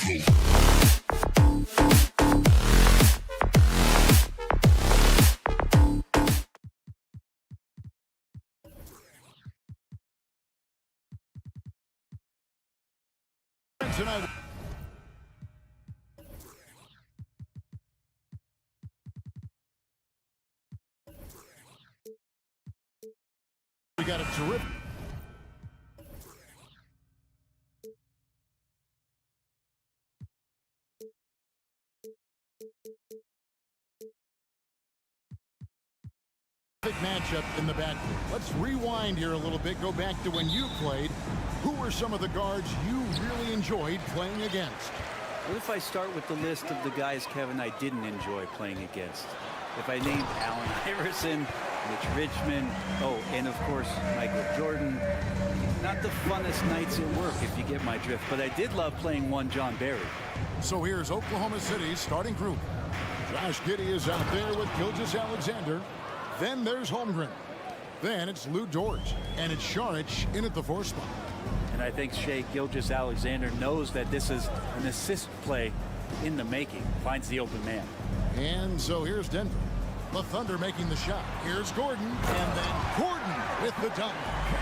Tonight. We got a terrific. Matchup in the backcourt. Let's rewind here a little bit. Go back to when you played. Who were some of the guards you really enjoyed playing against? What if I start with the list of the guys, Kevin, I didn't enjoy playing against? If I named Allen Iverson, Mitch Richmond, oh, and of course, Michael Jordan. Not the funnest nights at work, if you get my drift, but I did love playing one John Barry. So here's Oklahoma City's starting group. Josh Giddey is out there with Gilgeous-Alexander. Then there's Holmgren. Then it's Lou Dort. And it's Šarić in at the 4 spot. And I think Shai Gilgeous-Alexander knows that this is an assist play in the making. Finds the open man. And so here's Denver. The Thunder making the shot. Here's Gordon. And then Gordon with the dunk.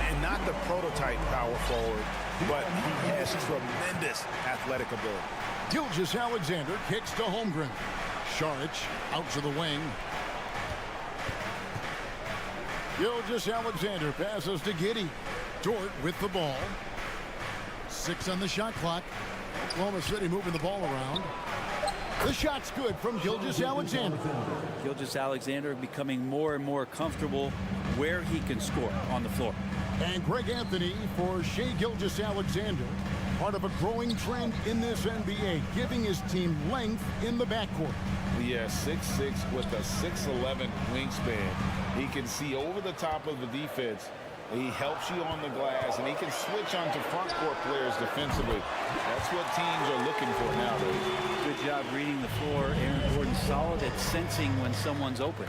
And not the prototype power forward, but he has tremendous athletic ability. Gilgeous-Alexander kicks to Holmgren. Šarić out to the wing. Gilgeous-Alexander passes to Giddey. Dort with the ball. 6 on the shot clock. Oklahoma City moving the ball around. The shot's good from Gilgeous-Alexander. Gilgeous-Alexander becoming more and more comfortable where he can score on the floor. And Greg Anthony for Shai Gilgeous-Alexander. Part of a growing trend in this NBA, giving his team length in the backcourt. Yeah, 6'6" with a 6'11" wingspan. He can see over the top of the defense. He helps you on the glass, and he can switch onto front court players defensively. That's what teams are looking for nowadays. Good job reading the floor. Aaron Gordon solid at sensing when someone's open.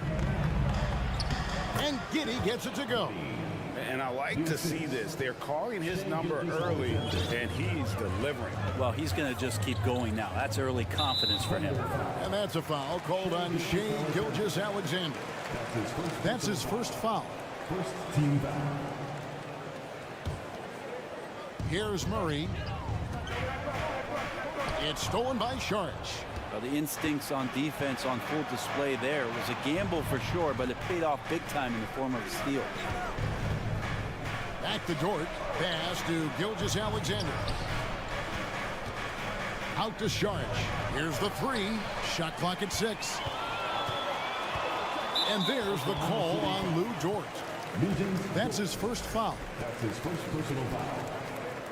And Giddey gets it to go. And I like to see this. They're calling his number early, and he's delivering. Well, he's going to just keep going now. That's early confidence for him. And that's a foul called on Shai Gilgeous-Alexander. That's his first foul. First team foul. Here's Murray. It's stolen by Šarić. Well, the instincts on defense on full display there. It was a gamble for sure, but it paid off big time in the form of a steal. Back to Dort. Pass to Gilgeous-Alexander. Out to Šarić. Here's the 3. Shot clock at 6. And there's the call on Lou Dort. That's his first foul. That's his first personal foul.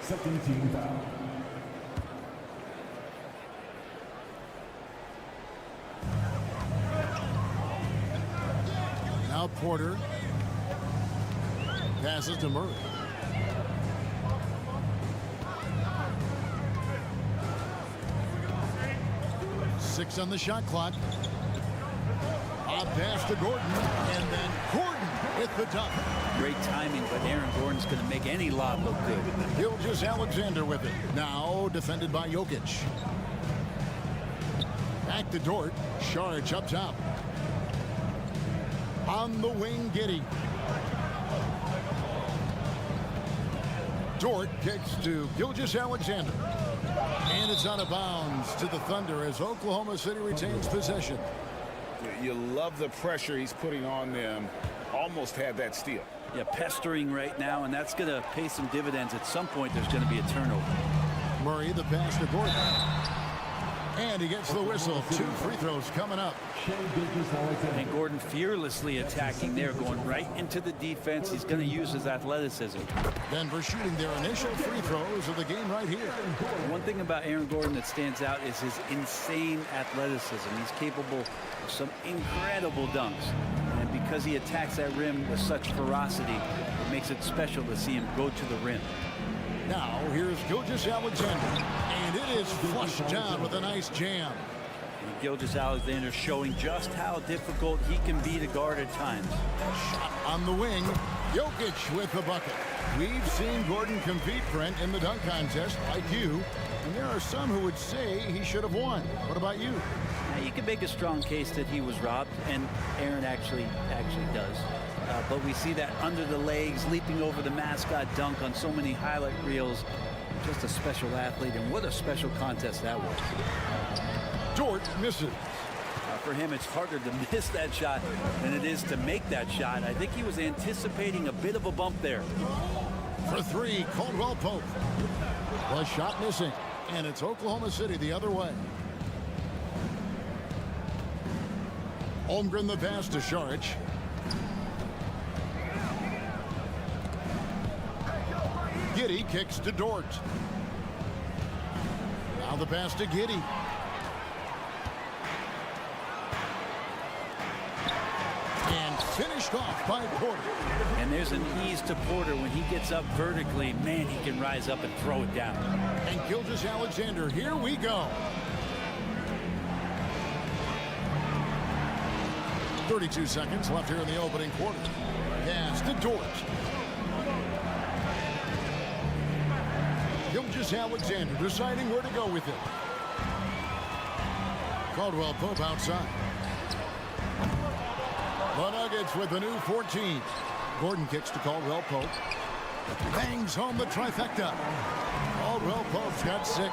Second team foul. Now Porter passes to Murray. Six on the shot clock. A pass to Gordon, and then Gordon with the dunk. Great timing, but Aaron Gordon's going to make any lob look good. Gilgeous-Alexander with it. Now defended by Jokic. Back to Dort. Šarić up top. On the wing, Giddey. Dort kicks to Gilgeous-Alexander. And it's out of bounds to the Thunder as Oklahoma City retains possession. You love the pressure he's putting on them. Almost had that steal. Yeah, pestering right now, and that's going to pay some dividends. At some point, there's going to be a turnover. Murray, the pass to Gordon. And he gets the whistle. 2 free throws coming up. And Gordon fearlessly attacking there, going right into the defense. He's going to use his athleticism. Denver shooting their initial free throws of the game right here. One thing about Aaron Gordon that stands out is his insane athleticism. He's capable of some incredible dunks. And because he attacks that rim with such ferocity, it makes it special to see him go to the rim. Now, here's Gilgeous-Alexander. And it is flushed down with a nice jam. And Gilgeous-Alexander showing just how difficult he can be to guard at times. Shot on the wing. Jokic with the bucket. We've seen Gordon compete, Brent, in the dunk contest like you. And there are some who would say he should have won. What about you? You can make a strong case that he was robbed, and Aaron actually does. But we see that under the legs, leaping over the mascot dunk on so many highlight reels. Just a special athlete, and what a special contest that was. Dort misses. For him, it's harder to miss that shot than it is to make that shot. I think he was anticipating a bit of a bump there. For three, Caldwell Pope. The shot missing, and it's Oklahoma City the other way. Holmgren the pass to Šarić. Giddy kicks to Dort. Now the pass to Giddy. And finished off by Porter. And there's an ease to Porter when he gets up vertically. Man, he can rise up and throw it down. And Gilgeous-Alexander, here we go. 32 seconds left here in the opening quarter. Pass to Dort. Gilgeous-Alexander deciding where to go with it. Caldwell Pope outside. The Nuggets with the new 14. Gordon kicks to Caldwell Pope. Bangs home the trifecta. Caldwell Pope's got 6.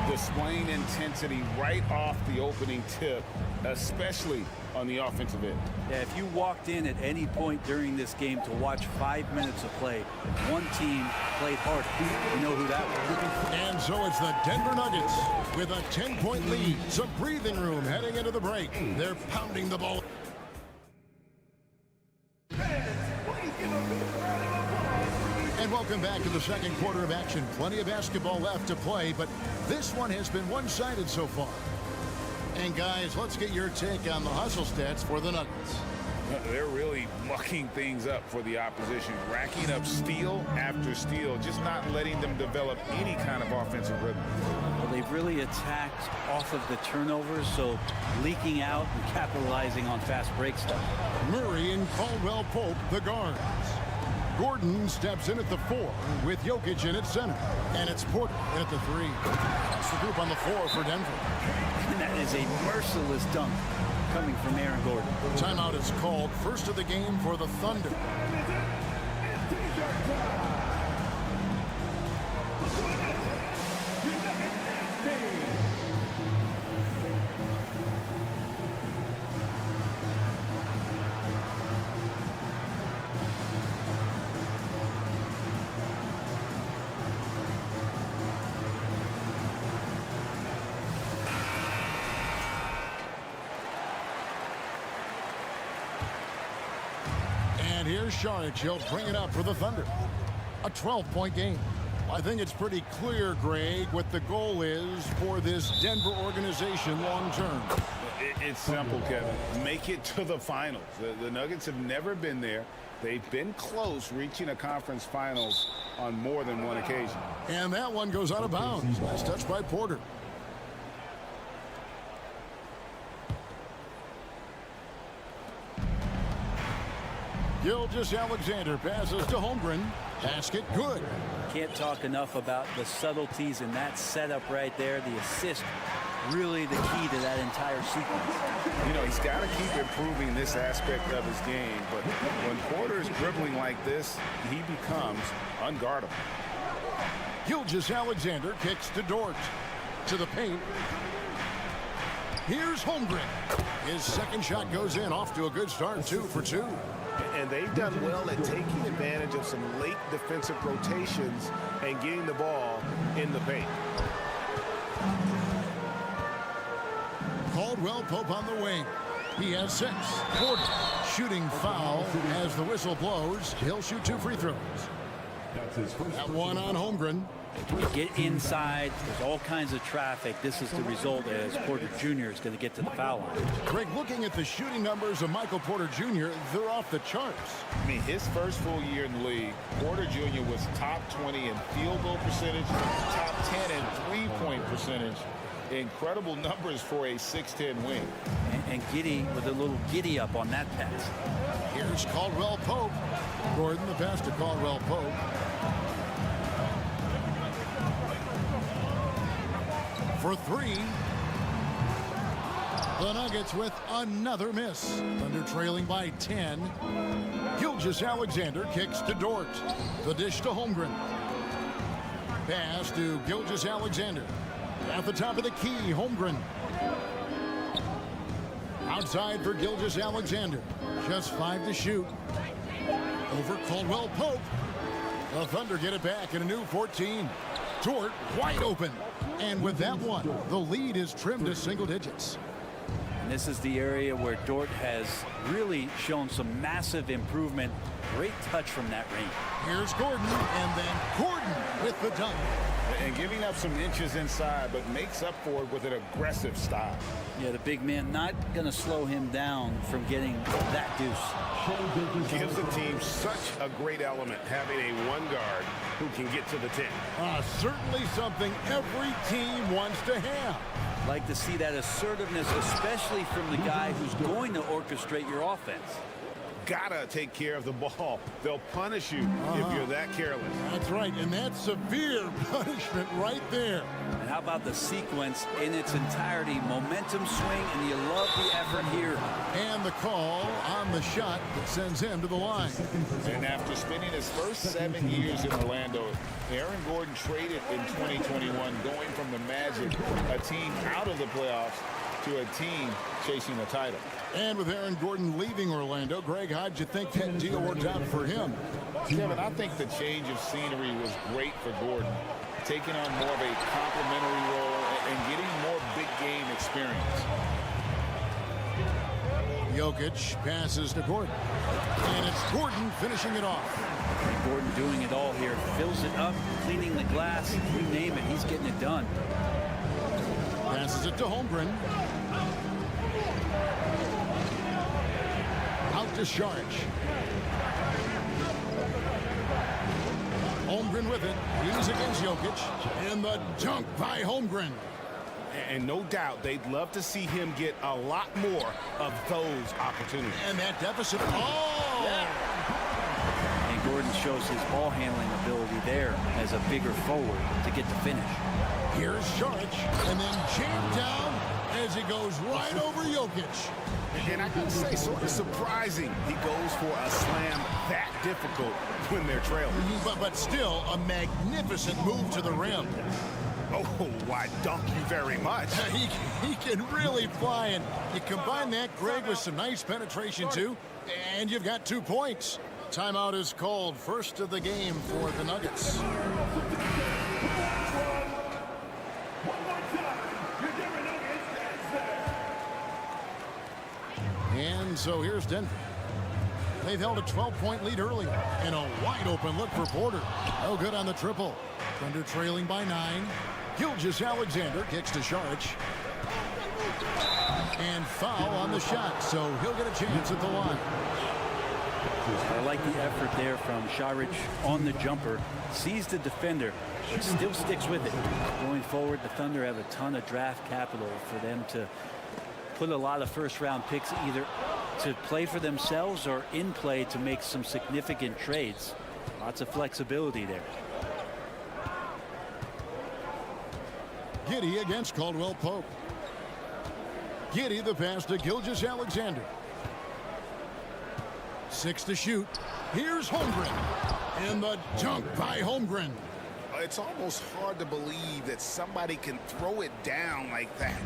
Displaying intensity right off the opening tip, especially on the offensive end. Yeah, if you walked in at any point during this game to watch 5 minutes of play, one team played hard. You know who that was. And so it's the Denver Nuggets with a 10-point lead. Some breathing room heading into the break. They're pounding the ball. And welcome back to the second quarter of action. Plenty of basketball left to play, but this one has been one-sided so far. And guys, let's get your take on the hustle stats for the Nuggets. They're really mucking things up for the opposition, racking up steal after steal, just not letting them develop any kind of offensive rhythm. Well, they've really attacked off of the turnovers, so leaking out and capitalizing on fast break stuff. Murray and Caldwell Pope, the guards. Gordon steps in at the 4 with Jokic in at center. And it's Porter in at the 3. That's the group on the floor for Denver. And that is a merciless dunk coming from Aaron Gordon. Timeout is called. First of the game for the Thunder. And here's Šarić. He'll bring it up for the Thunder. A 12-point game. I think it's pretty clear, Greg, what the goal is for this Denver organization long term. It's simple, Kevin. Make it to the finals. The Nuggets have never been there. They've been close reaching a conference finals on more than one occasion. And that one goes out of bounds. Nice touch by Porter. Gilgeous-Alexander passes to Holmgren. Basket good. Can't talk enough about the subtleties in that setup right there. The assist, really the key to that entire sequence. You know, he's got to keep improving this aspect of his game, but when Porter is dribbling like this, he becomes unguardable. Gilgeous-Alexander kicks to Dort. To the paint. Here's Holmgren. His second shot goes in, off to a good start, 2 for 2. And they've done well at taking advantage of some late defensive rotations and getting the ball in the paint. Caldwell Pope on the wing. He has 6. Porter shooting foul as the whistle blows. He'll shoot 2 free throws. That's his first. That one on Holmgren. You get inside, there's all kinds of traffic. This is the result as Porter Jr. is going to get to the foul line. Greg, looking at the shooting numbers of Michael Porter Jr., they're off the charts. I mean, his first full year in the league, Porter Jr. was top 20 in field goal percentage, top 10 in three-point percentage. Incredible numbers for a 6'10 wing. And Giddy with a little giddy up on that pass. Here's Caldwell Pope. Gordon, the pass to Caldwell Pope. for three. The Nuggets with another miss. Thunder trailing by 10. Gilgeous-Alexander kicks to Dort. The dish to Holmgren. Pass to Gilgeous-Alexander. At the top of the key, Holmgren. Outside for Gilgeous-Alexander. Just 5 to shoot. Over Caldwell-Pope. The Thunder get it back in a new 14. Dort wide open. And with that one, the lead is trimmed to single digits. And this is the area where Dort has really shown some massive improvement. Great touch from that range. Here's Gordon, and then Gordon with the dunk. And giving up some inches inside, but makes up for it with an aggressive style. Yeah, the big man not going to slow him down from getting that deuce. Gives the team such a great element having a one guard who can get to the 10. Certainly something every team wants to have. Like to see that assertiveness, especially from the guy who's going to orchestrate your offense. Gotta take care of the ball. They'll punish you if you're that careless. That's right, and that's severe punishment right there. And how about the sequence in its entirety? Momentum swing, and you love the effort here. And the call on the shot that sends him to the line. And after spending his first 7 years in Orlando, Aaron Gordon traded in 2021, going from the Magic, a team out of the playoffs, to a team chasing a title. And with Aaron Gordon leaving Orlando, Greg, how'd you think that deal worked out for him? Kevin, I think the change of scenery was great for Gordon, taking on more of a complimentary role and getting more big game experience. Jokic passes to Gordon. And it's Gordon finishing it off. And Gordon doing it all here. Fills it up, cleaning the glass, you name it, he's getting it done. Passes it to Holmgren. Out to Saric. Holmgren with it. He's against Jokic. And the dunk by Holmgren. And no doubt they'd love to see him get a lot more of those opportunities. And that deficit. Oh! And Gordon shows his ball handling ability there as a bigger forward to get the finish. Here's Saric, and then jammed down as he goes right over Jokic. And I gotta say, sort of surprising he goes for a slam that difficult when they're trailing. But still, a magnificent move to the rim. Oh, why, thank you very much. He can really fly, and you combine that, Greg, with some nice penetration, too, and you've got 2 points. Timeout is called, first of the game for the Nuggets. And so here's Denver. They've held a 12-point lead earlier, and a wide-open look for Porter. No good on the triple. Thunder trailing by 9. Gilgeous-Alexander kicks to Saric. And foul on the shot, so he'll get a chance at the line. I like the effort there from Saric on the jumper. Sees the defender, but still sticks with it. Going forward, the Thunder have a ton of draft capital for them to put a lot of first-round picks either to play for themselves or in play to make some significant trades. Lots of flexibility there. Giddey against Caldwell-Pope. Giddey the pass to Gilgeous-Alexander. 6 to shoot. Here's Holmgren. And the dunk by Holmgren. It's almost hard to believe that somebody can throw it down like that.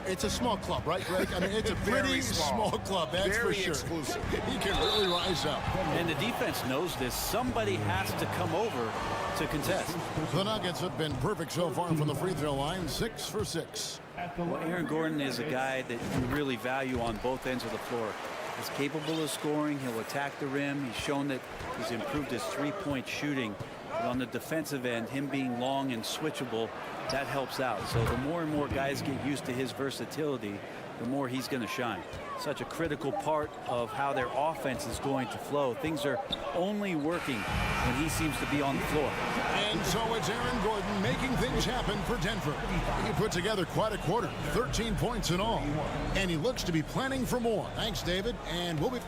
It's a small club, right, Greg? I mean, it's a pretty small club, that's very for sure. Exclusive. He can really rise up. And the defense knows this. Somebody has to come over to contest. The Nuggets have been perfect so far from the free throw line, 6 for 6. Well, Aaron Gordon is a guy that you really value on both ends of the floor. He's capable of scoring. He'll attack the rim. He's shown that he's improved his three-point shooting. But on the defensive end, him being long and switchable, that helps out. So the more and more guys get used to his versatility, the more he's going to shine. Such a critical part of how their offense is going to flow. Things are only working when he seems to be on the floor. And so it's Aaron Gordon making things happen for Denver. He put together quite a quarter, 13 points in all. And he looks to be planning for more. Thanks, David. And we'll be...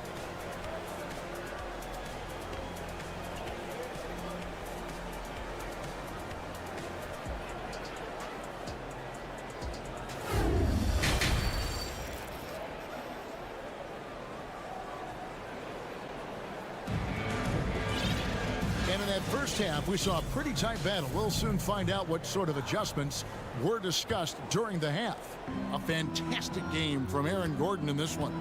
First half, we saw a pretty tight battle. We'll soon find out what sort of adjustments were discussed during the half. A fantastic game from Aaron Gordon in this one.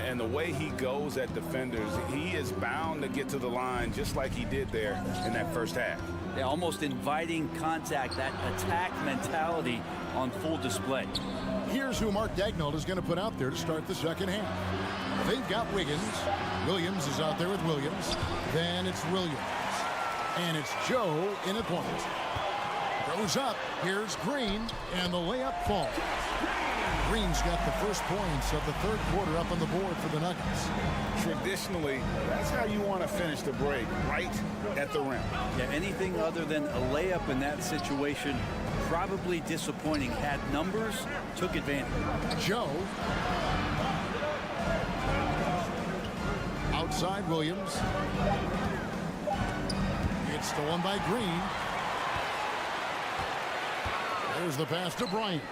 And the way he goes at defenders, he is bound to get to the line just like he did there in that first half. Yeah, almost inviting contact, that attack mentality on full display. Here's who Mark Daignault is going to put out there to start the second half. They've got Wiggins. Williams is out there with Williams. Then it's Williams. And it's Joe in at point. Goes up. Here's Green. And the layup falls. Green's got the first points of the third quarter up on the board for the Nuggets. Traditionally, that's how you want to finish the break, right at the rim. Yeah, anything other than a layup in that situation, probably disappointing. Had numbers, took advantage. Joe. Outside Williams. It's stolen by Green. There's the pass to Bryant.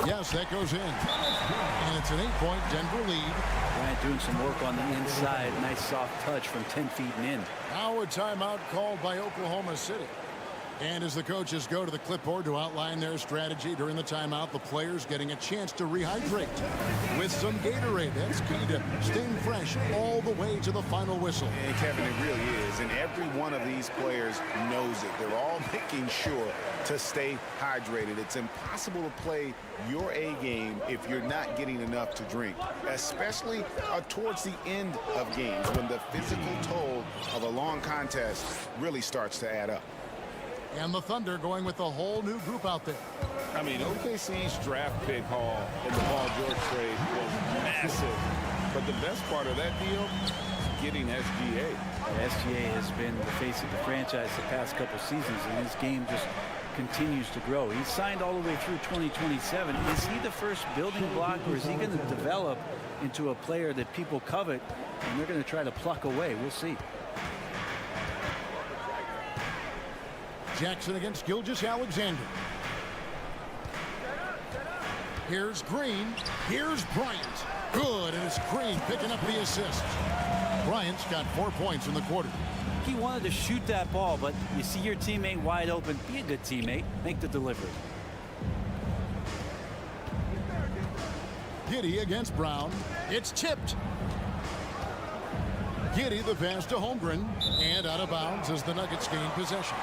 Yes, that goes in. And it's an 8-point Denver lead. Bryant doing some work on the inside. Nice soft touch from 10 feet and in. Now a timeout called by Oklahoma City. And as the coaches go to the clipboard to outline their strategy during the timeout, the players getting a chance to rehydrate with some Gatorade. That's key to staying fresh all the way to the final whistle. And Kevin, it really is. And every one of these players knows it. They're all making sure to stay hydrated. It's impossible to play your A game if you're not getting enough to drink, especially towards the end of games when the physical toll of a long contest really starts to add up. And the Thunder going with a whole new group out there. I mean, OKC's draft pick haul in the Paul George trade was massive. But the best part of that deal is getting SGA. SGA has been the face of the franchise the past couple seasons, and his game just continues to grow. He's signed all the way through 2027. Is he the first building block, or is he going to develop into a player that people covet and they're going to try to pluck away? We'll see. Jackson against Gilgeous-Alexander. Here's Green. Here's Bryant. Good, and it's Green picking up the assist. Bryant's got 4 points in the quarter. He wanted to shoot that ball, but you see your teammate wide open. Be a good teammate. Make the delivery. Giddey against Brown. It's tipped. Giddey the pass to Holmgren, and out of bounds as the Nuggets gain possession.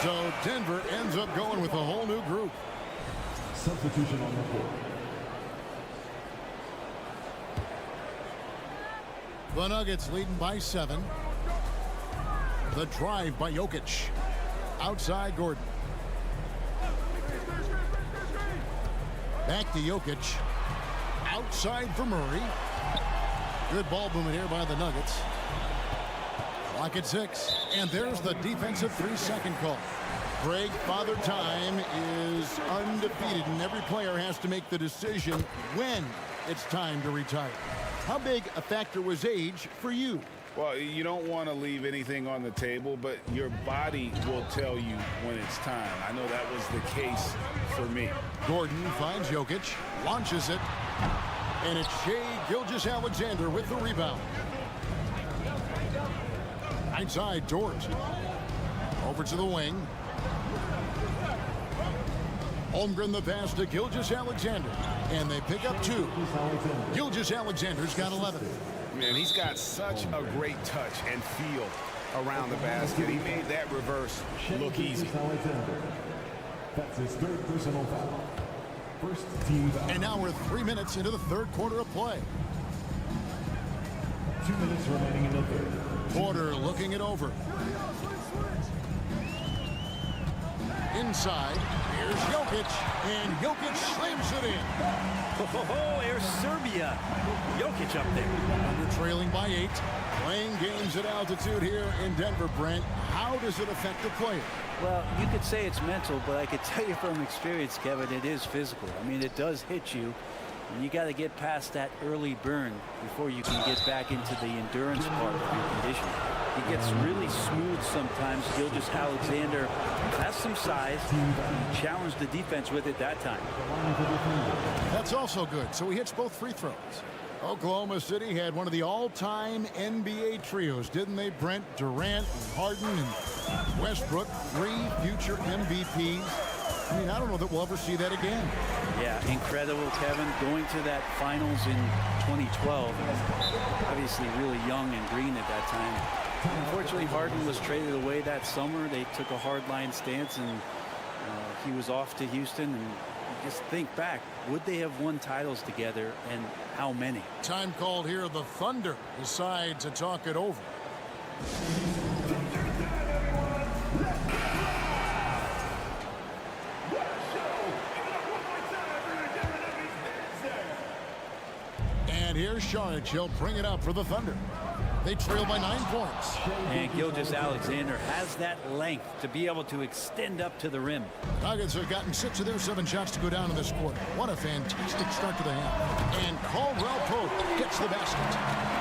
So Denver ends up going with a whole new group. Substitution on the court. The Nuggets leading by 7. The drive by Jokic. Outside Gordon. Back to Jokic. Outside for Murray. Good ball movement here by the Nuggets. Clock at 6. And there's the defensive 3-second call. Greg, Father Time is undefeated, and every player has to make the decision when it's time to retire. How big a factor was age for you? Well, you don't want to leave anything on the table, but your body will tell you when it's time. I know that was the case for me. Gordon finds Jokic, launches it, and it's Shai Gilgeous-Alexander with the rebound. Outside George. Over to the wing. Holmgren the pass to Gilgeous-Alexander. And they pick up 2. Gilgeous-Alexander's got 11. Man, he's got such a great touch and feel around the basket. He made that reverse look easy. That's his third personal foul. First team foul. And now we're 3 minutes into the third quarter of play. 2 minutes remaining in the third. Porter looking it over. Inside, here's Jokic, and Jokic slams it in. Oh, here's Serbia. Jokic up there. Under trailing by 8. Playing games at altitude here in Denver, Brent. How does it affect the player? Well, you could say it's mental, but I could tell you from experience, Kevin, it is physical. I mean, it does hit you, and you got to get past that early burn before you can get back into the endurance part of your condition. He gets really smooth sometimes. Gilgeous-Alexander has some size. He challenged the defense with it that time. That's also good. So he hits both free throws. Oklahoma City had one of the all-time NBA trios, didn't they, Brent? Durant, Harden, and Westbrook, 3 future MVPs. I mean, I don't know that we'll ever see that again. Yeah, incredible, Kevin. Going to that finals in 2012. Obviously really young and green at that time. Unfortunately, Harden was traded away that summer. They took a hardline stance, and he was off to Houston. And just think back, would they have won titles together, and how many? Time called here. The Thunder decide to talk it over. And here's Saric. He'll bring it up for the Thunder. They trail by 9 points. And Gilgeous-Alexander has that length to be able to extend up to the rim. Nuggets have gotten 6 of their 7 shots to go down in this quarter. What a fantastic start to the half. And Caldwell Pope gets the basket.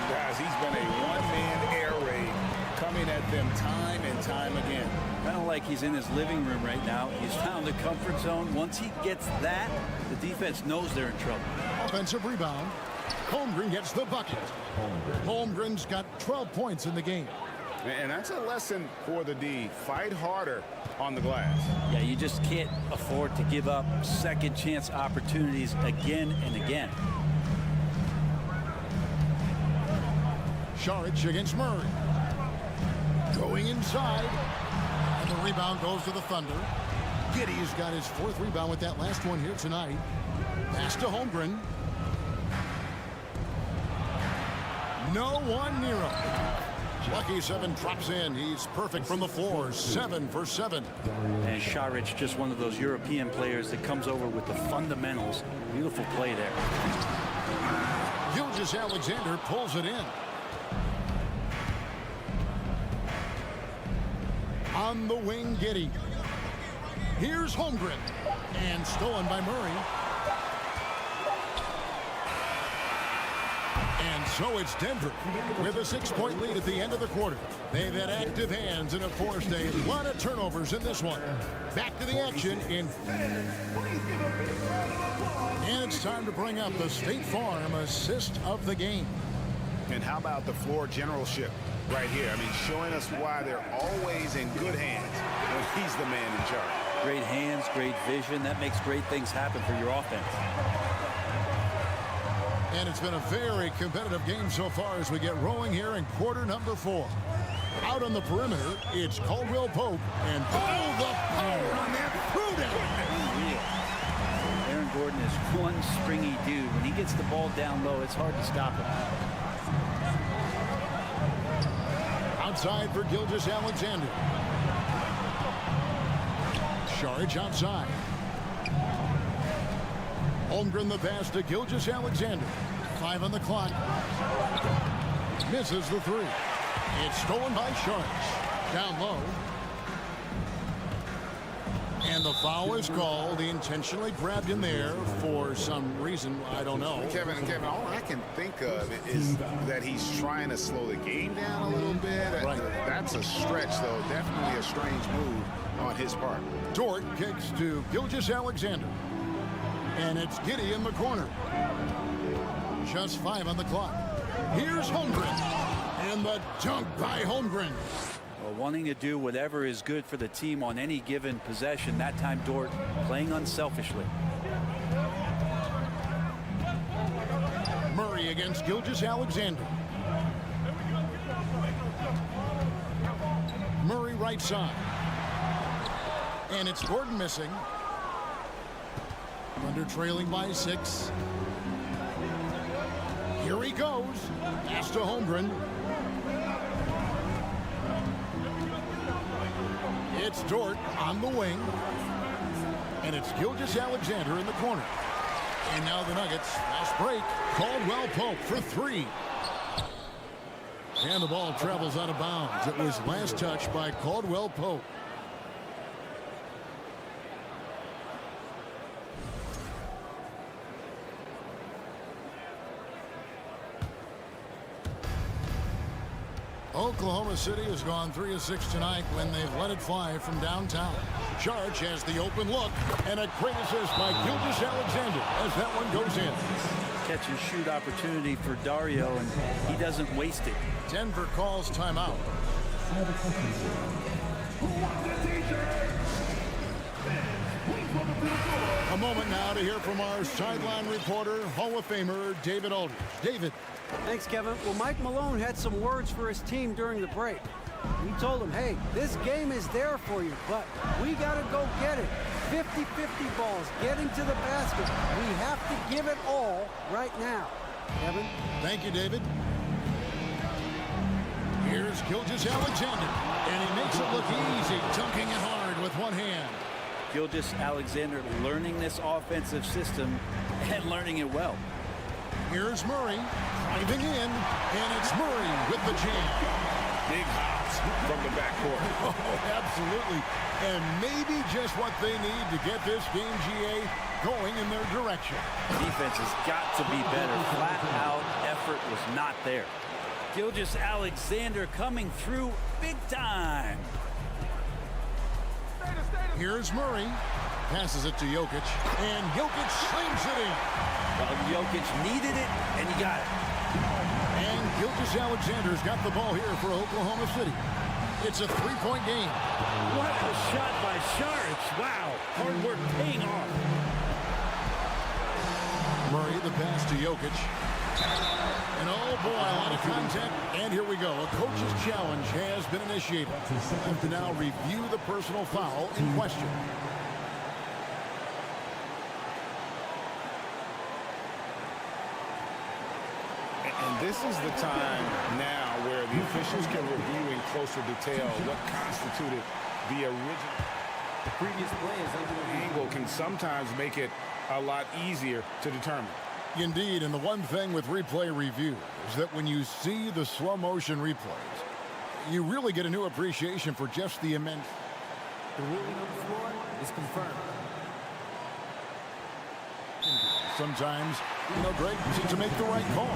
Guys, he's been a one-man air raid coming at them time and time again. Kind of like he's in his living room right now. He's found the comfort zone. Once he gets that, the defense knows they're in trouble. Offensive rebound. Holmgren gets the bucket. Holmgren's got 12 points in the game. And that's a lesson for the D. Fight harder on the glass. Yeah, you just can't afford to give up second chance opportunities again and again. Saric against Murray. Going inside. And the rebound goes to the Thunder. Giddey's got his 4th rebound with that last one here tonight. Pass to Holmgren. No one near him. Lucky 7 drops in. He's perfect from the floor. 7 for 7. And Saric, just one of those European players that comes over with the fundamentals. Beautiful play there. Gilgeous-Alexander pulls it in. On the wing, Giddey. Here's Holmgren. And stolen by Murray. And so it's Denver with a 6-point lead at the end of the quarter. They've had active hands and, of course, a lot of turnovers in this one. Back to the action in. And it's time to bring up the State Farm assist of the game. And how about the floor generalship right here? I mean, showing us why they're always in good hands when he's the man in charge. Great hands, great vision. That makes great things happen for your offense. And it's been a very competitive game so far as we get rolling here in quarter number 4. Out on the perimeter, it's Caldwell Pope. And oh, the power on that throwdown. Aaron Gordon is one springy dude. When he gets the ball down low, it's hard to stop him. Outside for Gilgeous-Alexander. Saric outside. Holmgren the pass to Gilgeous-Alexander. 5 on the clock. Misses the 3. It's stolen by Saric. Down low. And the foul is called. He intentionally grabbed him there for some reason. I don't know. Kevin, all I can think of is that he's trying to slow the game down a little bit. Right. That's a stretch, though. Definitely a strange move on his part. Dort kicks to Gilgeous-Alexander. And it's Giddey in the corner. Just 5 on the clock. Here's Holmgren. And the dunk by Holmgren. Well, wanting to do whatever is good for the team on any given possession. That time, Dort playing unselfishly. Murray against Gilgeous-Alexander. Murray right side. And it's Gordon missing. Thunder trailing by 6. Here he goes. Pass to Holmgren. It's Dort on the wing. And it's Gilgeous-Alexander in the corner. And now the Nuggets, last break, Caldwell Pope for 3. And the ball travels out of bounds. It was last touched by Caldwell Pope. Oklahoma City has gone 3 of 6 tonight when they've let it fly from downtown. Charge has the open look, and a great assist by Gilgeous-Alexander as that one goes in. catch-and-shoot opportunity for Dario, and he doesn't waste it. Denver calls timeout. A moment now to hear from our sideline reporter, Hall of Famer David Aldridge. David. Thanks, Kevin. Well, Mike Malone had some words for his team during the break. He told them, hey, this game is there for you, but we got to go get it. 50-50 balls, getting to the basket. We have to give it all right now. Kevin? Thank you, David. Here's Gilgeous-Alexander, and he makes it look easy, dunking it hard with one hand. Gilgeous-Alexander learning this offensive system and learning it well. Here's Murray, driving in, and it's Murray with the jam. Big hops from the backcourt. Oh, absolutely. And maybe just what they need to get this game, GA, going in their direction. Defense has got to be better. Flat out effort was not there. Gilgeous-Alexander coming through big time. Here's Murray. Passes it to Jokic, and Jokic slams it in. Well, Jokic needed it, and he got it. And Gilgeous-Alexander's got the ball here for Oklahoma City. It's a three-point game. What a shot by Šarić. Wow, hard work paying off. Murray, the pass to Jokic. And oh boy, a lot of contact. And here we go. A coach's challenge has been initiated. We have to now review the personal foul in question. And this is the time now where the officials can review in closer detail what constituted the original. The previous play is under Angle can sometimes make it a lot easier to determine. Indeed, and the one thing with replay review is that when you see the slow motion replays, you really get a new appreciation for just the immense. The ruling on the floor is confirmed. Sometimes, great to make the right call.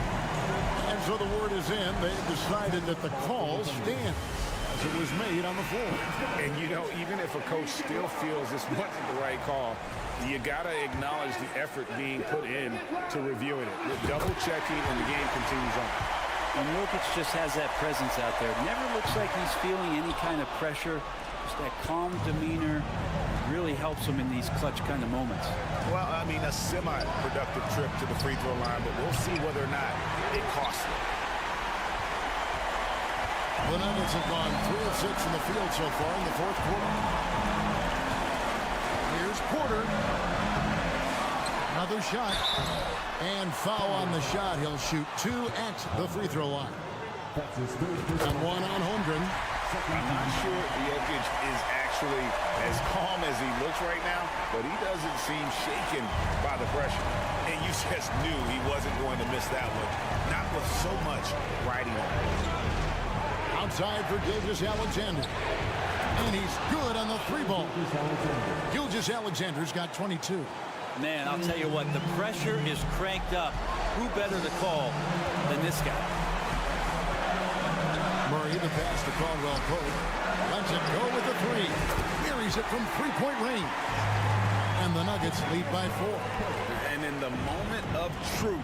And so the word is in. They decided that the call stands as it was made on the floor. And even if a coach still feels this wasn't the right call, you got to acknowledge the effort being put in to reviewing it. Double checking, and the game continues on. And Jokic just has that presence out there. Never looks like he's feeling any kind of pressure. Just that calm demeanor really helps him in these clutch kind of moments. Well, I mean, a semi-productive trip to the free throw line, but we'll see whether or not it costs them. The Nuggets have gone 3 of 6 in the field so far in the fourth quarter. Here's Porter. Another shot. And foul on the shot. He'll shoot 2 at the free throw line. And one on Holmgren. I'm not sure Jokic is actually as calm as he looks right now, but he doesn't seem shaken by the pressure. And you just knew he wasn't going to miss that one, not with so much riding on it. Outside for Gilgeous-Alexander. And he's good on the 3-ball. Gilgeous-Alexander's got 22. Man, I'll tell you what, the pressure is cranked up. Who better to call than this guy? Murray, the pass to Caldwell Pope. Lets it go with the 3. Buries it from 3-point range. And the Nuggets lead by 4. And in the moment of truth,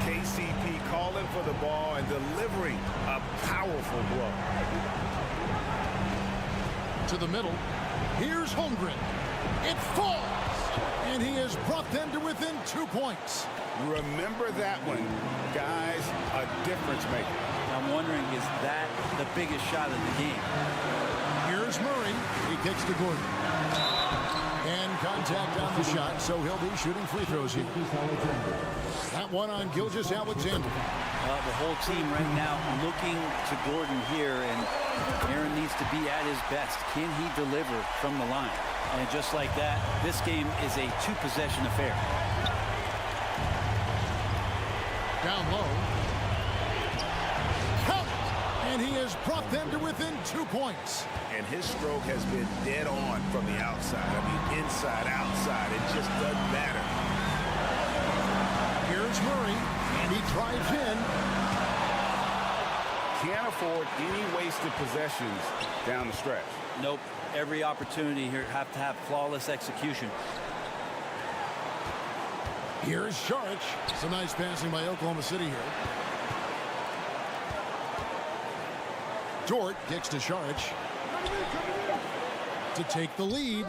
KCP calling for the ball and delivering a powerful blow. To the middle. Here's Holmgren. It falls. And he has brought them to within 2 points. Remember that one, guys, a difference maker. I'm wondering, is that the biggest shot of the game? Here's Murray. He kicks to Gordon. And contact on the shot, so he'll be shooting free throws here. That one on Gilgeous-Alexander. The whole team right now looking to Gordon here, and Aaron needs to be at his best. Can he deliver from the line? And just like that, this game is a 2-possession affair. Down low. Count! And he has brought them to within 2 points. And his stroke has been dead on from the outside. I mean, inside, outside, it just doesn't matter. Here's Murray, and he drives in. Can't afford any wasted possessions down the stretch. Nope. Every opportunity here have to have flawless execution. Here's Sharich. Some nice passing by Oklahoma City here. Dort kicks to Sharich to take the lead.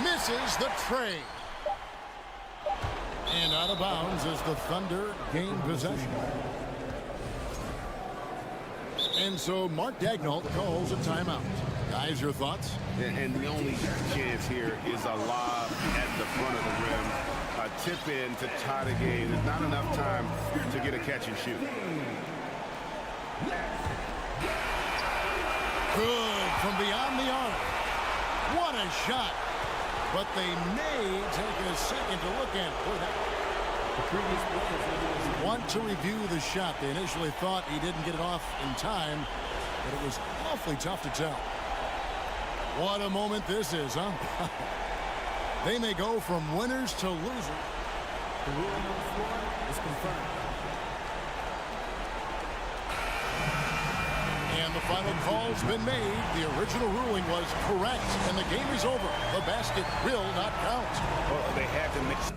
Misses the tray. And out of bounds as the Thunder gain possession. And so Mark Daignault calls a timeout. Guys, your thoughts? And the only chance here is a lob at the front of the rim. A tip in to tie the game. There's not enough time to get a catch and shoot. Good from beyond the arc. What a shot. But they may take a second to look at it. Want to review the shot. They initially thought he didn't get it off in time, but it was awfully tough to tell. What a moment this is, huh? They may go from winners to losers. The ruling on the floor is confirmed. And the final call's been made. The original ruling was correct, and the game is over. The basket will not count. Well, they had to mix.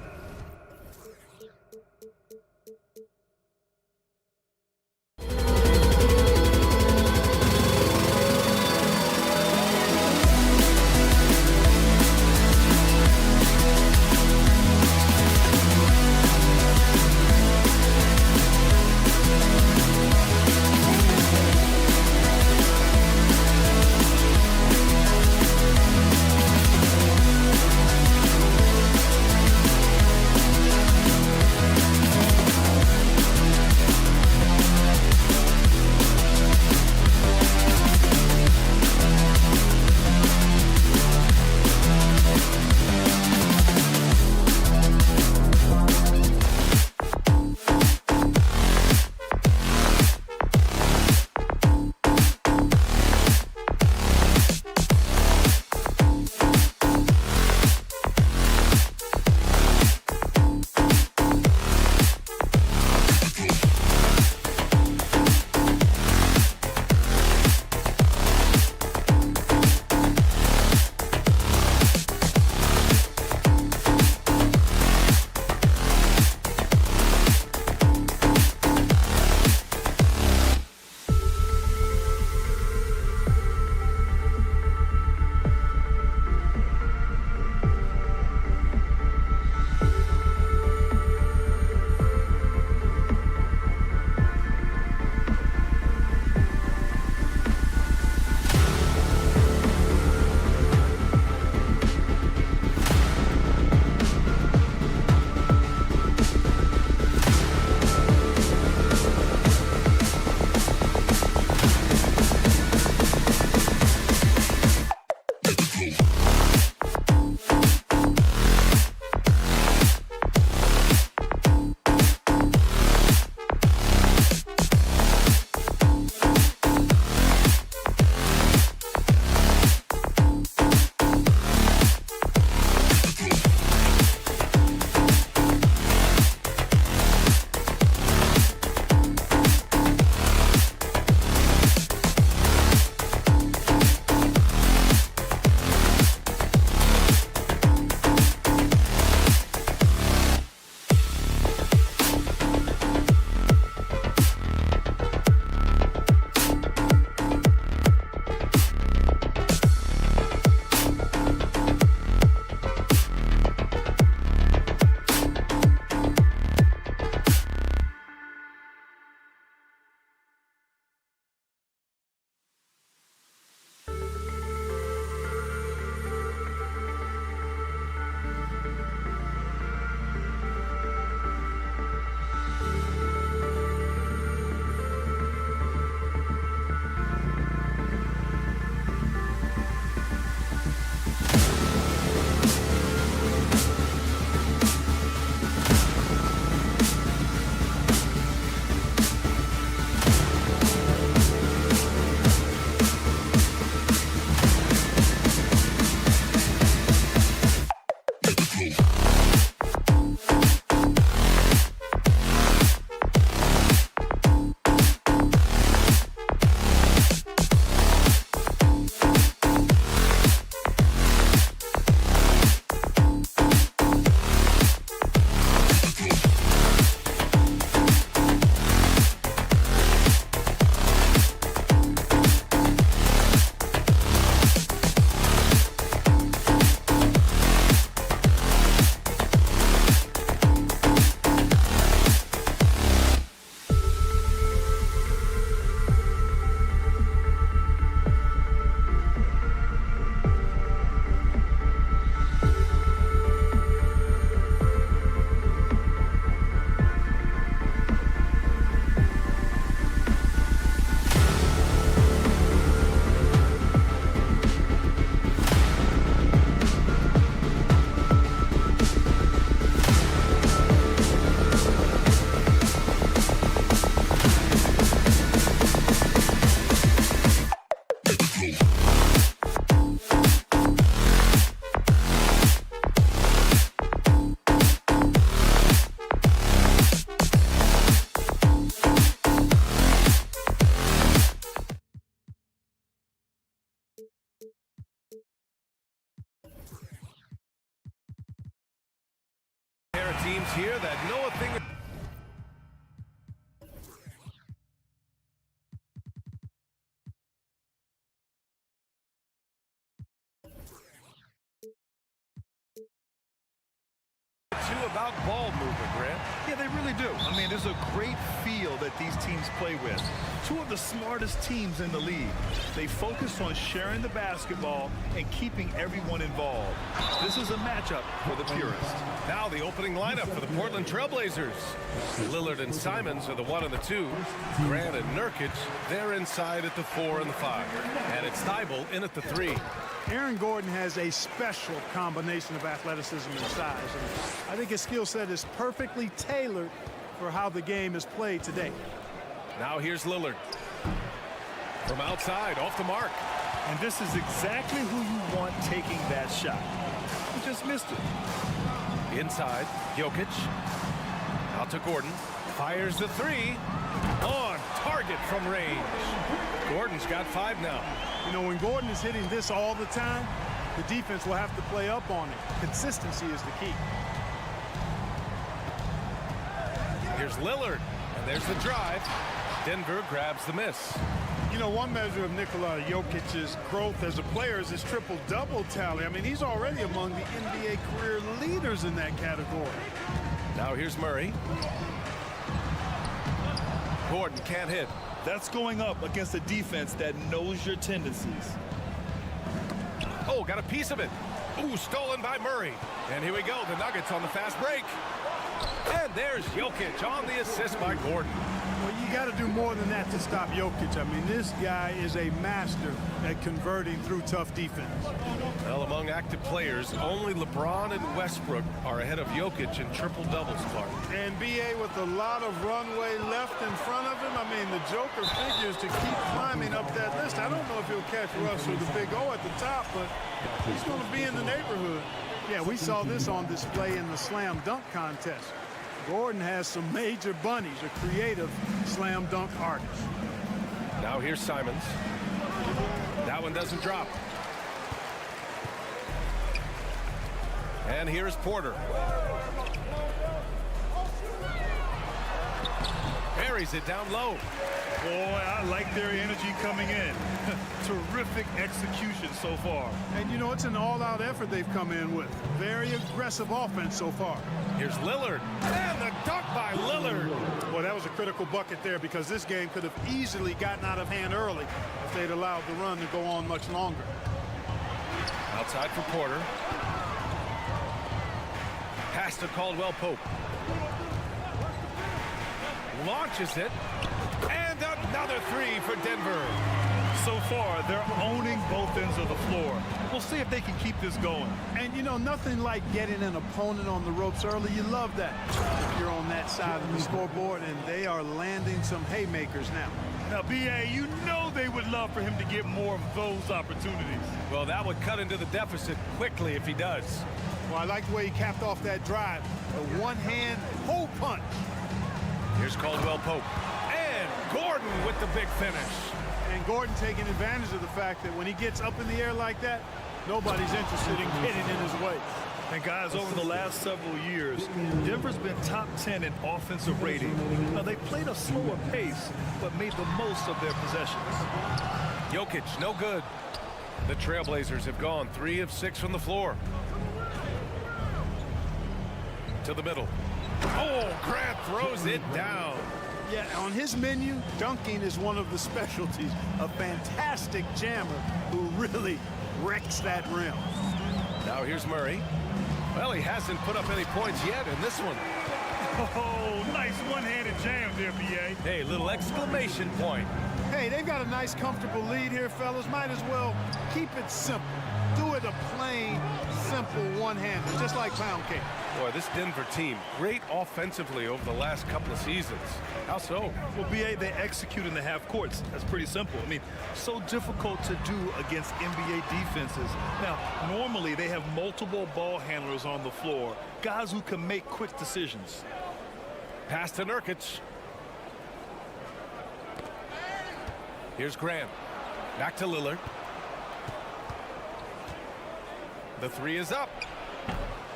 teams here that know a thing. About ball movement, Grant. Yeah, they really do. I mean, there's a great feel that these teams play with. Two of the smartest teams in the league. They focus on sharing the basketball and keeping everyone involved. This is a matchup for the purists. Now the opening lineup for the Portland Trailblazers. Lillard and Simons are the 1 and the 2. Grant and Nurkic, they're inside at the 4 and the 5. And it's Thibault in at the 3. Aaron Gordon has a special combination of athleticism and size. And I think his skill set is perfectly tailored for how the game is played today. Now here's Lillard. From outside, off the mark. And this is exactly who you want taking that shot. He just missed it. Inside, Jokic. Out to Gordon. Fires the 3. On target from range. Gordon's got 5 now. You know, when Gordon is hitting this all the time, the defense will have to play up on it. Consistency is the key. Here's Lillard, and there's the drive. Denver grabs the miss. You know, one measure of Nikola Jokic's growth as a player is his triple-double tally. I mean, he's already among the NBA career leaders in that category. Now here's Murray. Gordon can't hit. That's going up against a defense that knows your tendencies. Oh, got a piece of it. Ooh, stolen by Murray. And here we go, the Nuggets on the fast break. And there's Jokic on the assist by Gordon. Well, you got to do more than that to stop Jokic. I mean, this guy is a master at converting through tough defense. Well, among active players, only LeBron and Westbrook are ahead of Jokic in triple-doubles, Clark. And B.A. with a lot of runway left in front of him. I mean, the Joker figures to keep climbing up that list. I don't know if he'll catch Russ or the big O at the top, but he's going to be in the neighborhood. Yeah, we saw this on display in the slam dunk contest. Gordon has some major bunnies, a creative slam dunk artist. Now here's Simons. That one doesn't drop. And here's Porter. Buries it down low. Boy, I like their energy coming in. Terrific execution so far. And, you know, it's an all-out effort they've come in with. Very aggressive offense so far. Here's Lillard. And the dunk by Lillard. Well, that was a critical bucket there because this game could have easily gotten out of hand early if they'd allowed the run to go on much longer. Outside for Porter. Pass to Caldwell Pope. Launches it. And another 3 for Denver. So far, they're owning both ends of the floor. We'll see if they can keep this going. And, you know, nothing like getting an opponent on the ropes early. You love that if you're on that side of the scoreboard, and they are landing some haymakers now. Now, B.A., you know they would love for him to get more of those opportunities. Well, that would cut into the deficit quickly if he does. Well, I like the way he capped off that drive. A one-hand hole punch. Here's Caldwell Pope. And Gordon with the big finish. And Gordon taking advantage of the fact that when he gets up in the air like that, nobody's interested in getting in his way. And guys, over the last several years, Denver's been top 10 in offensive rating. Now, they played a slower pace, but made the most of their possessions. Jokic, no good. The Trailblazers have gone 3 of 6 from the floor. To the middle. Oh, Grant throws it down. Yeah, on his menu, dunking is one of the specialties. A fantastic jammer who really wrecks that rim. Now here's Murray. Well, he hasn't put up any points yet in this one. Oh, nice one-handed jam there, B.A. Hey, little exclamation point. Hey, they've got a nice, comfortable lead here, fellas. Might as well keep it simple. Do it a plain, simple one-hander, just like pound cake. Boy, this Denver team, great offensively over the last couple of seasons. How so? Well, B.A., they execute in the half courts. That's pretty simple. I mean, so difficult to do against NBA defenses. Now, normally they have multiple ball handlers on the floor, guys who can make quick decisions. Pass to Nurkic. Here's Grant. Back to Lillard. The 3 is up.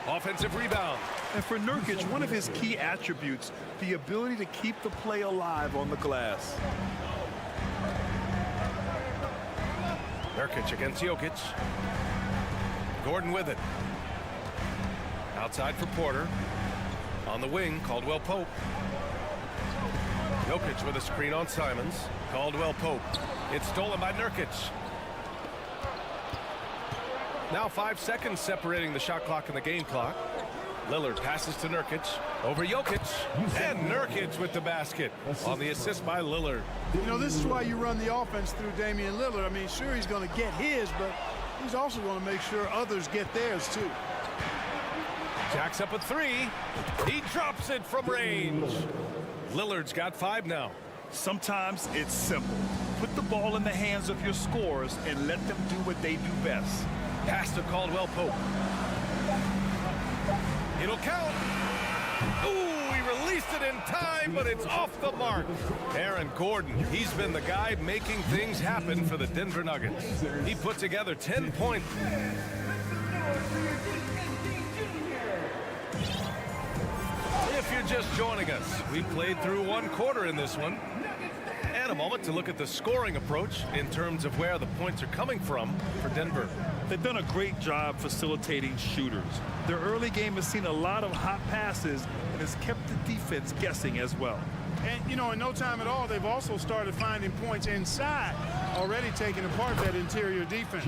Offensive rebound. And for Nurkic, one of his key attributes, the ability to keep the play alive on the glass. Nurkic against Jokic. Gordon with it. Outside for Porter. On the wing, Caldwell Pope. Jokic with a screen on Simons. Caldwell Pope. It's stolen by Nurkic. Now 5 seconds separating the shot clock and the game clock. Lillard passes to Nurkic. Over Jokic. And Nurkic with the basket on the assist by Lillard. You know, this is why you run the offense through Damian Lillard. I mean, sure, he's going to get his, but he's also going to make sure others get theirs, too. Jacks up a 3. He drops it from range. Lillard's got 5 now. Sometimes it's simple. Put the ball in the hands of your scorers and let them do what they do best. Pass to Caldwell Pope. It'll count. Ooh, he released it in time, but it's off the mark. Aaron Gordon, he's been the guy making things happen for the Denver Nuggets. He put together 10 points. If you're just joining us, we played through 1 quarter in this one. And a moment to look at the scoring approach in terms of where the points are coming from for Denver. They've done a great job facilitating shooters. Their early game has seen a lot of hot passes and has kept the defense guessing as well. And, you know, in no time at all, they've also started finding points inside, already taking apart that interior defense.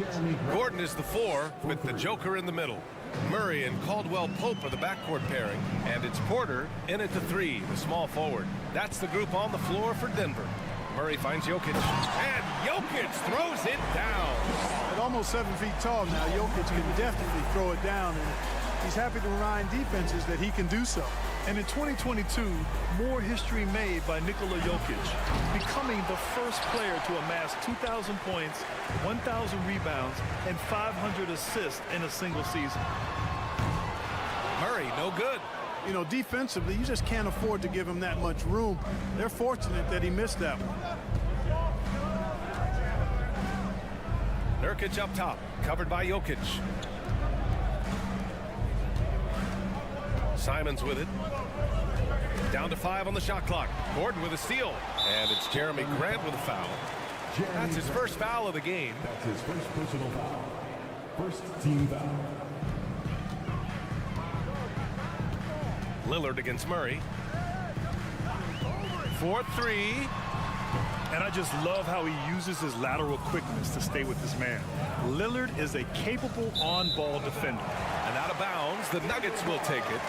Gordon is the 4 with the Joker in the middle. Murray and Caldwell Pope are the backcourt pairing, and it's Porter in at the 3, the small forward. That's the group on the floor for Denver. Murray finds Jokic, and Jokic throws it down. At almost 7 feet tall now, Jokic can definitely throw it down, and he's happy to remind defenses that he can do so. And in 2022, more history made by Nikola Jokic, becoming the first player to amass 2,000 points, 1,000 rebounds, and 500 assists in a single season. Murray, no good. You know, defensively, you just can't afford to give him that much room. They're fortunate that he missed that one. Nurkic up top, covered by Jokic. Simons with it. Down to 5 on the shot clock. Gordon with a steal. And it's Jeremy Grant with a foul. That's his first foul of the game. That's his first personal foul. First team foul. Lillard against Murray. 4-3. And I just love how he uses his lateral quickness to stay with his man. Lillard is a capable on-ball defender. And out of bounds, the Nuggets will take it.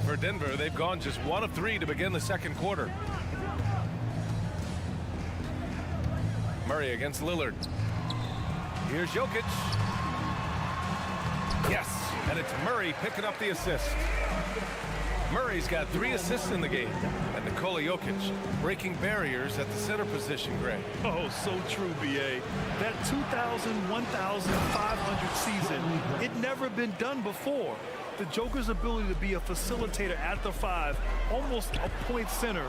For Denver, they've gone just 1 of 3 to begin the second quarter. Murray against Lillard. Here's Jokic. Yes, and it's Murray picking up the assist. Murray's got 3 assists in the game, and Nikola Jokic breaking barriers at the center position, Greg. Oh, so true, B.A. That 2,000, 1,500 season, it never been done before. The Joker's ability to be a facilitator at the 5, almost a point center,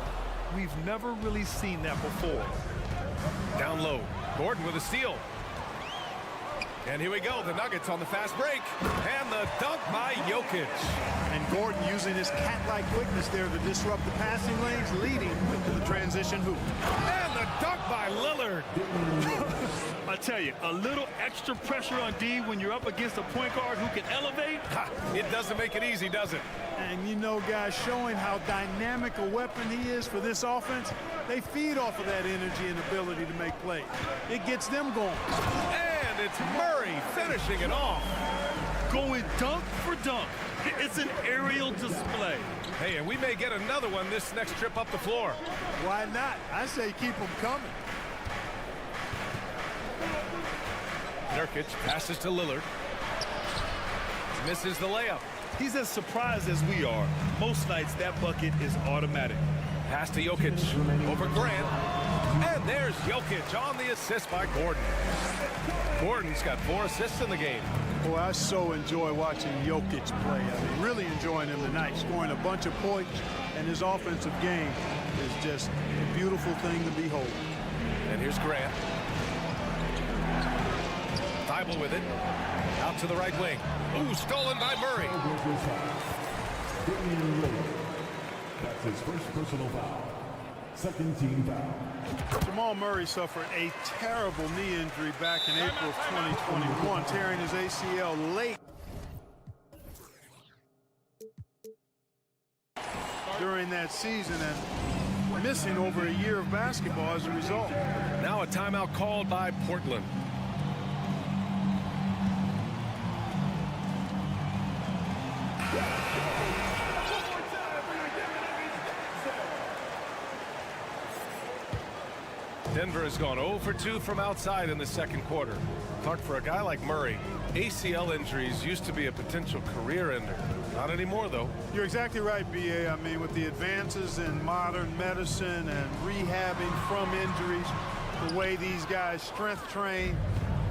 we've never really seen that before. Down low, Gordon with a steal. And here we go, the Nuggets on the fast break. And the dunk by Jokic. And Gordon using his cat-like quickness there to disrupt the passing lanes, leading to the transition hoop. And the dunk by Lillard. I tell you, a little extra pressure on D when you're up against a point guard who can elevate. It doesn't make it easy, does it? And you know, guys, showing how dynamic a weapon he is for this offense, they feed off of that energy and ability to make plays. It gets them going. And it's Murray finishing it off. Going dunk for dunk. It's an aerial display. Hey, and we may get another one this next trip up the floor. Why not? I say keep them coming. Nurkic passes to Lillard. Misses the layup. He's as surprised as we are. Most nights, that bucket is automatic. Pass to Jokic over Grant. And there's Jokic on the assist by Gordon. Gordon's got 4 assists in the game. Boy, I so enjoy watching Jokic play. I mean, really enjoying him tonight, scoring a bunch of points, and his offensive game is just a beautiful thing to behold. And here's Grant. Bible with it. Out to the right wing. Ooh, stolen by Murray. That's his first personal foul. Second team foul. Jamal Murray suffered a terrible knee injury back in April of 2021, tearing his ACL late during that season and missing over a year of basketball as a result. Now a timeout called by Portland. Denver has gone 0 for 2 from outside in the second quarter. Clark, for a guy like Murray, ACL injuries used to be a potential career ender. Not anymore, though. You're exactly right, B.A. I mean, with the advances in modern medicine and rehabbing from injuries, the way these guys strength train,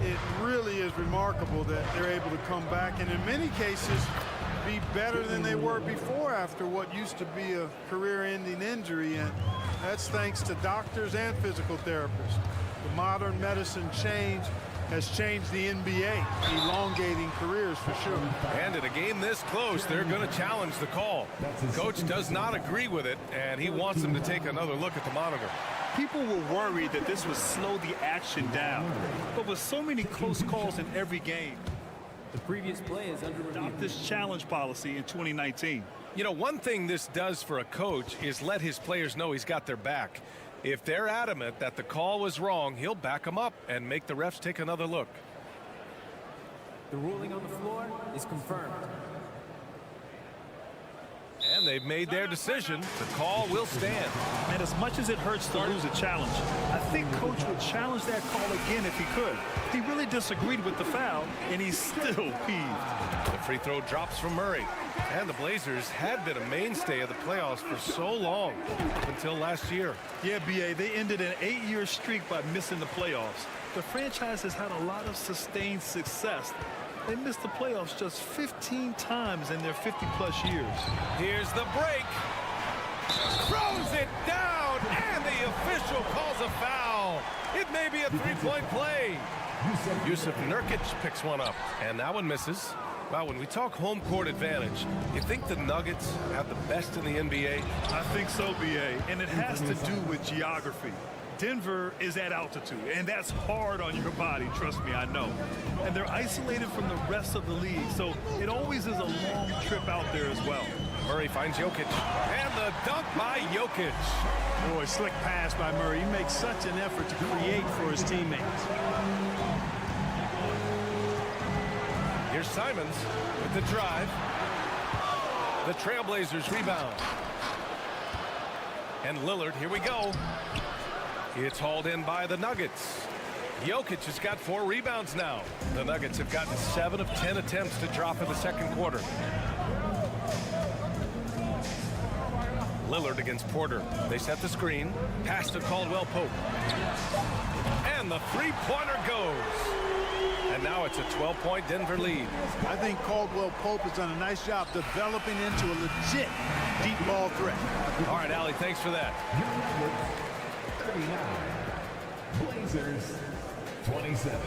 it really is remarkable that they're able to come back and in many cases be better than they were before after what used to be a career-ending injury. And that's thanks to doctors and physical therapists. The modern medicine change has changed the NBA, elongating careers for sure. And in a game this close, they're going to challenge the call. Coach does not agree with it, and he wants them to take another look at the monitor. People were worried that this would slow the action down. But with so many close calls in every game, the previous play is under review. adopt this challenge policy in 2019. You know, one thing this does for a coach is let his players know he's got their back. If they're adamant that the call was wrong, he'll back them up and make the refs take another look. The ruling on the floor is confirmed. And they've made their decision. The call will stand. And as much as it hurts to lose a challenge, I think Coach would challenge that call again if he could. He really disagreed with the foul, and he's still peeved. The free throw drops from Murray. And the Blazers had been a mainstay of the playoffs for so long, up until last year. Yeah, B.A., they ended an 8-year streak by missing the playoffs. The franchise has had a lot of sustained success. They missed the playoffs just 15 times in their 50-plus years. Here's the break. Throws it down, and the official calls a foul. It may be a three-point play. Yusuf Nurkic picks one up, and that one misses. Well, when we talk home court advantage, you think the Nuggets have the best in the NBA? I think so, B.A., and it has to do with geography. Denver is at altitude, and that's hard on your body, trust me, I know. And they're isolated from the rest of the league, so it always is a long trip out there as well. Murray finds Jokic, and the dunk by Jokic. Boy, slick pass by Murray. He makes such an effort to create for his teammates. Here's Simons with the drive. The Trailblazers rebound. And Lillard, here we go. It's hauled in by the Nuggets. Jokic has got 4 rebounds now. The Nuggets have gotten 7 of 10 attempts to drop in the second quarter. Lillard against Porter. They set the screen. Pass to Caldwell Pope. And the three-pointer goes. And now it's a 12-point Denver lead. I think Caldwell Pope has done a nice job developing into a legit deep ball threat. All right, Allie, thanks for that. 39. Blazers 27.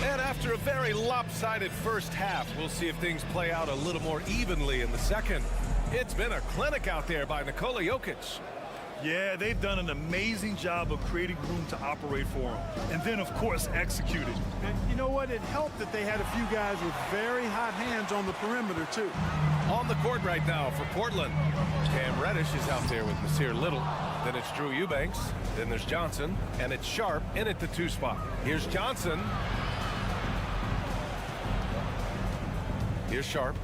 And after a very lopsided first half, we'll see if things play out a little more evenly in the second. It's been a clinic out there by Nikola Jokic. Yeah, they've done an amazing job of creating room to operate for him. And then, of course, executed. And you know what? It helped that they had a few guys with very hot hands on the perimeter, too. On the court right now for Portland. Cam Reddish is out there with Nasir Little. Then it's Drew Eubanks. Then there's Johnson. And it's Sharp in at the 2 spot. Here's Johnson. Here's Sharp.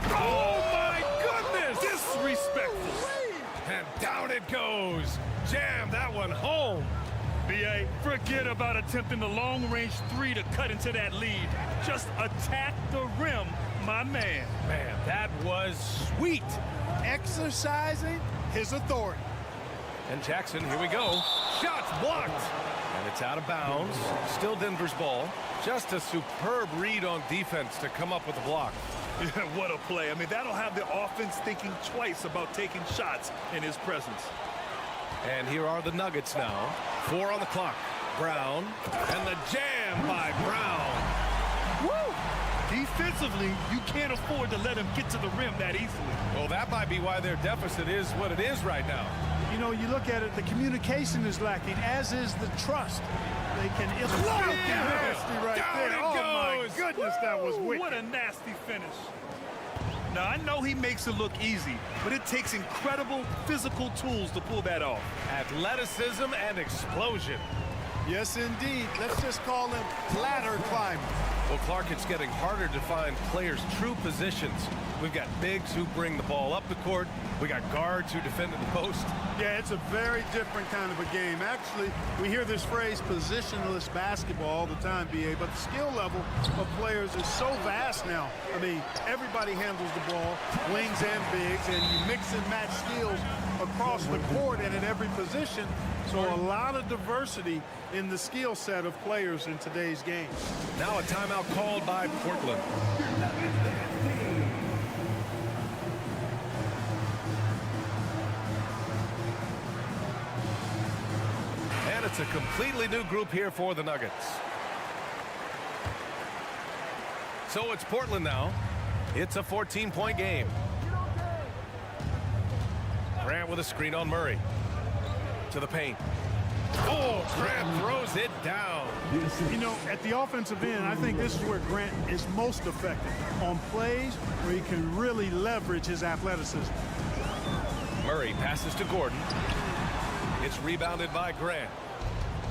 Oh, my goodness! Disrespectful. And down it goes. Jam that one home. B.A., forget about attempting the long-range 3 to cut into that lead. Just attack the rim, my man. Man, that was sweet. Exercising his authority. And Jackson, here we go. Shots blocked. And it's out of bounds. Still Denver's ball. Just a superb read on defense to come up with the block. Yeah, what a play. I mean, that'll have the offense thinking twice about taking shots in his presence. And here are the Nuggets now. 4 on the clock. Brown. And the jam by Brown. Woo! Defensively, you can't afford to let him get to the rim that easily. Well, that might be why their deficit is what it is right now. You know, you look at it, the communication is lacking, as is the trust. They can nasty right Down there. it Oh goes. my goodness, that was wicked. What a nasty finish. Now, I know he makes it look easy, but it takes incredible physical tools to pull that off. Athleticism and explosion. Yes, indeed. Let's just call him ladder climber. Well, Clark, it's getting harder to find players' true positions. We've got bigs who bring the ball up the court. We got guards who defend at the post. Yeah, it's a very different kind of a game. Actually, we hear this phrase positionless basketball all the time, BA, but the skill level of players is so vast now. I mean, everybody handles the ball, wings and bigs, and you mix and match skills across the court and at every position. So a lot of diversity in the skill set of players in today's game. Now a timeout called by Portland. And it's a completely new group here for the Nuggets. So it's Portland now. It's a 14-point game. Grant with a screen on Murray. To the paint. Oh, Grant throws it down. You know, at the offensive end, I think this is where Grant is most effective, on plays where he can really leverage his athleticism. Murray passes to Gordon. It's rebounded by Grant.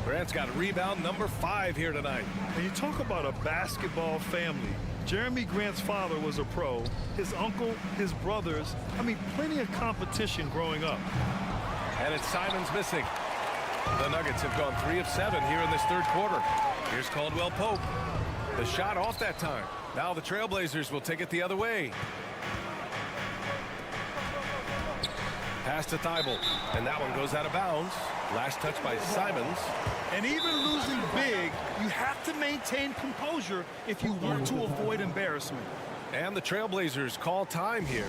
Grant's got rebound number 5 here tonight. And you talk about a basketball family. Jeremy Grant's father was a pro. His uncle, his brothers. I mean, plenty of competition growing up. And it's Simons missing. The Nuggets have gone 3 of 7 here in this third quarter. Here's Caldwell Pope. The shot off that time. Now the Trailblazers will take it the other way. Pass to Thibault. And that one goes out of bounds. Last touch by Simons. And even losing big, you have to maintain composure if you want to avoid embarrassment. And the Trailblazers call time here.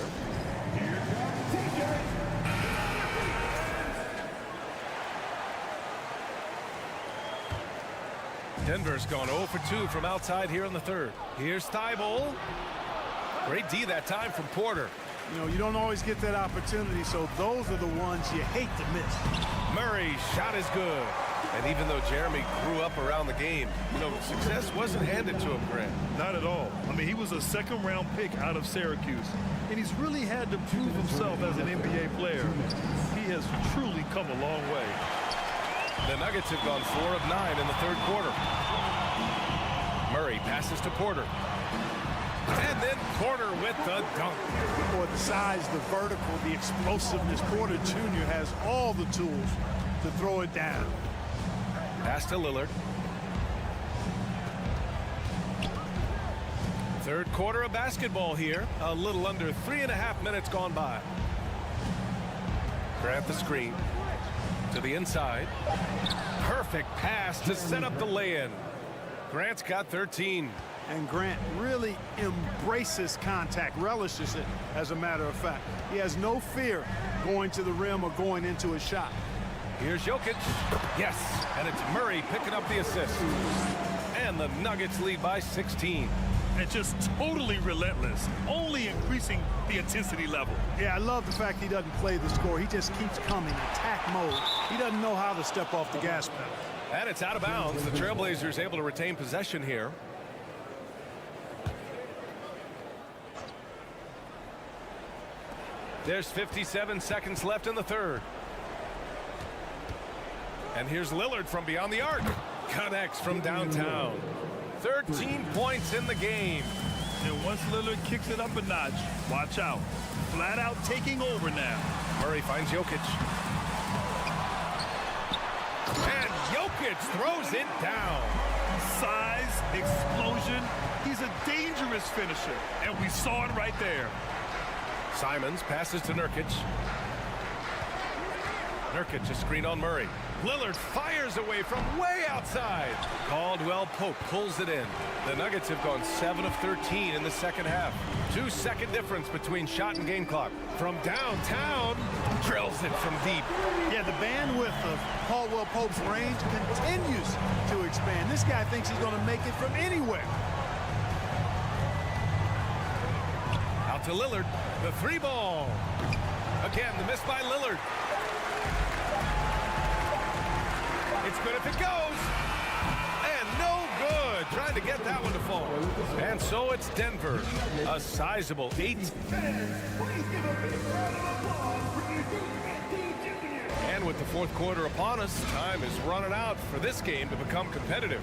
Denver's gone 0 for 2 from outside here in the third. Here's Thibault. Great D that time from Porter. You know, you don't always get that opportunity, so those are the ones you hate to miss. Murray's shot is good. And even though Jeremy grew up around the game, you know, success wasn't handed to him, Grant. Not at all. I mean, he was a second-round pick out of Syracuse, and he's really had to prove himself as an NBA player. He has truly come a long way. The Nuggets have gone 4 of 9 in the third quarter. Murray passes to Porter. And then Porter with the dunk. Boy, the size, the vertical, the explosiveness. Porter Jr. has all the tools to throw it down. Pass to Lillard. Third quarter of basketball here. A little under 3.5 minutes gone by. Grant the screen. To the inside. Perfect pass to set up the lay-in. Grant's got 13. And Grant really embraces contact, relishes it, as a matter of fact. He has no fear going to the rim or going into a shot. Here's Jokic. Yes, and it's Murray picking up the assist. And the Nuggets lead by 16. And just totally relentless, only increasing the intensity level. Yeah, I love the fact he doesn't play the score. He just keeps coming, attack mode. He doesn't know how to step off the gas pedal. And it's out of bounds. The Trailblazers able to retain possession here. There's 57 seconds left in the third. And here's Lillard from beyond the arc. Connects from downtown. 13 points in the game. And once Lillard kicks it up a notch, watch out. Flat out taking over now. Murray finds Jokic. And Jokic throws it down. Size, explosion. He's a dangerous finisher. And we saw it right there. Simons passes to Nurkic. Nurkic a screen on Murray. Lillard fires away from way outside. Caldwell Pope pulls it in. The Nuggets have gone 7 of 13 in the second half. 2-second difference between shot and game clock. From downtown, drills it from deep. Yeah, the bandwidth of Caldwell Pope's range continues to expand. This guy thinks he's going to make it from anywhere. Out to Lillard, the 3 ball. Again, the miss by Lillard. It's good if it goes. And no good. Trying to get that one to fall. And so it's Denver. A sizable 8. And with the fourth quarter upon us, time is running out for this game to become competitive.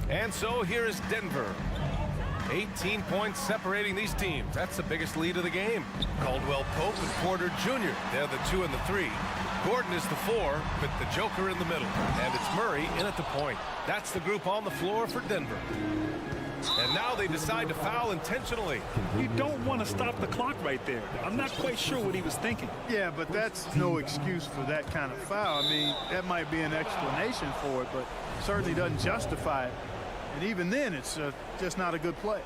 And so here is Denver. 18 points separating these teams. That's the biggest lead of the game. Caldwell Pope and Porter Jr. They're the 2 and the 3. Gordon is the 4 with the Joker in the middle. And it's Murray in at the point. That's the group on the floor for Denver. And now they decide to foul intentionally. You don't want to stop the clock right there. I'm not quite sure what he was thinking. Yeah, but that's no excuse for that kind of foul. I mean, that might be an explanation for it, but certainly doesn't justify it. And even then, it's just not a good play.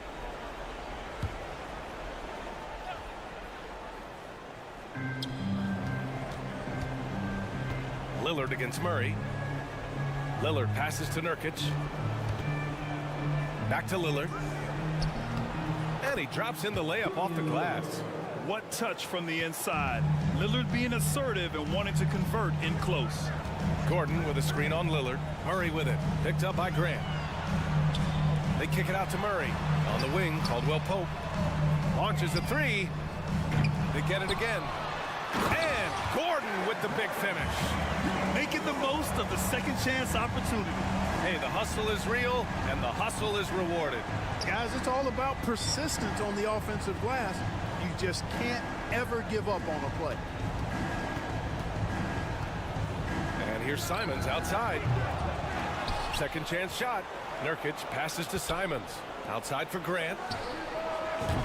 Lillard against Murray. Lillard passes to Nurkic. Back to Lillard. And he drops in the layup off the glass. What touch from the inside. Lillard being assertive and wanting to convert in close. Gordon with a screen on Lillard. Murray with it. Picked up by Grant. They kick it out to Murray. On the wing, Caldwell Pope. Launches a 3. They get it again. And Gordon with the big finish. Making the most of the second chance opportunity. Hey, the hustle is real, and the hustle is rewarded. Guys, it's all about persistence on the offensive glass. You just can't ever give up on a play. And here's Simons outside. Second chance shot. Nurkic passes to Simons. Outside for Grant.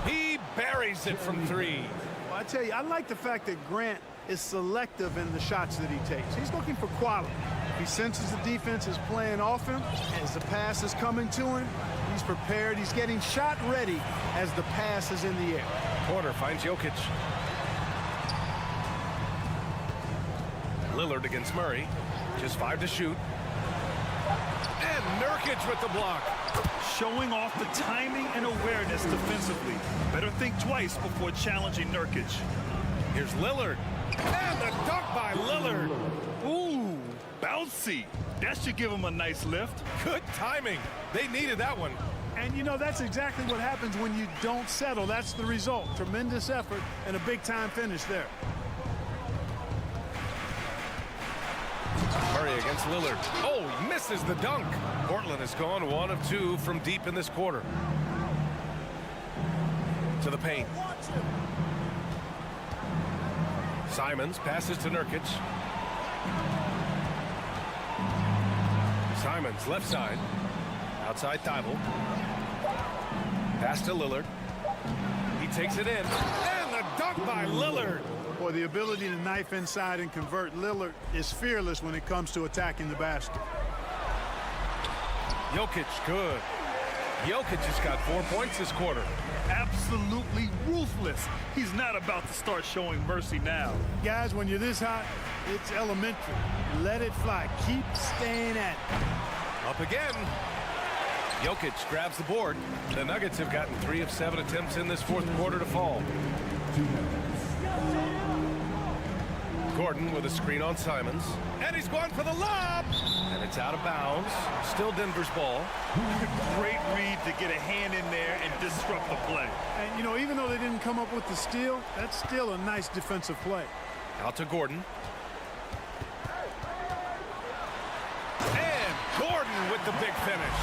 He buries it from 3. Well, I tell you, I like the fact that Grant is selective in the shots that he takes. He's looking for quality. He senses the defense is playing off him. As the pass is coming to him, he's prepared. He's getting shot ready as the pass is in the air. Porter finds Jokic. Lillard against Murray. Just 5 to shoot. And Nurkic with the block. Showing off the timing and awareness defensively. Better think twice before challenging Nurkic. Here's Lillard. And the dunk by Lillard. Ooh, bouncy. That should give him a nice lift. Good timing. They needed that one. And, you know, that's exactly what happens when you don't settle. That's the result. Tremendous effort and a big-time finish there. Murray against Lillard. Oh, misses the dunk. Portland has gone 1 of 2 from deep in this quarter. To the paint. Simons passes to Nurkic. Simons left side. Outside Thibault. Pass to Lillard. He takes it in. And the dunk by Lillard. Boy, the ability to knife inside and convert. Lillard is fearless when it comes to attacking the basket. Jokic, good. Jokic has got 4 points this quarter. Absolutely ruthless. He's not about to start showing mercy now. Guys, when you're this hot, it's elementary. Let it fly. Keep staying at it. Up again. Jokic grabs the board. The Nuggets have gotten 3 of 7 attempts in this fourth quarter to fall. Gordon with a screen on Simons. And he's going for the lob. And it's out of bounds. Still Denver's ball. Great read to get a hand in there and disrupt the play. And, you know, even though they didn't come up with the steal, that's still a nice defensive play. Out to Gordon. And Gordon with the big finish.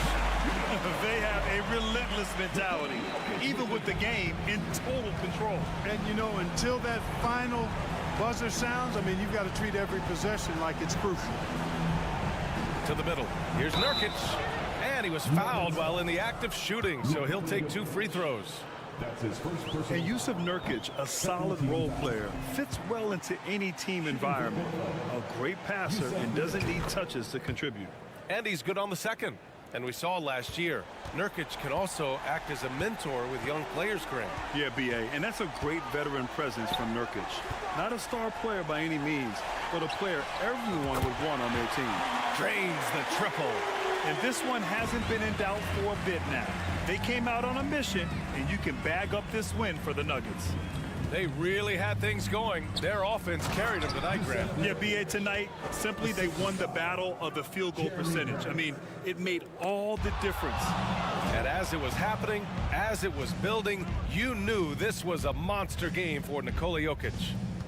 They have a relentless mentality, even with the game in total control. And, you know, until that final buzzer sounds, I mean, you've got to treat every possession like it's crucial. To the middle. Here's Nurkic. And he was fouled while in the act of shooting, so he'll take 2 free throws. That's his first personal And Yusuf Nurkic, a solid role player, fits well into any team environment. A great passer and doesn't need touches to contribute. And he's good on the second. And we saw last year, Nurkic can also act as a mentor with young players, Grant. Yeah, B.A., and that's a great veteran presence from Nurkic. Not a star player by any means, but a player everyone would want on their team. Drains the triple. And this one hasn't been in doubt for a bit now. They came out on a mission, and you can bag up this win for the Nuggets. They really had things going. Their offense carried them tonight, Grant. Yeah, B.A., tonight, simply they won the battle of the field goal percentage. I mean, it made all the difference. And as it was happening, as it was building, you knew this was a monster game for Nikola Jokic.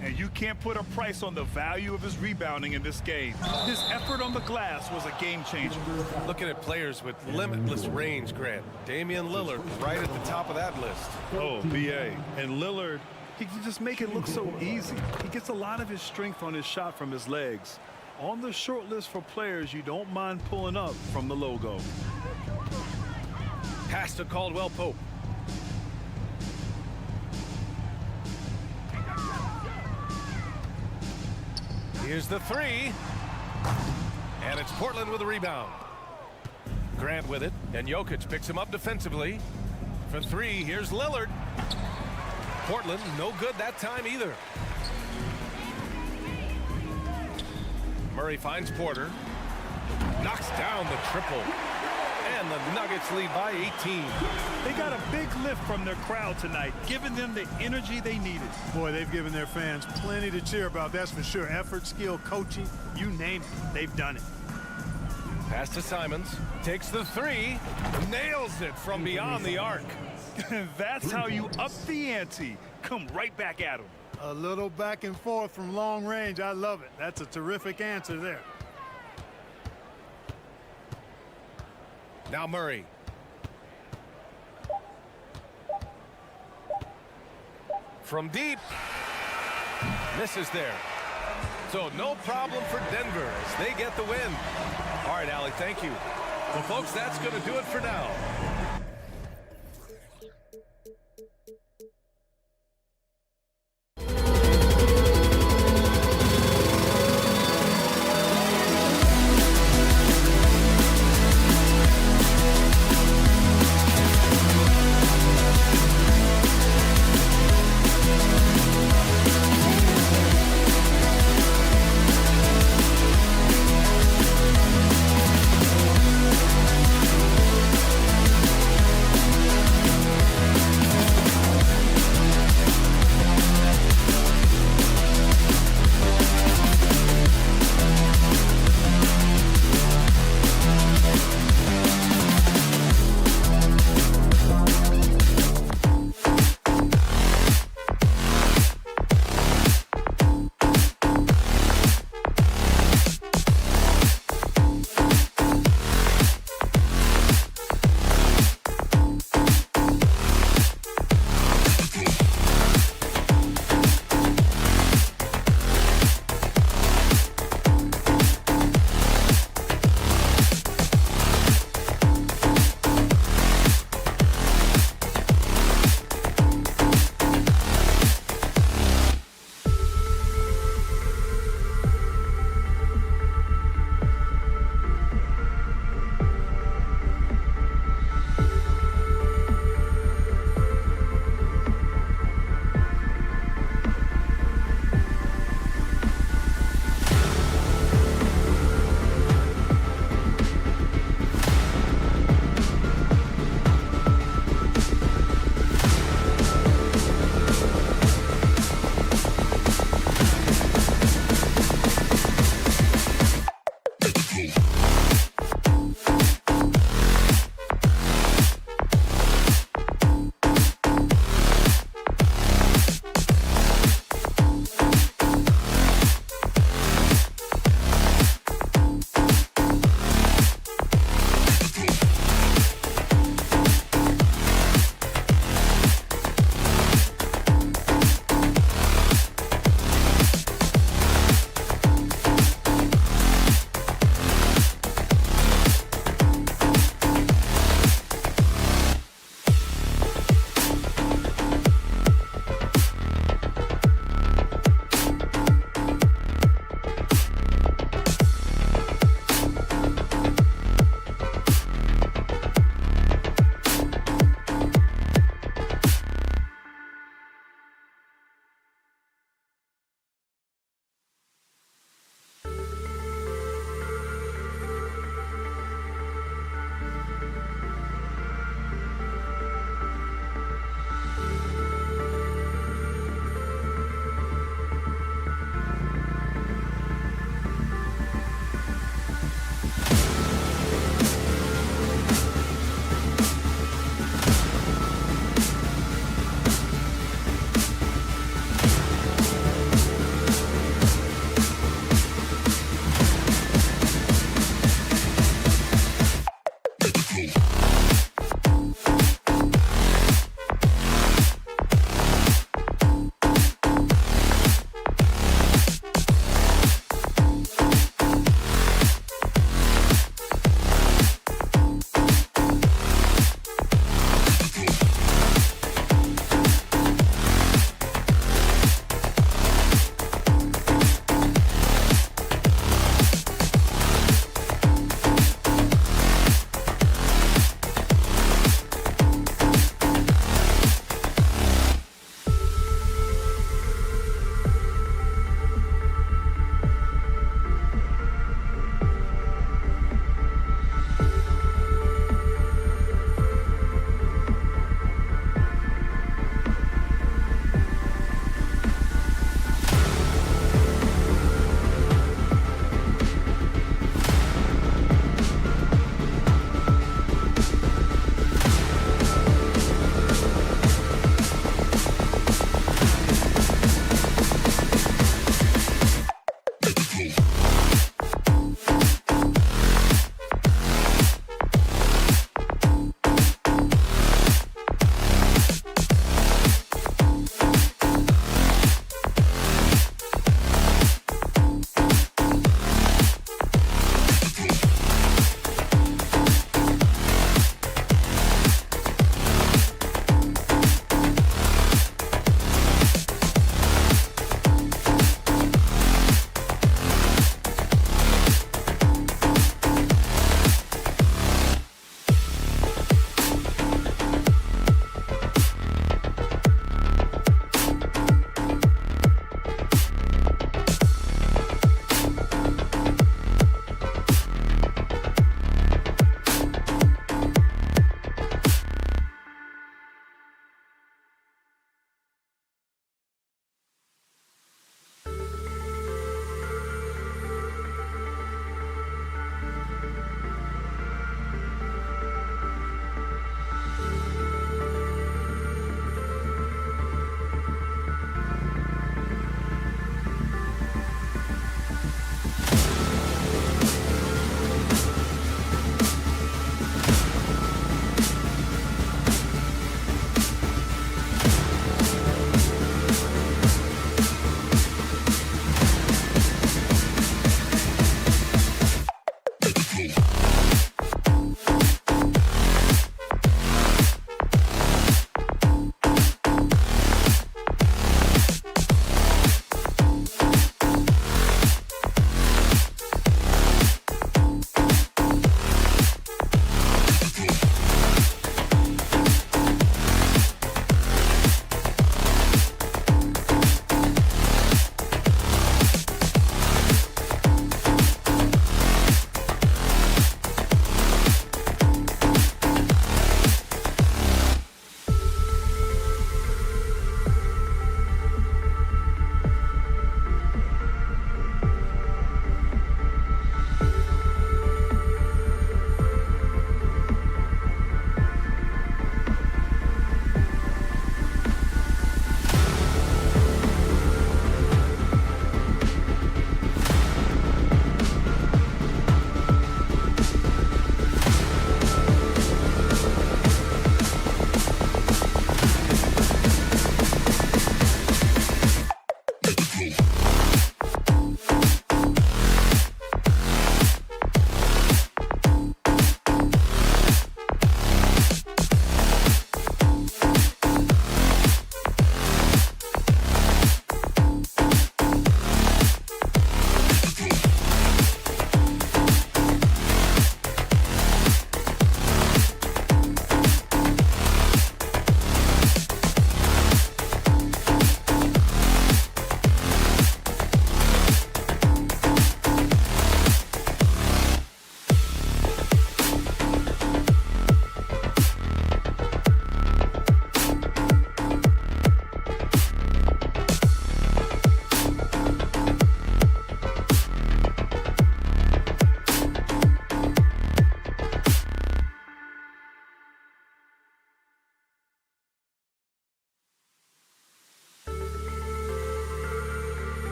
And you can't put a price on the value of his rebounding in this game. His effort on the glass was a game changer. Looking at players with limitless range, Grant. Damian Lillard right at the top of that list. Oh, B.A. And Lillard, he can just make it look so easy. He gets a lot of his strength on his shot from his legs. On the short list for players you don't mind pulling up from the logo. Pass to Caldwell Pope. Here's the three. And it's Portland with a rebound. Grant with it, and Jokic picks him up defensively. For three, here's Lillard. Portland, no good that time either. Murray finds Porter. Knocks down the triple. And the Nuggets lead by 18. They got a big lift from their crowd tonight, giving them the energy they needed. Boy, they've given their fans plenty to cheer about, that's for sure. Effort, skill, coaching, you name it, they've done it. Pass to Simons. Takes the three. Nails it from beyond the arc. That's how you up the ante. Come right back at him. A little back and forth from long range. I love it. That's a terrific answer there. Now Murray. From deep. Misses there. So no problem for Denver as they get the win. All right, Allie, thank you. Well, folks, that's going to do it for now.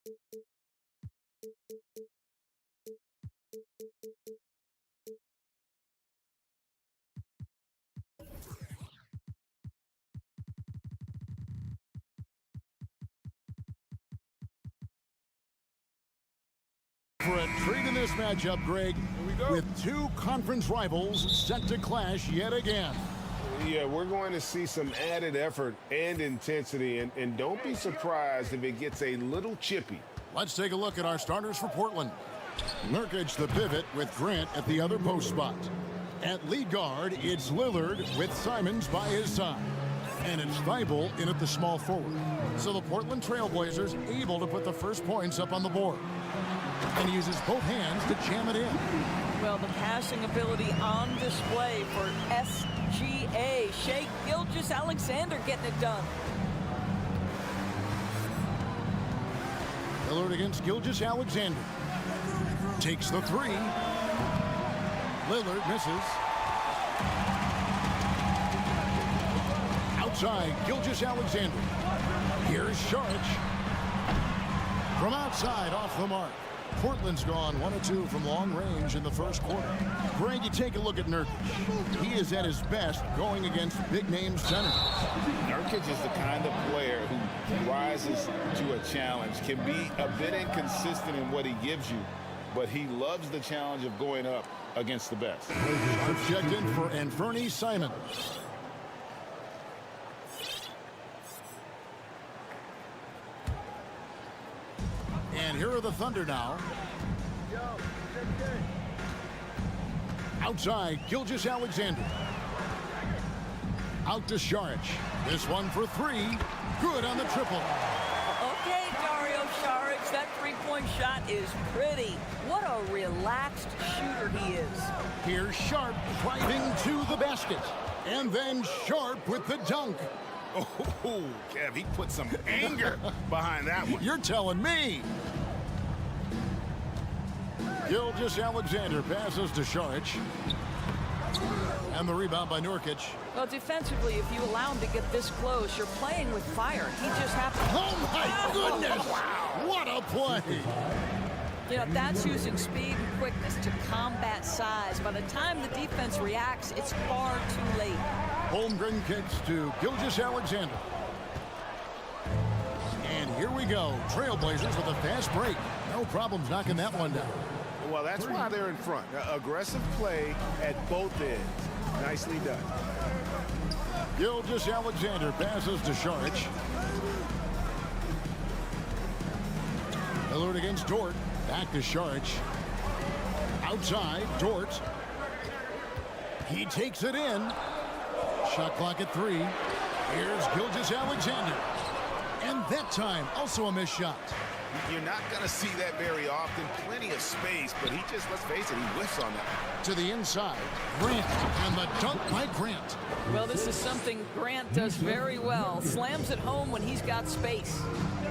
For a treat in this matchup, Greg, with two conference rivals set to clash yet again. Yeah, we're going to see some added effort and intensity, and don't be surprised if it gets a little chippy. Let's take a look at our starters for Portland. Nurkic, the pivot, with Grant at the other post spot. At lead guard, it's Lillard with Simons by his side. And it's Thibault in at the small forward. So the Portland Trailblazers able to put the first points up on the board. And he uses both hands to jam it in. Well, the passing ability on display for SGA. Shea Gilgeous-Alexander getting it done. Lillard against Gilgeous-Alexander. Takes the three. Lillard misses. Outside, Gilgeous-Alexander. Here's Saric. From outside, off the mark. Portland's gone 1 of 2 from long range in the first quarter. Greg, you take a look at Nurkic. He is at his best going against big-name centers. Nurkic is the kind of player who rises to a challenge, can be a bit inconsistent in what he gives you, but he loves the challenge of going up against the best. Checked in for Anfernee Simons. And here are the Thunder now. Outside, Gilgeous-Alexander. Out to Saric. This one for three. Good on the triple. Okay, Dario Saric, that three-point shot is pretty. What a relaxed shooter he is. Here's Sharp driving to the basket. And then Sharp with the dunk. Oh, Kev, he put some anger behind that one. You're telling me. Gilgeous-Alexander passes to Saric. And the rebound by Nurkic. Well, defensively, if you allow him to get this close, you're playing with fire. He just happens. Oh, my goodness. Wow. What a play. You know, that's using speed and quickness to combat size. By the time the defense reacts, it's far too late. Holmgren kicks to Gilgeous-Alexander. And here we go. Trailblazers with a fast break. No problems knocking that one down. Well, that's why they're in front. Aggressive play at both ends. Nicely done. Gilgeous-Alexander passes to Saric. Lillard against Dort. Back to Saric. Outside, Dort. He takes it in. Shot clock at 3. Here's Gilgeous-Alexander. And that time, also a missed shot. You're not going to see that very often. Plenty of space, but he just, let's face it, he whiffs on that. To the inside, Grant, and the dunk by Grant. Well, this is something Grant does very well. Slams it home when he's got space.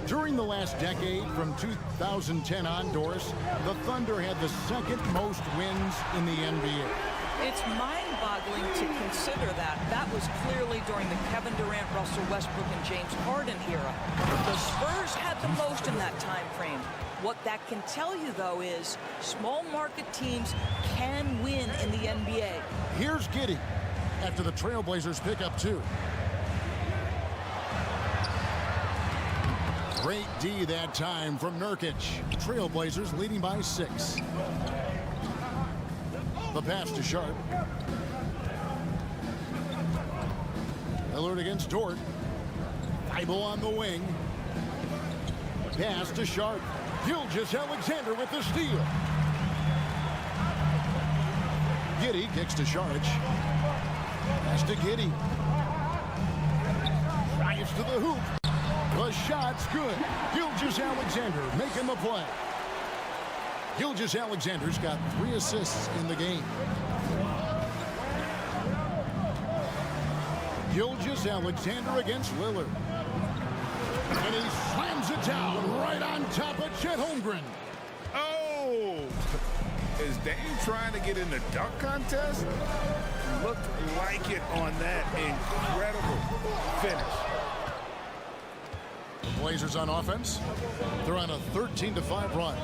During the last decade, from 2010 on, Doris, the Thunder had the second most wins in the NBA. It's mind-boggling to consider that. That was clearly during the Kevin Durant, Russell Westbrook, and James Harden era. The Spurs had the most in that time frame. What that can tell you, though, is small market teams can win in the NBA. Here's Giddey after the Trailblazers pick up 2. Great D that time from Nurkic. Trailblazers leading by 6. The pass to Sharp. Lillard against Dort. Thibault on the wing. Pass to Sharp. Gilgeous-Alexander with the steal. Giddey kicks to Saric. Pass to Giddey. Drives to the hoop. The shot's good. Gilgeous-Alexander making the play. Gilgeous-Alexander's got 3 assists in the game. Gilgeous-Alexander against Lillard. And he slams it down right on top of Chet Holmgren. Oh! Is Dame trying to get in the dunk contest? Looked like it on that incredible finish. The Blazers on offense. They're on a 13-5 run.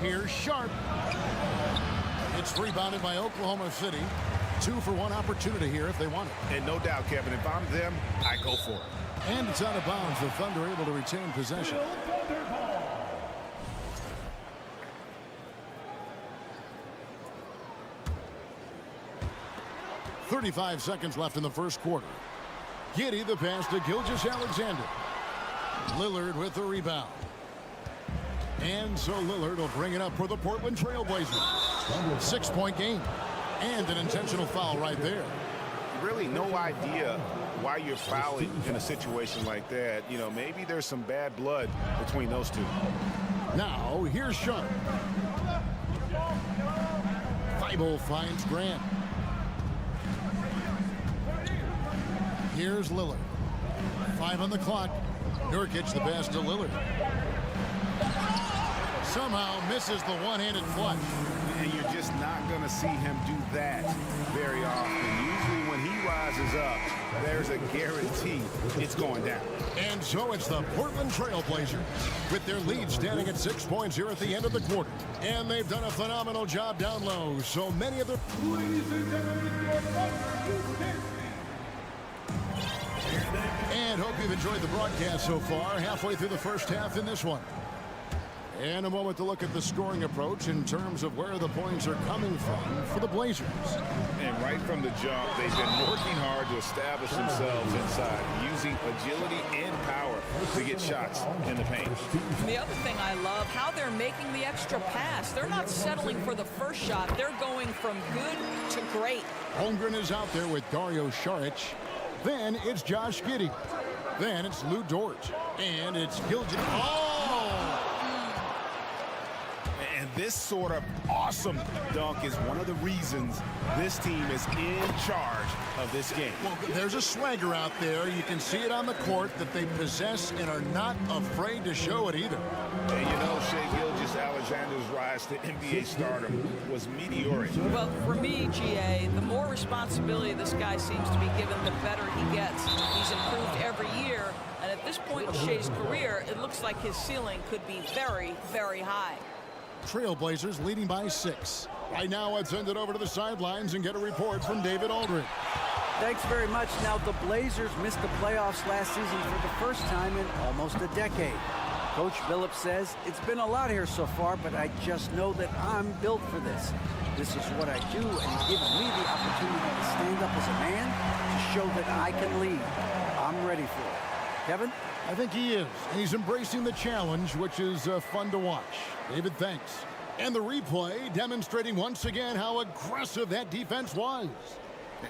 Here's Sharp. It's rebounded by Oklahoma City. 2-for-1 opportunity here if they want it. And no doubt, Kevin, if I'm them, I go for it. And it's out of bounds. The Thunder able to retain possession. .35 seconds left in the first quarter. Giddey the pass to Gilgeous-Alexander. Lillard with the rebound. And so Lillard will bring it up for the Portland Trail Blazers. 6-point game. And an intentional foul right there. Really no idea why you're fouling in a situation like that. You know, maybe there's some bad blood between those two. Now, here's Sharp. Thibault finds Grant. Here's Lillard. 5 on the clock. Nurkic the pass to Lillard. Somehow misses the one-handed flush. And you're just not going to see him do that very often. Usually when he rises up, there's a guarantee it's going down. And so it's the Portland Trail Blazers with their lead standing at 6 points here at the end of the quarter. And they've done a phenomenal job down low. So many of the... And hope you've enjoyed the broadcast so far. Halfway through the first half in this one. And a moment to look at the scoring approach in terms of where the points are coming from for the Blazers. And right from the jump, they've been working hard to establish themselves inside, using agility and power to get shots in the paint. And the other thing I love, how they're making the extra pass. They're not settling for the first shot. They're going from good to great. Holmgren is out there with Dario Saric. Then it's Josh Giddey. Then it's Lou Dort. And it's Gilgeous. Oh! And this sort of awesome dunk is one of the reasons this team is in charge of this game. Well, there's a swagger out there. You can see it on the court that they possess and are not afraid to show it either. And you know, Shai Gilgeous-Alexander's rise to NBA stardom was meteoric. Well, for me, GA, the more responsibility this guy seems to be given, the better he gets. He's improved every year. And at this point in Shai's career, it looks like his ceiling could be very, very high. Trailblazers leading by 6. Right now, let's send it over to the sidelines and get a report from David Aldridge. Thanks very much. Now, the Blazers missed the playoffs last season for the first time in almost a decade. Coach Phillips says, it's been a lot here so far, but I just know that I'm built for this. This is what I do, and it gives me the opportunity to stand up as a man to show that I can lead. I'm ready for it. Kevin? I think he is. He's embracing the challenge, which is fun to watch. David, thanks. And the replay demonstrating once again how aggressive that defense was.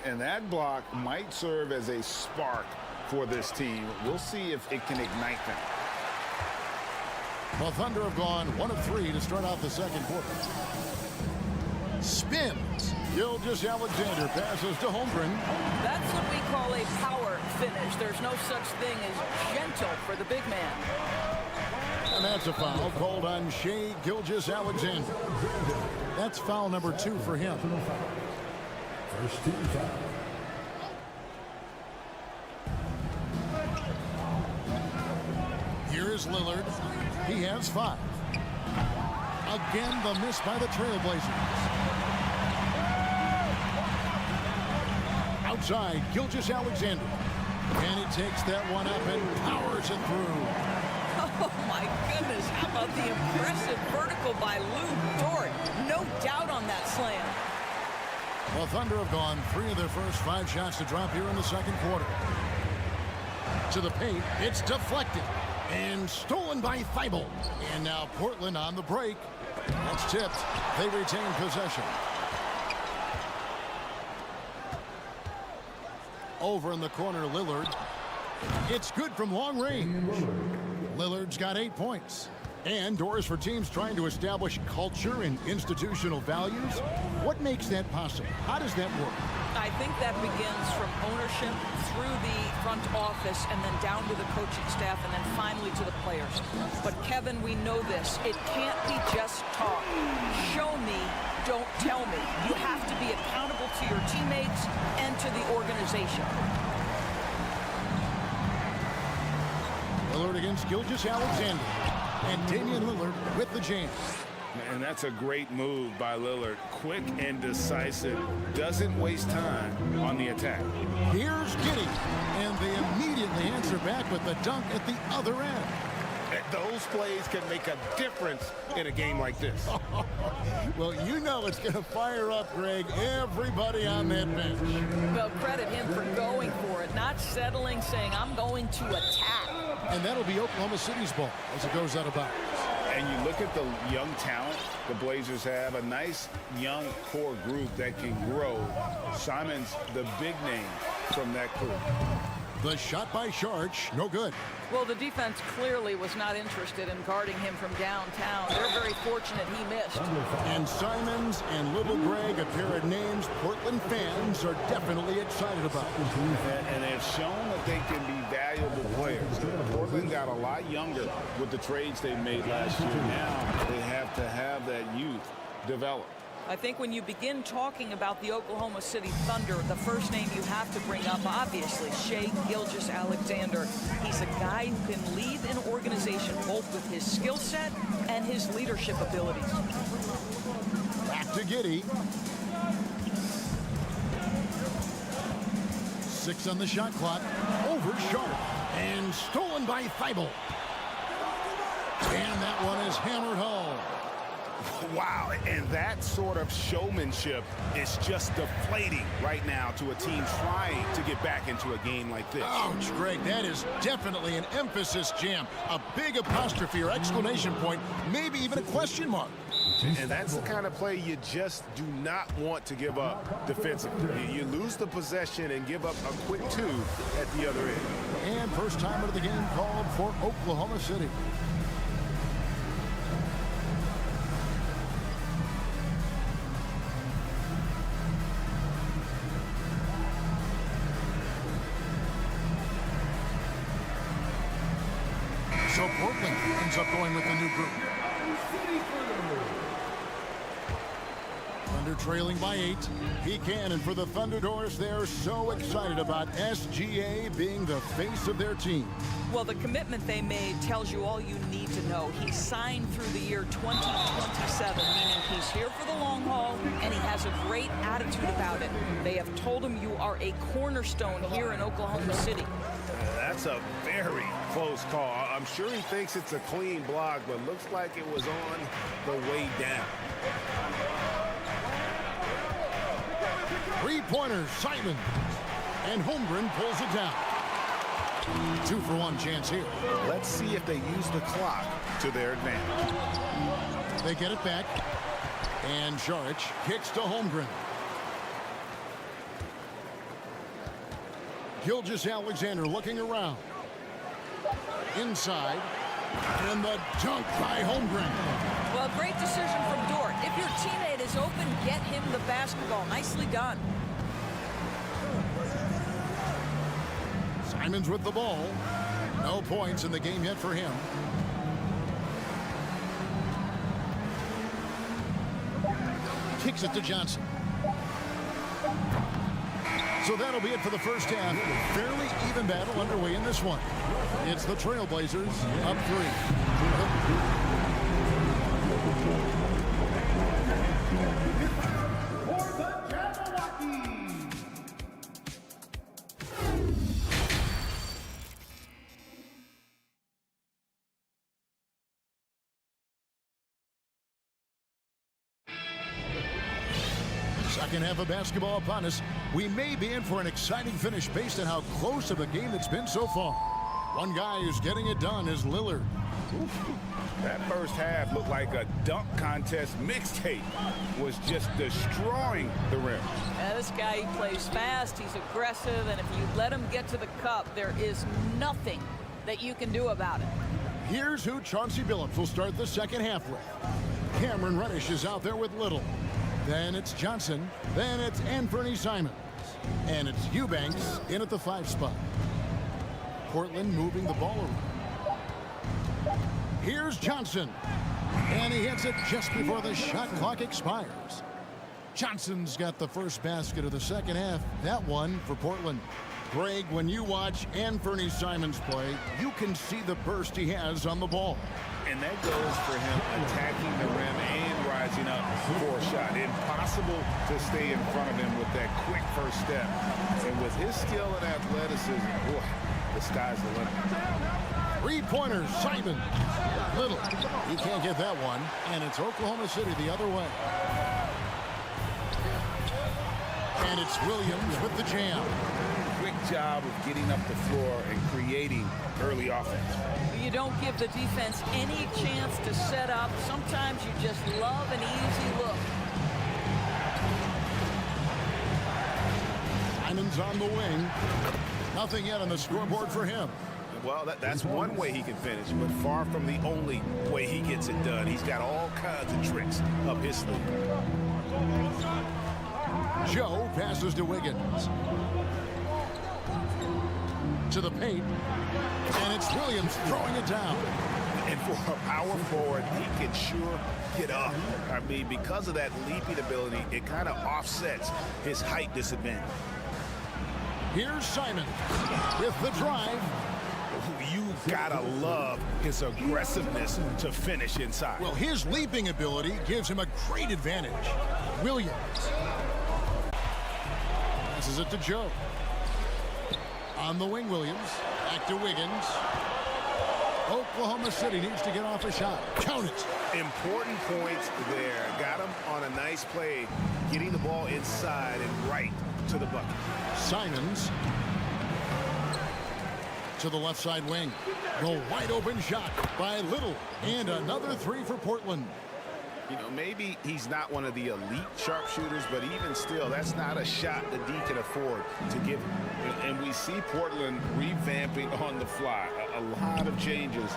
And that block might serve as a spark for this team. We'll see if it can ignite them. The Thunder have gone 1 of 3 to start out the second quarter. Spins. Gilgeous-Alexander passes to Holmgren. That's what we call a power finish. There's no such thing as gentle for the big man. And that's a foul called on Shai Gilgeous-Alexander. That's foul number 2 for him. First team foul. Here is Lillard. He has 5. Again, the miss by the Trailblazers. Outside, Gilgeous-Alexander. And he takes that one up and powers it through. Oh, my goodness. How about the impressive vertical by Lou Dort? No doubt on that slam. The Thunder have gone 3 of their first 5 shots to drop here in the second quarter. To the paint, it's deflected. And stolen by Thibault. And now Portland on the break. That's tipped. They retain possession. Over in the corner, Lillard. It's good from long range. Lillard's got 8 points. And doors for teams trying to establish culture and institutional values. What makes that possible? How does that work? I think that begins from ownership through the front office and then down to the coaching staff and then finally to the players. But Kevin, we know this. It can't be just talk. Show me, don't tell me. You have to be accountable to your teammates and to the organization. Lillard against Gilgeous-Alexander. And Damian Lillard with the jam. And that's a great move by Lillard. Quick and decisive. Doesn't waste time on the attack. Here's Giddey. And they immediately answer back with the dunk at the other end. Those plays can make a difference in a game like this. Well, you know it's going to fire up, Greg, everybody on that bench. Well, credit him for going for it, not settling, saying, I'm going to attack. And that'll be Oklahoma City's ball as it goes out of bounds. And you look at the young talent the Blazers have, a nice young core group that can grow. Simon's the big name from that group. The shot by Sharch, no good. Well, the defense clearly was not interested in guarding him from downtown. They're very fortunate he missed. And Simons and Little Greg, a pair of names Portland fans are definitely excited about. And they've shown that they can be valuable players. Portland got a lot younger with the trades they made last year. Now they have to have that youth develop. I think when you begin talking about the Oklahoma City Thunder, the first name you have to bring up, obviously, Shai Gilgeous-Alexander. He's a guy who can lead an organization both with his skill set and his leadership abilities. Back to Giddey. 6 on the shot clock. Over Sharp. And stolen by Thibault. And that one is hammered home. Wow, and that sort of showmanship is just deflating right now to a team trying to get back into a game like this. Ouch, Greg, that is definitely an emphasis jam. A big apostrophe or exclamation point, maybe even a question mark. And that's the kind of play you just do not want to give up defensively. You lose the possession and give up a quick 2 at the other end. And first time of the game called for Oklahoma City. So Portland ends up going with the new group. Thunder trailing by 8. Buchanan for the Thunderbirds. They're so excited about SGA being the face of their team. Well, the commitment they made tells you all you need to know. He signed through the year 2027, meaning he's here for the long haul, and he has a great attitude about it. They have told him you are a cornerstone here in Oklahoma City. That's a very close call. I'm sure he thinks it's a clean block, but looks like it was on the way down. Three-pointers, Simon. And Holmgren pulls it down. 2-for-1 chance here. Let's see if they use the clock to their advantage. They get it back. And Saric kicks to Holmgren. Gilgeous-Alexander looking around. Inside. And the dunk by Holmgren. Well, great decision from Dort. If your teammate is open, get him the basketball. Nicely done. Simons with the ball. No points in the game yet for him. Kicks it to Johnson. So that'll be it for the first half. Fairly even battle underway in this one. It's the Trailblazers up 3. Second half of basketball upon us. We may be in for an exciting finish based on how close of a game it's been so far. One guy who's getting it done is Lillard. That first half looked like a dunk contest mixtape. Was just destroying the rim. Yeah, this guy, he plays fast, he's aggressive, and if you let him get to the cup, there is nothing that you can do about it. Here's who Chauncey Billups will start the second half with. Cameron Reddish is out there with Little. Then it's Johnson. Then it's Anthony Simons. And it's Eubanks in at the 5 spot. Portland moving the ball around. Here's Johnson. And he hits it just before the shot clock expires. Johnson's got the first basket of the second half. That one for Portland. Greg, when you watch Anthony Simons play, you can see the burst he has on the ball. And that goes for him attacking the rim and rising up for a shot. Impossible to stay in front of him with that quick first step. And with his skill and athleticism, boy, the sky's the limit. Three-pointers, Simon. Little. He can't get that one. And it's Oklahoma City the other way. And it's Williams with the jam. Quick job of getting up the floor and creating early offense. You don't give the defense any chance to set up. Sometimes you just love an easy look. Simon's on the wing. Nothing yet on the scoreboard for him. Well, that's one way he can finish, but far from the only way he gets it done. He's got all kinds of tricks up his sleeve. Joe passes to Wiggins. To the paint. And it's Williams throwing it down. And for a power forward, he can sure get up. I mean, because of that leaping ability, it kind of offsets his height disadvantage. Here's Simon with the drive. You gotta love his aggressiveness to finish inside. Well, his leaping ability gives him a great advantage. Williams passes it to Joe. On the wing, Williams. Back to Wiggins. Oklahoma City needs to get off a shot. Count it. Important points there. Got him on a nice play, getting the ball inside and right to the bucket. Simons to the left side wing. The wide open shot by Little. And another three for Portland. You know, maybe he's not one of the elite sharpshooters, but even still, that's not a shot that D can afford to give him. And we see Portland revamping on the fly. A lot of changes,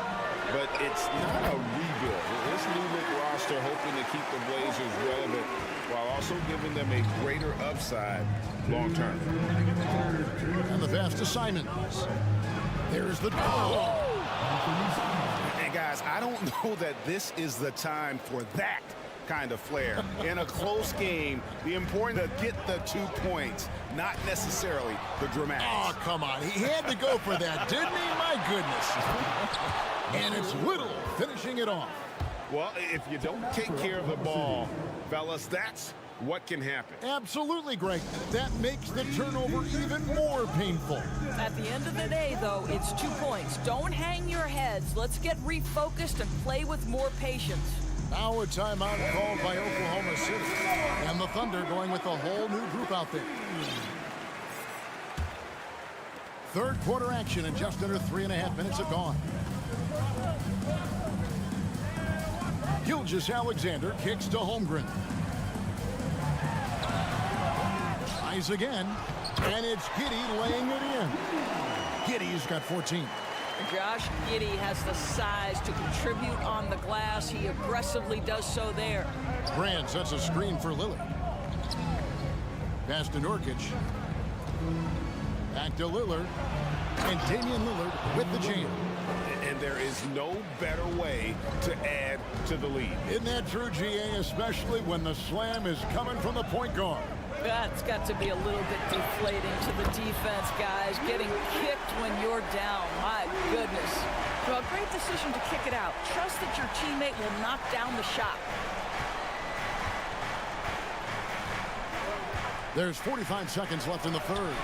but it's not a rebuild. This new look roster hoping to keep the Blazers relevant while also giving them a greater upside long term. And the pass to Simons. There's the goal. And guys, I don't know that this is the time for that kind of flair. In a close game, the important to get the 2 points, not necessarily the dramatics. Oh, come on. He had to go for that, didn't he? My goodness. And it's Little finishing it off. Well, if you don't take care of the ball, fellas, that's what can happen. Absolutely, Greg. That makes the turnover even more painful. At the end of the day, though, it's 2 points. Don't hang your heads. Let's get refocused and play with more patience. Now a timeout called by Oklahoma City. And the Thunder going with a whole new group out there. Third quarter action and just under 3.5 minutes have gone. Gilgeous-Alexander kicks to Holmgren. Tries again. And it's Giddey laying it in. Giddey's got 14. Josh Giddey has the size to contribute on the glass. He aggressively does so there. Brand sets a screen for Lillard. Pass to Nurkic. Back to Lillard. And Damian Lillard with the jam. And there is no better way to add to the lead. Isn't that true, GA? Especially when the slam is coming from the point guard. That's got to be a little bit deflating to the defense, guys. Getting kicked when you're down. My goodness. Well, great decision to kick it out. Trust that your teammate will knock down the shot. There's 45 seconds left in the third.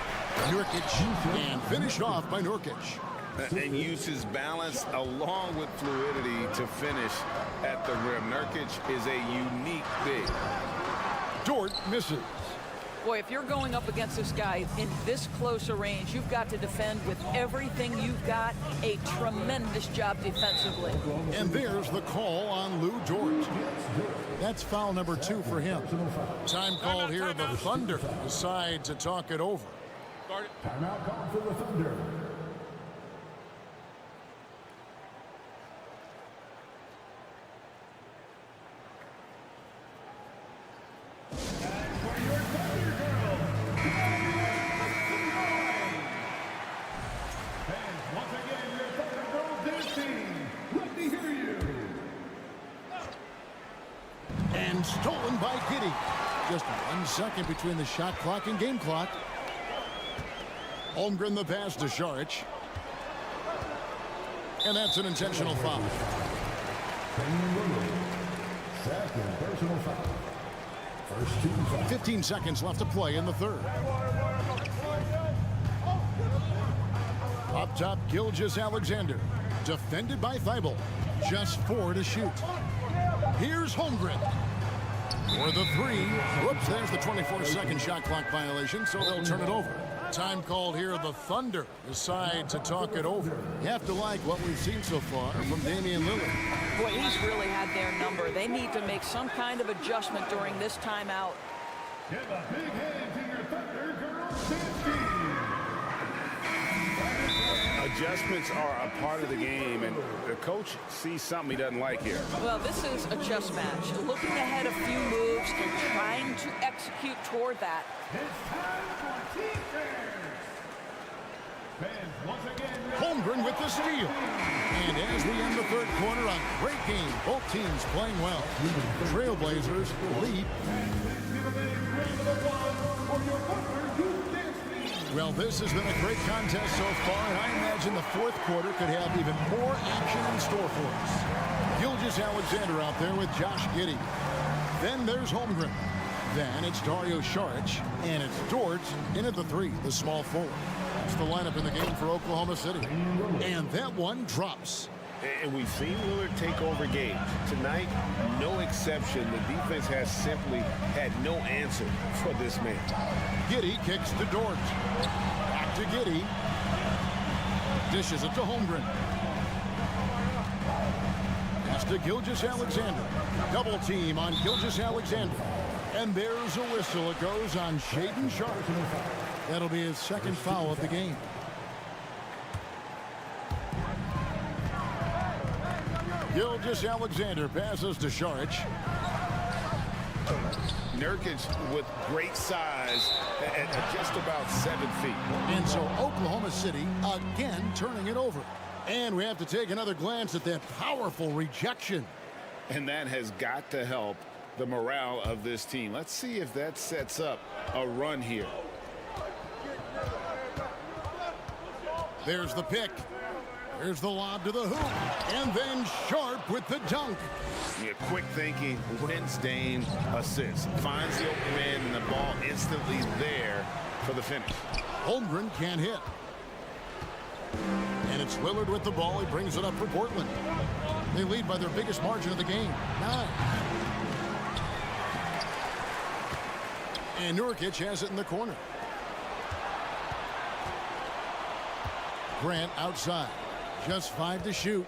Nurkic, and finished off by Nurkic. And uses balance along with fluidity to finish at the rim. Nurkic is a unique big. Dort misses. Boy, if you're going up against this guy in this close a range, you've got to defend with everything you've got. A tremendous job defensively. And there's the call on Lou Dort. That's foul number 2 for him. Time called here. The Thunder decide to talk it over. Timeout call for the Thunder. And stolen by Giddey. Just 1 second between the shot clock and game clock. Holmgren the pass to Šarić. And that's an intentional foul. Second personal foul. First team foul. 15 seconds left to play in the third. Up top, Gilgeous-Alexander. Defended by Thibault. Just 4 to shoot. Here's Holmgren. For the 3. Whoops, there's the 24-second shot clock violation, so they'll turn it over. Time called here. The Thunder decide to talk it over. You have to like what we've seen so far from Damian Lillard. Boy, he's really had their number. They need to make some kind of adjustment during this timeout. Give a big hand to your Thunder girls team. Adjustments are a part of the game, and the coach sees something he doesn't like here. Well, this is a chess match. Looking ahead a few moves and trying to execute toward that. It's time for defense. Fans, once again, Holmgren with the steal. And as we end the third quarter, a great game. Both teams playing well. Trailblazers lead. Well, this has been a great contest so far, and I imagine the fourth quarter could have even more action in store for us. Gilgeous-Alexander out there with Josh Giddey. Then there's Holmgren. Then it's Dario Šarić, and it's Dort in at the 3, the small forward. That's the lineup in the game for Oklahoma City. And that one drops. And we've seen Lillard take over games. Tonight, no exception. The defense has simply had no answer for this man. Giddey kicks to Dort. Back to Giddey. Dishes it to Holmgren. Pass to Gilgeous-Alexander. Double team on Gilgeous-Alexander. And there's a whistle. It goes on Shaedon Sharpe. That'll be his second foul of the game. Gilgeous-Alexander passes to Šarić. Nurkic with great size at just about 7 feet. And so Oklahoma City again turning it over. And we have to take another glance at that powerful rejection. And that has got to help the morale of this team. Let's see if that sets up a run here. There's the pick. There's the lob to the hoop. And then Sharpe with the dunk. Yeah, quick thinking, wins Dame, assist. Finds the open man, and the ball instantly there for the finish. Holmgren can't hit. And it's Lillard with the ball. He brings it up for Portland. They lead by their biggest margin of the game, 9. And Nurkic has it in the corner. Grant outside. Just 5 to shoot.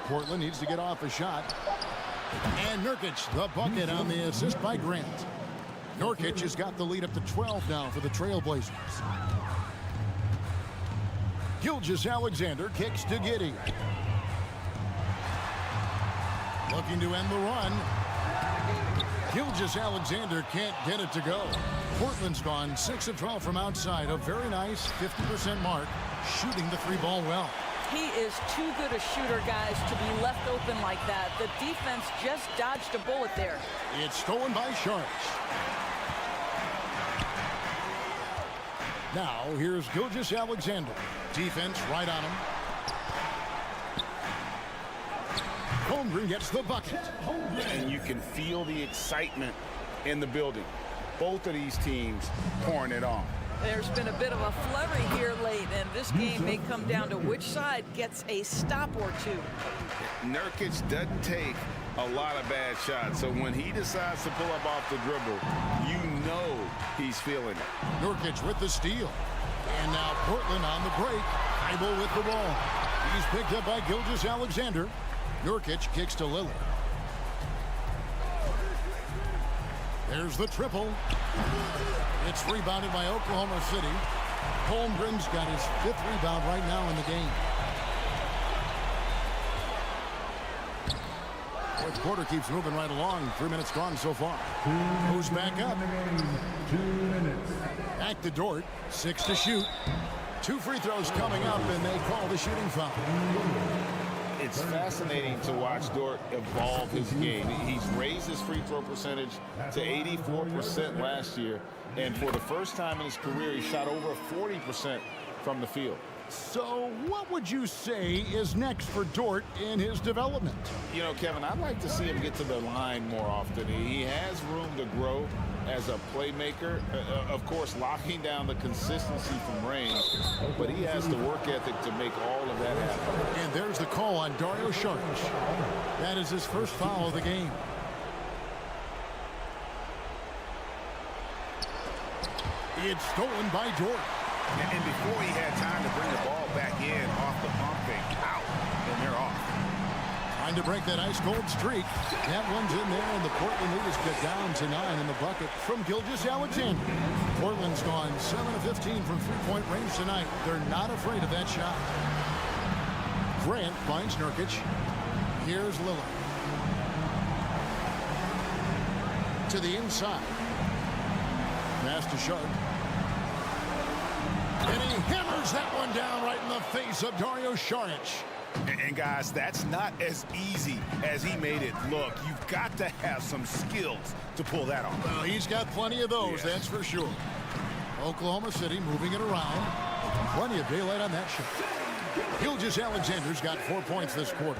Portland needs to get off a shot. And Nurkic, the bucket on the assist by Grant. Nurkic has got the lead up to 12 now for the Trailblazers. Gilgeous-Alexander kicks to Giddey. Looking to end the run. Gilgeous-Alexander can't get it to go. Portland's gone 6 of 12 from outside. A very nice 50% mark, shooting the 3-ball well. He is too good a shooter, guys, to be left open like that. The defense just dodged a bullet there. It's stolen by Šarić. Now, here's Gilgeous-Alexander. Defense right on him. Holmgren gets the bucket. And you can feel the excitement in the building. Both of these teams pouring it on. There's been a bit of a flurry here late, and this game may come down to which side gets a stop or two. Nurkic doesn't take a lot of bad shots, so when he decides to pull up off the dribble, you know he's feeling it. Nurkic with the steal. And now Portland on the break. Thibault with the ball. He's picked up by Gilgeous-Alexander. Nurkic kicks to Lillard. There's the triple. It's rebounded by Oklahoma City. Holmgren's got his 5th rebound right now in the game. Fourth quarter keeps moving right along. 3 minutes gone so far. Goes back up. 2 minutes. Back to Dort. 6 to shoot. 2 free throws coming up, and they call the shooting foul. It's fascinating to watch Dort evolve his game. He's raised his free throw percentage to 84% last year, and for the first time in his career, he shot over 40% from the field. So what would you say is next for Dort in his development? You know, Kevin, I'd like to see him get to the line more often. He has room to grow as a playmaker. Of course, locking down the consistency from range, but he has the work ethic to make all of that happen. And there's the call on Dario Saric. That is his first foul of the game. It's stolen by Dort. And before he had time to bring the ball back in off the pump fake, out, and they're off. Trying to break that ice-cold streak. That one's in there, and the Portland Leaders get down to 9 in the bucket from Gilgeous-Alexander. Portland's gone 7 of 15 from three-point range tonight. They're not afraid of that shot. Grant finds Nurkic. Here's Lillard. To the inside. Pass to Sharp. And he hammers that one down right in the face of Dario Saric. And guys, that's not as easy as he made it look. You've got to have some skills to pull that off. Well, he's got plenty of those, that's for sure. Oklahoma City moving it around. Plenty of daylight on that shot. Gilgeous-Alexander's got 4 points this quarter.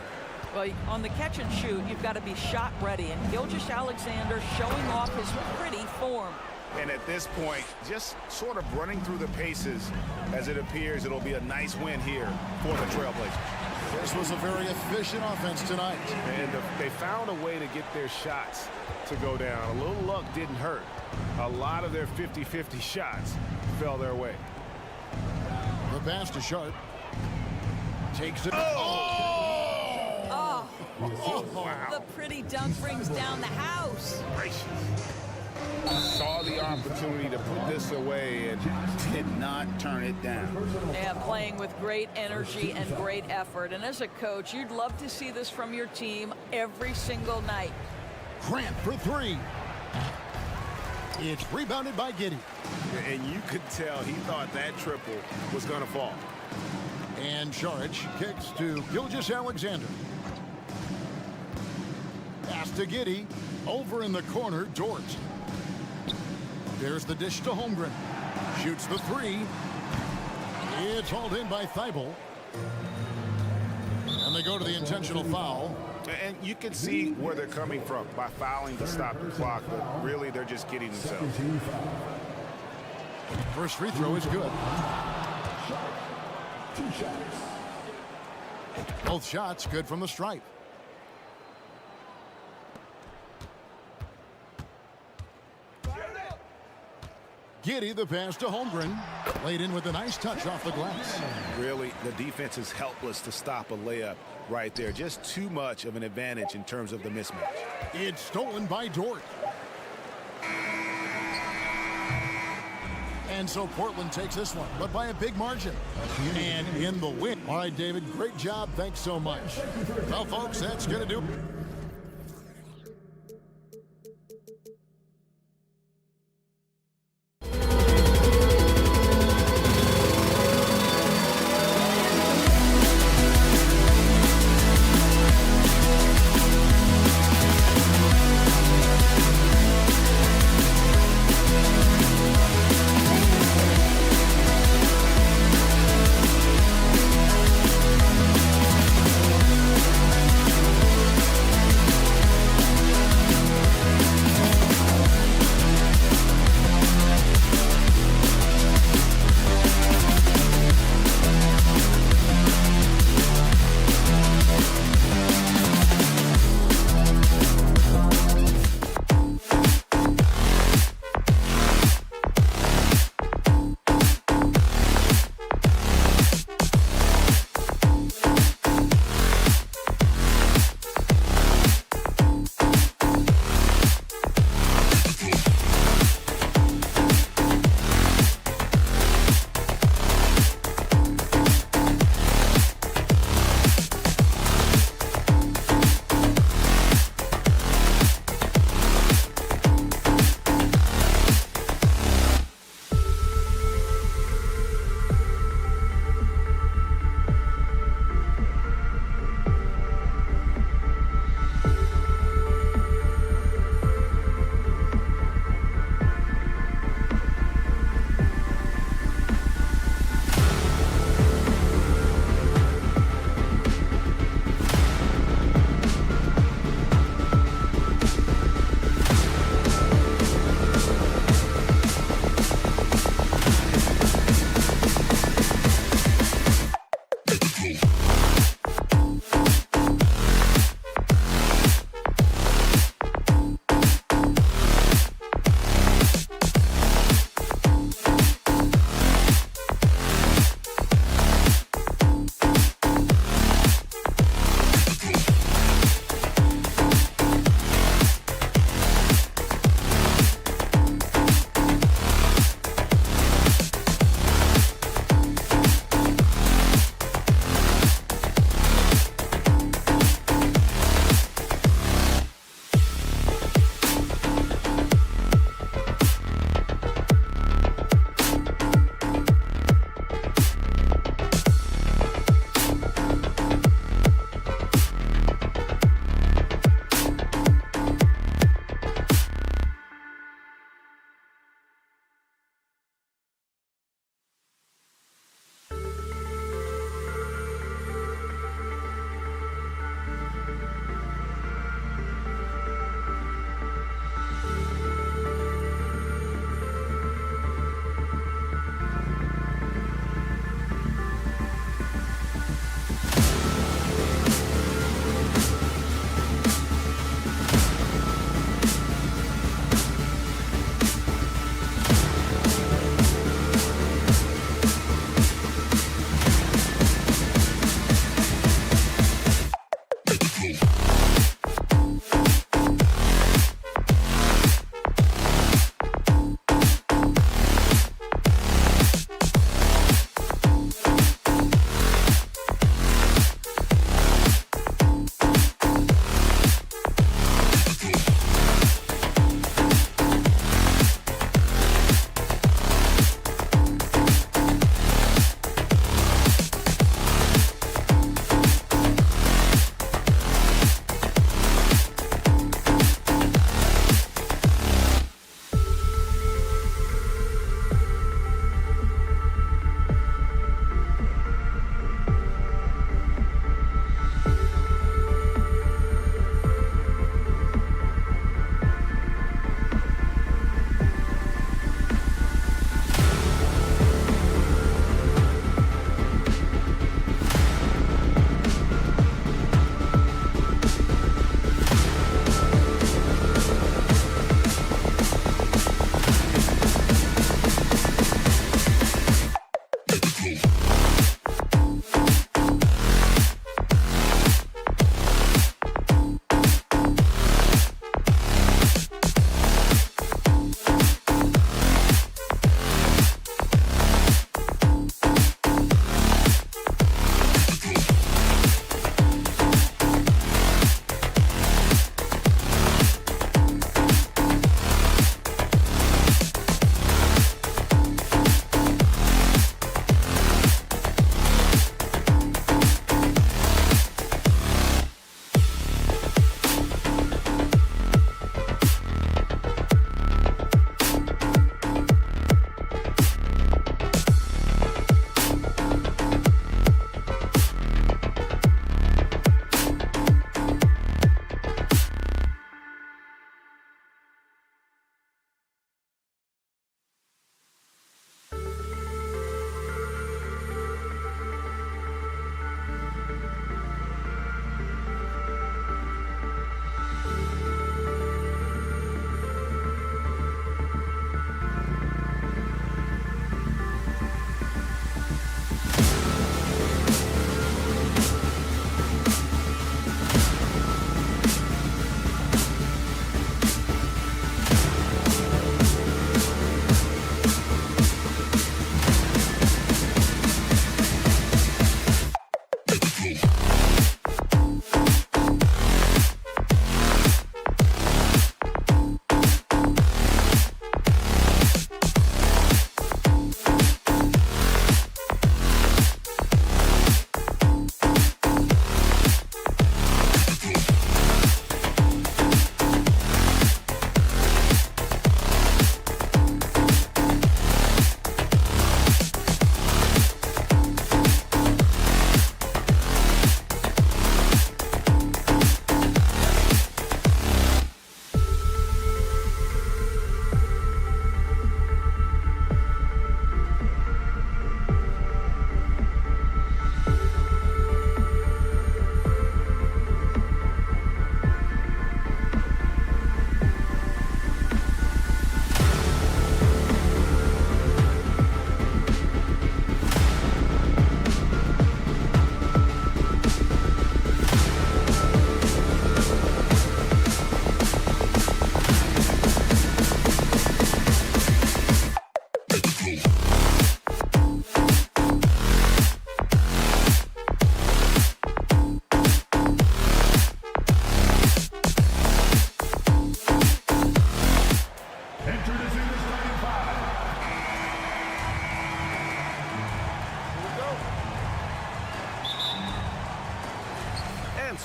Well, on the catch and shoot, you've got to be shot ready, and Gilgeous-Alexander showing off his pretty form. And at this point, just sort of running through the paces as it appears it'll be a nice win here for the Trailblazers. This was a very efficient offense tonight. And they found a way to get their shots to go down. A little luck didn't hurt. A lot of their 50-50 shots fell their way. The pass to Sharp. Takes it. Oh, Wow. the pretty dunk brings down the house. Gracious. Saw the opportunity to put this away and did not turn it down. Yeah, playing with great energy and great effort. And as a coach, you'd love to see this from your team every single night. Grant for three. It's rebounded by Giddey. And you could tell he thought that triple was going to fall. And Saric kicks to Gilgeous-Alexander. Pass to Giddey. Over in the corner, Dort. There's the dish to Holmgren. Shoots the three. It's hauled in by Thibault. And they go to the intentional foul. And you can see where they're coming from by fouling to stop the clock, but really they're just kidding themselves. First free throw is good. Both shots good from the stripe. Giddey, the pass to Holmgren. Laid in with a nice touch off the glass. Really, the defense is helpless to stop a layup right there. Just too much of an advantage in terms of the mismatch. It's stolen by Dort. And so Portland takes this one, but by a big margin. And in the win. All right, David, great job. Thanks so much. Well, folks, that's going to do it.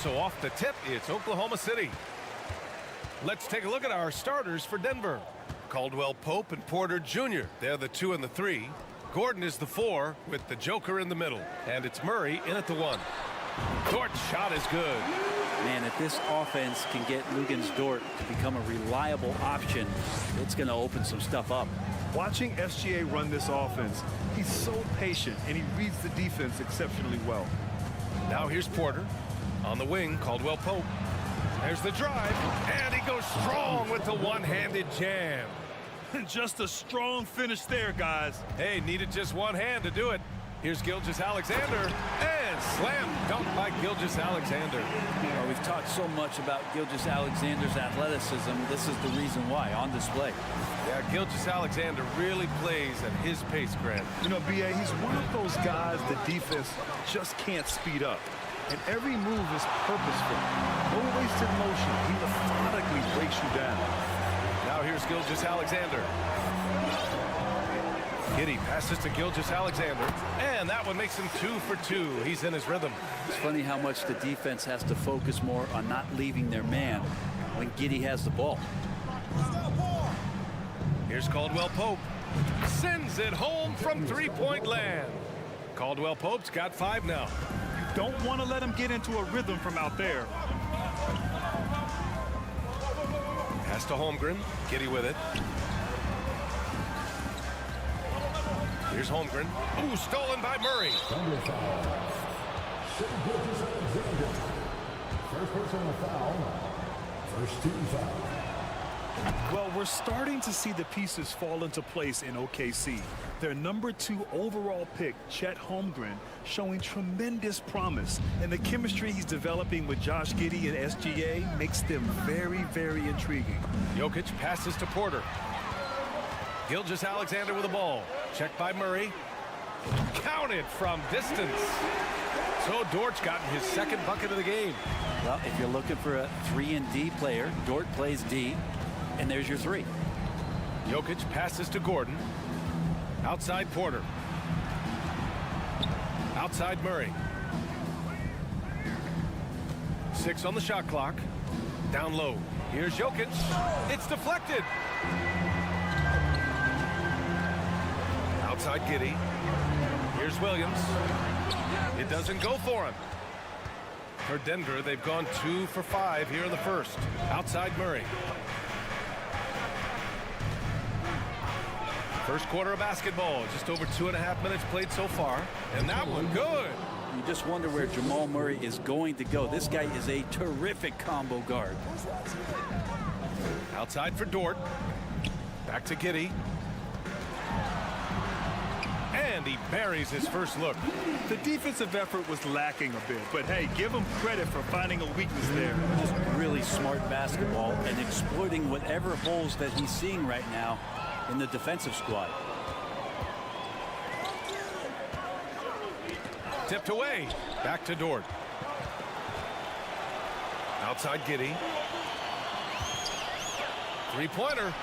So off the tip, it's Oklahoma City. Let's take a look at our starters for Denver. Caldwell Pope and Porter Jr. They're the 2 and the 3. Gordon is the 4 with the Joker in the middle. And it's Murray in at the 1. Dort's shot is good. Man, if this offense can get Lugens Dort to become a reliable option, it's going to open some stuff up. Watching SGA run this offense, he's so patient and he reads the defense exceptionally well. Now here's Porter. On the wing, Caldwell Pope. There's the drive, and he goes strong with the one-handed jam. Just a strong finish there, guys. Hey, needed just one hand to do it. Here's Gilgeous-Alexander, and slam dunk by Gilgeous-Alexander. Well, we've talked so much about Gilgeous-Alexander's athleticism. This is the reason why, on display. Yeah, Gilgeous-Alexander really plays at his pace, Grant. You know, B.A., he's one of those guys the defense just can't speed up. And every move is purposeful. No wasted motion. He methodically breaks you down. Now here's Gilgeous-Alexander. Giddey passes to Gilgeous-Alexander, and that one makes him 2 for 2. He's in his rhythm. It's funny how much the defense has to focus more on not leaving their man when Giddey has the ball. Here's Caldwell Pope. Sends it home from three-point land. Caldwell Pope's got 5 now. Don't want to let him get into a rhythm from out there. Pass to Holmgren. Giddey with it. Here's Holmgren. Ooh, stolen by Murray. First personal foul. First team foul. Well, we're starting to see the pieces fall into place in OKC. Their number 2 overall pick, Chet Holmgren, showing tremendous promise. And the chemistry he's developing with Josh Giddey and SGA makes them very, very intriguing. Jokic passes to Porter. Gilgeous-Alexander with the ball. Checked by Murray. Counted from distance. So Dort's gotten his second bucket of the game. Well, if you're looking for a 3-and-D player, Dort plays D, and there's your 3. Jokic passes to Gordon. Outside Porter. Outside Murray. 6 on the shot clock. Down low. Here's Jokic. It's deflected. Outside Giddey. Here's Williams. It doesn't go for him. For Denver, they've gone 2 for 5 here in the first. Outside Murray. First quarter of basketball, just over 2.5 minutes played so far. And that one good. You just wonder where Jamal Murray is going to go. This guy is a terrific combo guard. Outside for Dort. Back to Giddey. And he buries his first look. The defensive effort was lacking a bit, but hey, give him credit for finding a weakness there. Just really smart basketball and exploiting whatever holes that he's seeing right now in the defensive squad. Tipped away. Back to Dort. Outside Giddey. Three-pointer.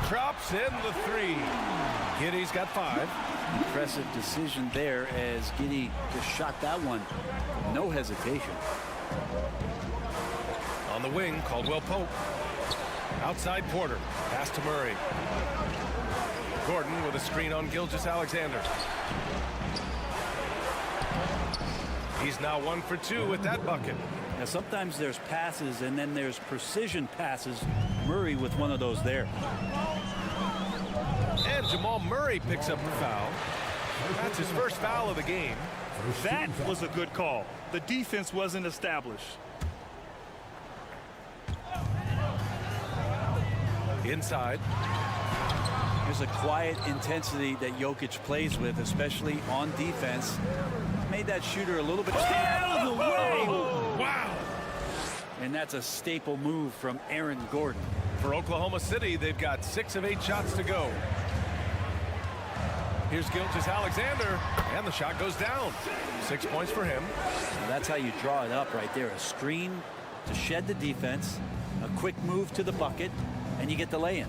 Drops in the 3. Giddey's got 5. Impressive decision there as Giddey just shot that one. No hesitation. On the wing, Caldwell Pope. Outside Porter. Pass to Murray. Gordon with a screen on Gilgeous-Alexander. He's now 1 for 2 with that bucket. Now sometimes there's passes and then there's precision passes. Murray with one of those there. And Jamal Murray picks up the foul. That's his first foul of the game. That was a good call. The defense wasn't established. Inside. There's a quiet intensity that Jokic plays with, especially on defense. Made that shooter a little bit out of the way. Wow. And that's a staple move from Aaron Gordon. For Oklahoma City, they've got 6 of 8 shots to go. Here's Gilgeous-Alexander, and the shot goes down. 6 points for him. Well, that's how you draw it up right there. A screen to shed the defense, a quick move to the bucket, and you get the lay-in.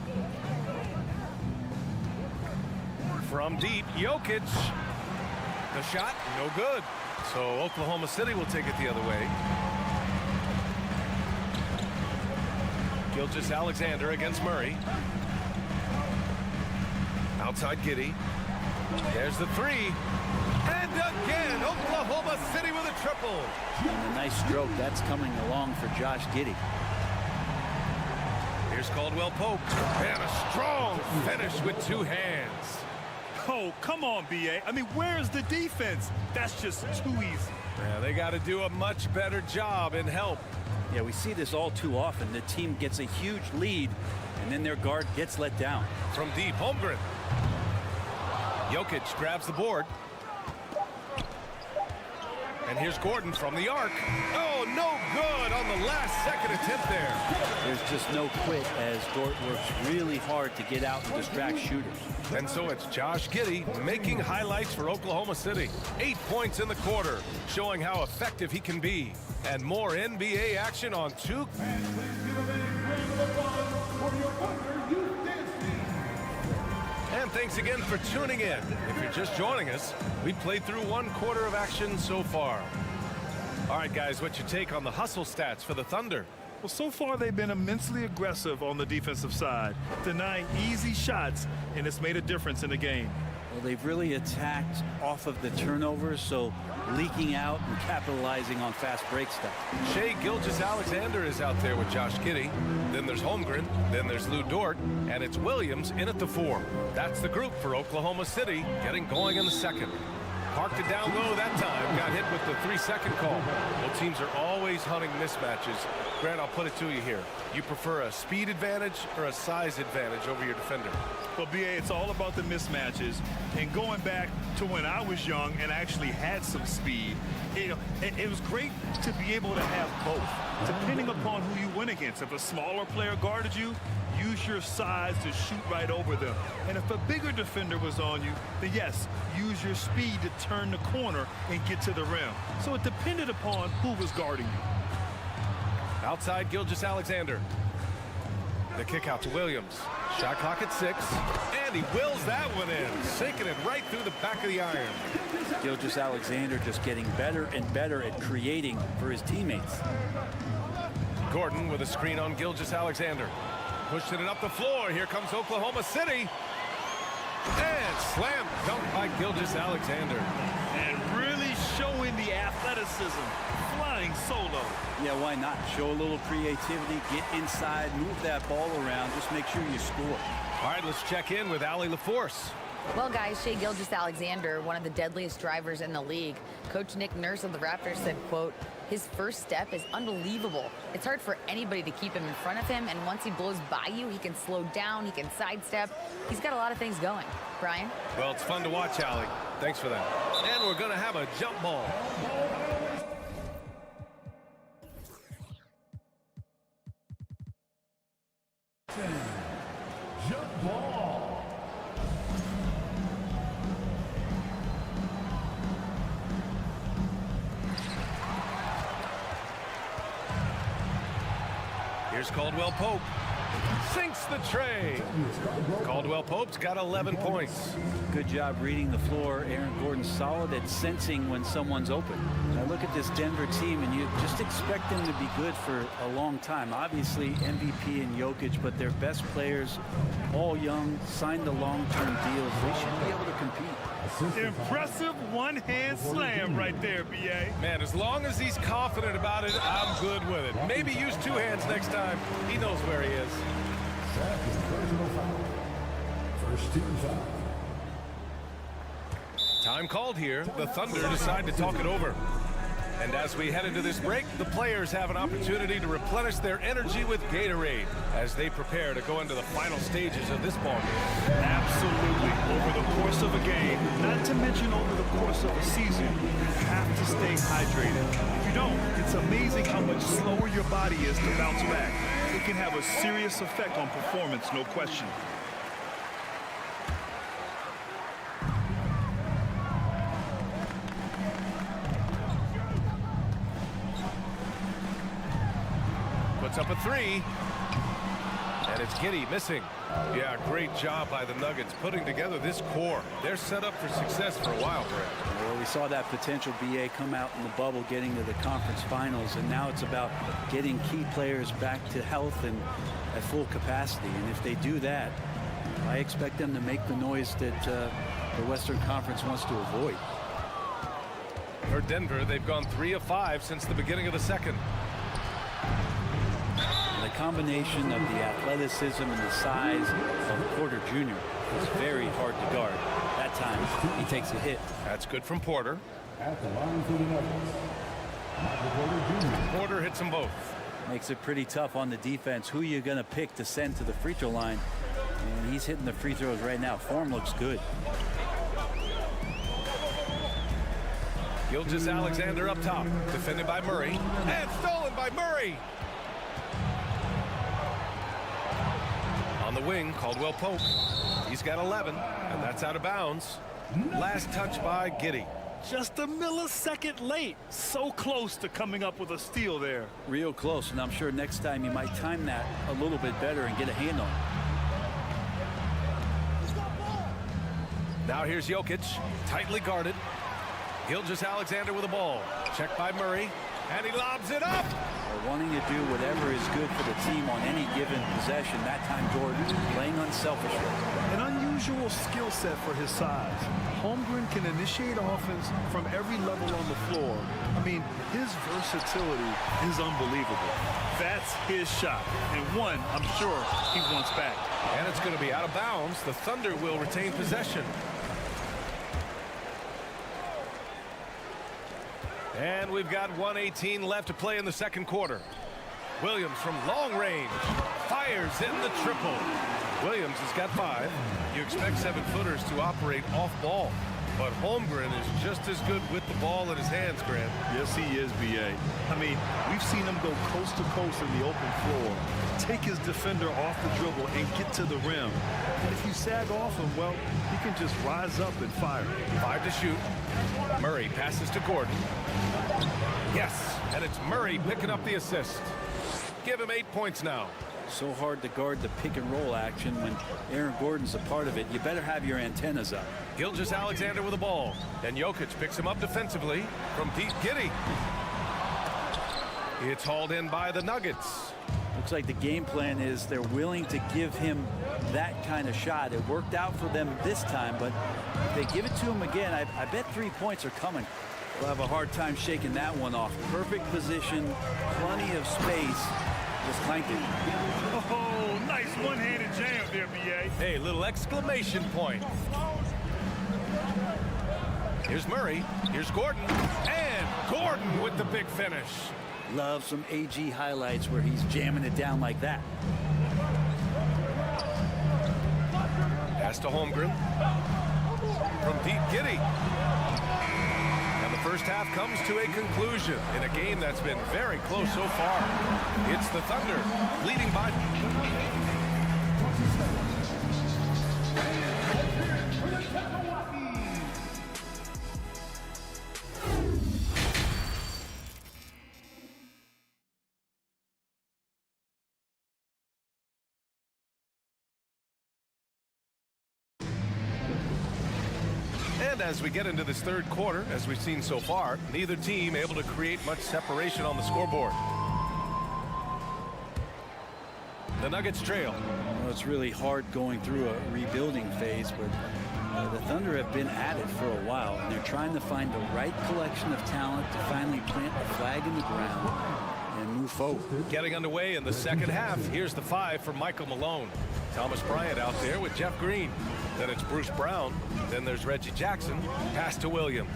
From deep, Jokic. The shot, no good. So Oklahoma City will take it the other way. Gilgeous-Alexander against Murray. Outside Giddey. There's the three. And again, Oklahoma City with a triple. And a nice stroke. That's coming along for Josh Giddey. Here's Caldwell Pope. And a strong finish with two hands. Oh, come on, B.A. I mean, where's the defense? That's just too easy. Yeah, they got to do a much better job in help. Yeah, we see this all too often. The team gets a huge lead, and then their guard gets let down. From deep, Holmgren. Jokic grabs the board. And here's Gordon from the arc. Oh, no good on the last second attempt there. There's just no quit as Dort works really hard to get out and distract shooters. And so it's Josh Giddey making highlights for Oklahoma City. 8 points in the quarter, showing how effective he can be. And more NBA action on 2. And thanks again for tuning in. If you're just joining us, we played through 1 quarter of action so far. All right, guys, what's your take on the hustle stats for the Thunder? Well, so far they've been immensely aggressive on the defensive side, denying easy shots, and it's made a difference in the game. Well, they've really attacked off of the turnovers, so leaking out and capitalizing on fast break stuff. Shai Gilgeous-Alexander is out there with Josh Giddey. Then there's Holmgren. Then there's Lou Dort. And it's Williams in at the 4. That's the group for Oklahoma City, getting going in the second. Parked it down low that time. Got hit with the 3-second call. Both teams are always hunting mismatches. Grant, I'll put it to you here. You prefer a speed advantage or a size advantage over your defender? Well, B.A., it's all about the mismatches. And going back to when I was young and actually had some speed, it was great to be able to have both, depending upon who you went against. If a smaller player guarded you, use your size to shoot right over them. And if a bigger defender was on you, then yes, use your speed to turn the corner and get to the rim. So it depended upon who was guarding you. Outside Gilgeous-Alexander. The kick out to Williams. Shot clock at 6. And he wills that one in, sinking it right through the back of the iron. Gilgeous-Alexander just getting better and better at creating for his teammates. Gordon with a screen on Gilgeous-Alexander. Pushing it up the floor. Here comes Oklahoma City. And slam dunk by Gilgeous-Alexander. And really showing the athleticism. Flying solo. Yeah, why not? Show a little creativity, get inside, move that ball around, just make sure you score. All right, let's check in with Allie LaForce. Well, guys, Shai Gilgeous-Alexander, one of the deadliest drivers in the league. Coach Nick Nurse of the Raptors said, quote, his first step is unbelievable. It's hard for anybody to keep him in front of him, and once he blows by you, he can slow down, he can sidestep. He's got a lot of things going. Brian? Well, it's fun to watch, Allie. Thanks for that. And we're going to have a jump ball. Jump ball. Here's Caldwell Pope. Sinks the tray. Caldwell Pope's got 11 points. Good job reading the floor. Aaron Gordon's solid at sensing when someone's open. I look at this Denver team, and you just expect them to be good for a long time. Obviously, MVP and Jokic, but their best players, all young, signed the long-term deals. They should be able to compete. Impressive one-hand slam right there, B.A. Man, as long as he's confident about it, I'm good with it. Maybe use 2 hands next time. He knows where he is. Second personal foul. First team foul. Time called here. The Thunder decide to talk it over. And as we head into this break, the players have an opportunity to replenish their energy with Gatorade as they prepare to go into the final stages of this ball game. Absolutely. Over the course of a game, not to mention over the course of a season, you have to stay hydrated. If you don't, it's amazing how much slower your body is to bounce back. It can have a serious effect on performance, no question. Puts up a 3. And it's Giddey missing. Yeah, great job by the Nuggets putting together this core. They're set up for success for a while, Brett. Well, we saw that potential BA come out in the bubble, getting to the conference finals, and now it's about getting key players back to health and at full capacity. And if they do that, I expect them to make the noise that the Western Conference wants to avoid. For Denver, they've gone 3 of 5 since the beginning of the second. The combination of the athleticism and the size of Porter Jr. is very hard to guard. That time, he takes a hit. That's good from Porter. At the line for the Nuggets, Michael Porter Jr. Porter hits them both. Makes it pretty tough on the defense. Who you're going to pick to send to the free throw line. And he's hitting the free throws right now. Form looks good. Gilgeous-Alexander up top. Defended by Murray. And stolen by Murray. On the wing, Caldwell Pope. He's got 11, and that's out of bounds. Last touch by Giddey. Just a millisecond late. So close to coming up with a steal there. Real close, and I'm sure next time you might time that a little bit better and get a hand on it. Now here's Jokic, tightly guarded. Gilgeous-Alexander with the ball. Checked by Murray, and he lobs it up. They're wanting to do whatever is good for the team on any given possession. That time, Jordan playing unselfishly. An unusual skill set for his size. Holmgren can initiate offense from every level on the floor. I mean, his versatility is unbelievable. That's his shot, and one I'm sure he wants back. And it's going to be out of bounds. The Thunder will retain possession. And we've got 1:18 left to play in the second quarter. Williams from long range fires in the triple. Williams has got 5. You expect 7-footers to operate off ball, but Holmgren is just as good with the ball in his hands, Grant. Yes, he is, BA. I mean, we've seen him go coast to coast in the open floor, take his defender off the dribble and get to the rim. And if you sag off him, well, he can just rise up and fire. 5 to shoot. Murray passes to Gordon. Yes, and it's Murray picking up the assist. Give him 8 points now. So hard to guard the pick and roll action when Aaron Gordon's a part of it. You better have your antennas up. Gilgeous-Alexander with the ball. And Jokic picks him up defensively from deep. Giddey. It's hauled in by the Nuggets. Looks like the game plan is they're willing to give him that kind of shot. It worked out for them this time, but if they give it to him again, I bet 3 points are coming. We'll have a hard time shaking that one off. Perfect position, plenty of space. Just clanked it. Oh, nice one-handed jam there, BA. Hey, little exclamation point. Here's Murray. Here's Gordon. And Gordon with the big finish. Love some AG highlights where he's jamming it down like that. Pass to Holmgren. From deep, Giddey. And the first half comes to a conclusion in a game that's been very close so far. It's the Thunder leading by... And as we get into this third quarter, as we've seen so far, neither team able to create much separation on the scoreboard. The Nuggets trail. Well, it's really hard going through a rebuilding phase, but the Thunder have been at it for a while, and they're trying to find the right collection of talent to finally plant the flag in the ground and move forward. Getting underway in the second half. Here's the 5 for Michael Malone. Thomas Bryant out there with Jeff Green. Then it's Bruce Brown. Then there's Reggie Jackson. Pass to Williams.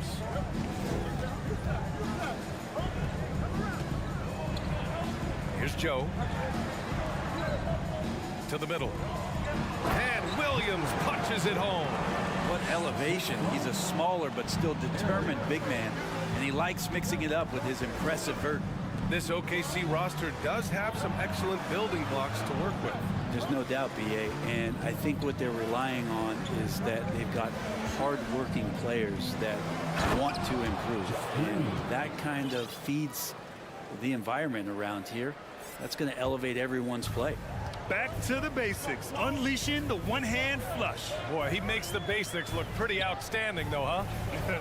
Here's Joe. To the middle. And Williams punches it home. What elevation. He's a smaller but still determined big man, and he likes mixing it up with his impressive vert. This OKC roster does have some excellent building blocks to work with. There's no doubt, BA, and I think what they're relying on is that they've got hard-working players that want to improve, and that kind of feeds the environment around here. That's going to elevate everyone's play. Back to the basics, unleashing the one-hand flush. Boy, he makes the basics look pretty outstanding, though, huh?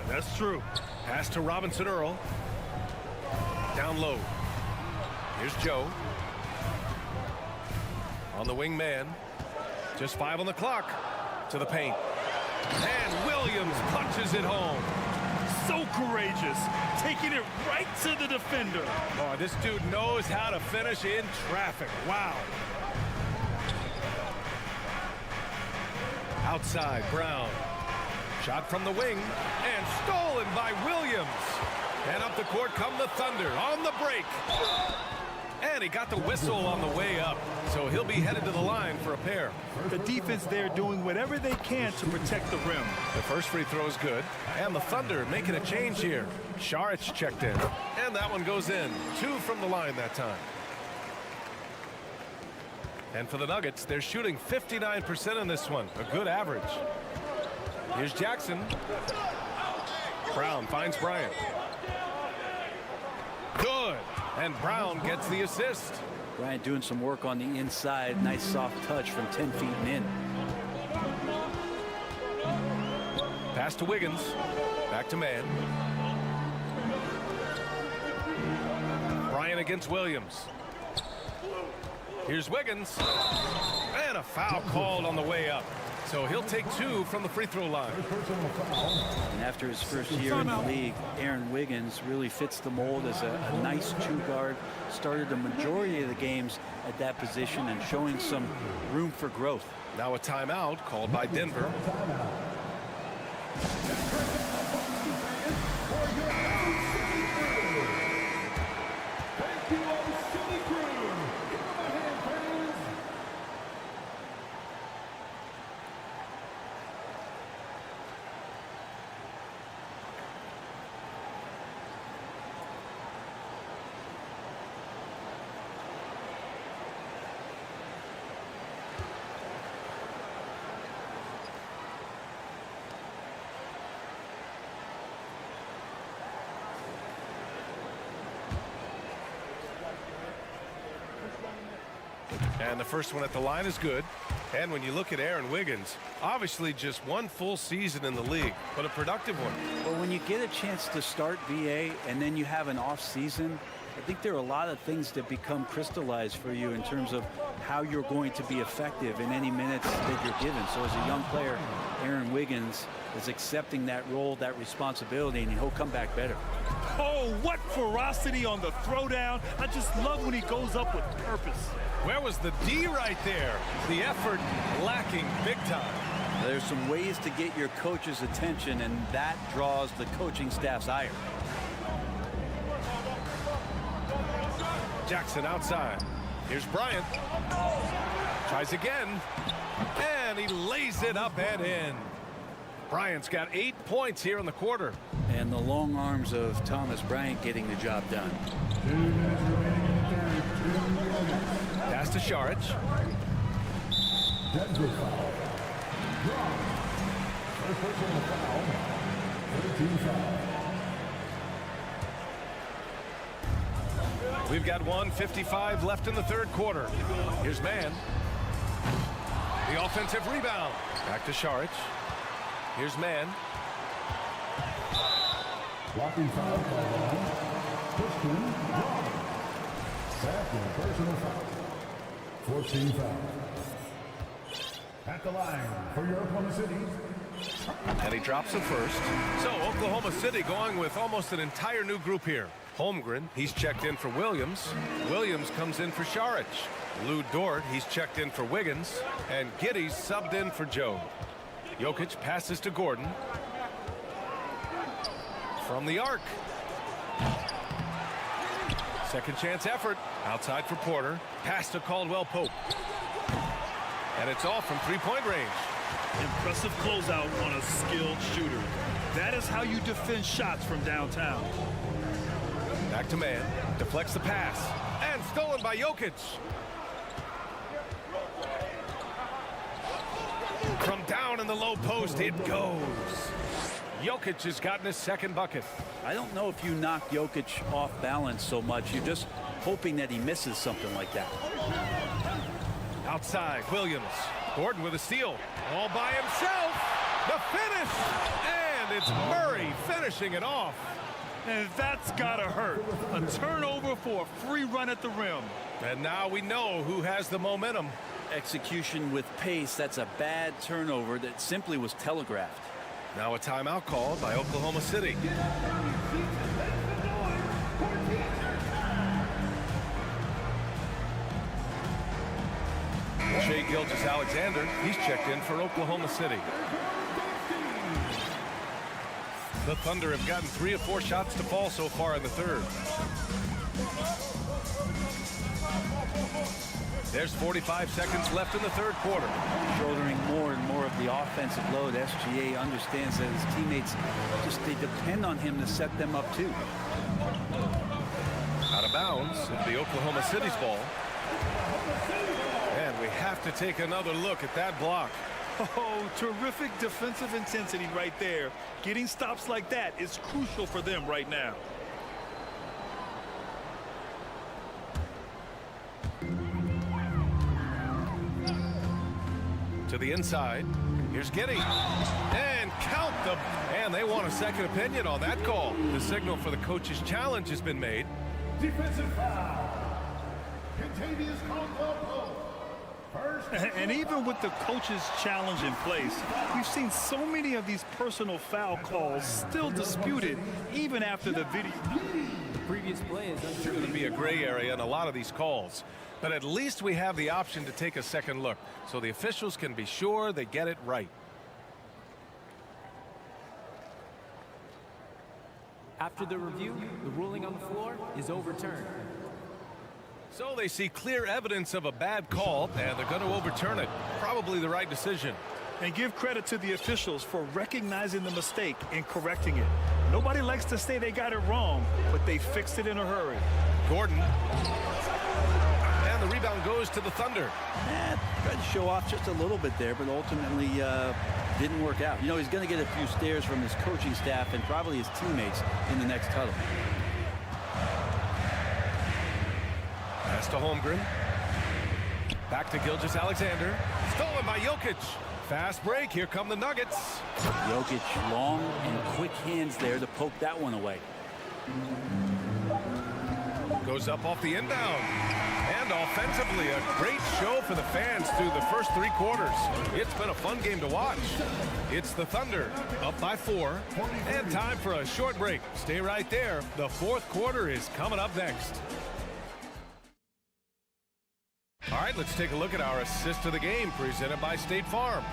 That's true. Pass to Robinson Earl. Down low. Here's Joe. On the wing man. Just 5 on the clock. To the paint. And Williams punches it home. So courageous, taking it right to the defender. Oh, this dude knows how to finish in traffic. Wow. Outside, Brown. Shot from the wing and stolen by Williams. And up the court come the Thunder on the break. And he got the whistle on the way up. So he'll be headed to the line for a pair. The defense there doing whatever they can to protect the rim. The first free throw is good. And the Thunder making a change here. Šarić checked in. And that one goes in. 2 from the line that time. And for the Nuggets, they're shooting 59% in this one. A good average. Here's Jackson. Brown finds Bryant. Good. And Brown gets the assist. Bryant doing some work on the inside. Nice soft touch from 10 feet and in. Pass to Wiggins. Back to man. Bryant against Williams. Here's Wiggins. And a foul called on the way up. So he'll take 2 from the free throw line. And after his first year in the league, Aaron Wiggins really fits the mold as a nice 2-guard. Started the majority of the games at that position and showing some room for growth. Now a timeout called by Denver. And the first one at the line is good. And when you look at Aaron Wiggins, obviously just 1 full season in the league, but a productive one. Well, when you get a chance to start VA and then you have an off season, I think there are a lot of things that become crystallized for you in terms of how you're going to be effective in any minutes that you're given. So as a young player, Aaron Wiggins is accepting that role, that responsibility, and he'll come back better. Oh, what ferocity on the throwdown. I just love when he goes up with purpose. Where was the D right there? The effort lacking big time. There's some ways to get your coach's attention, and that draws the coaching staff's ire. Jackson outside. Here's Bryant. Tries again. And he lays it up and in. Bryant's got 8 points here in the quarter. And the long arms of Thomas Bryant getting the job done. Pass to Šarić. Denver foul. Draw. First personal foul. 13 foul. We've got 1:55 left in the third quarter. Here's man. The offensive rebound. Back to Šarić. Here's man. Blocking foul called on Christian Brown. Second personal foul. 14 foul. At the line for your Oklahoma City. And he drops the first. So Oklahoma City going with almost an entire new group here. Holmgren, he's checked in for Williams. Williams comes in for Šarić. Lou Dort, he's checked in for Wiggins. And Giddey's subbed in for Joe. Jokic passes to Gordon. From the arc. Second chance effort. Outside for Porter. Pass to Caldwell Pope. And it's off from three-point range. Impressive closeout on a skilled shooter. That is how you defend shots from downtown. Back to man. Deflects the pass. And stolen by Jokic. From down in the low post, it goes. Jokic has gotten his second bucket. I don't know if you knock Jokic off balance so much. You're just hoping that he misses something like that. side, Williams. Gordon with a steal. All by himself. The finish. And it's Murray finishing it off. And that's gotta hurt. A turnover for a free run at the rim. And now we know who has the momentum. Execution with pace, that's a bad turnover that simply was telegraphed. Now a timeout called by Oklahoma City. Shai Gilgeous-Alexander, he's checked in for Oklahoma City. The Thunder have gotten 3 of 4 shots to fall so far in the third. There's 45 seconds left in the third quarter. Shouldering more and more of the offensive load, SGA understands that his teammates they depend on him to set them up too. Out of bounds, it's the Oklahoma City's ball. And we have to take another look at that block. Oh, terrific defensive intensity right there. Getting stops like that is crucial for them right now. To the inside. Here's Giddey. And count them. And they want a second opinion on that call. The signal for the coach's challenge has been made. Defensive foul. Contavious Caldwell-Pope. And even with the coach's challenge in place, we've seen so many of these personal foul calls still disputed even after the video. The previous play is There's going to be a gray area in a lot of these calls, but at least we have the option to take a second look so the officials can be sure they get it right. After the review, the ruling on the floor is overturned. So they see clear evidence of a bad call, and they're going to overturn it. Probably the right decision. And give credit to the officials for recognizing the mistake and correcting it. Nobody likes to say they got it wrong, but they fixed it in a hurry. Gordon. And the rebound goes to the Thunder. Tried to show off just a little bit there, but ultimately didn't work out. You know, he's going to get a few stares from his coaching staff and probably his teammates in the next huddle. Pass to Holmgren. Back to Gilgeous-Alexander. Stolen by Jokic. Fast break. Here come the Nuggets. Jokic, long and quick hands there to poke that one away. Goes up off the inbound. And offensively, a great show for the fans through the first 3 quarters. It's been a fun game to watch. It's the Thunder up by 4. And time for a short break. Stay right there. The fourth quarter is coming up next. All right, let's take a look at our assist of the game presented by State Farm.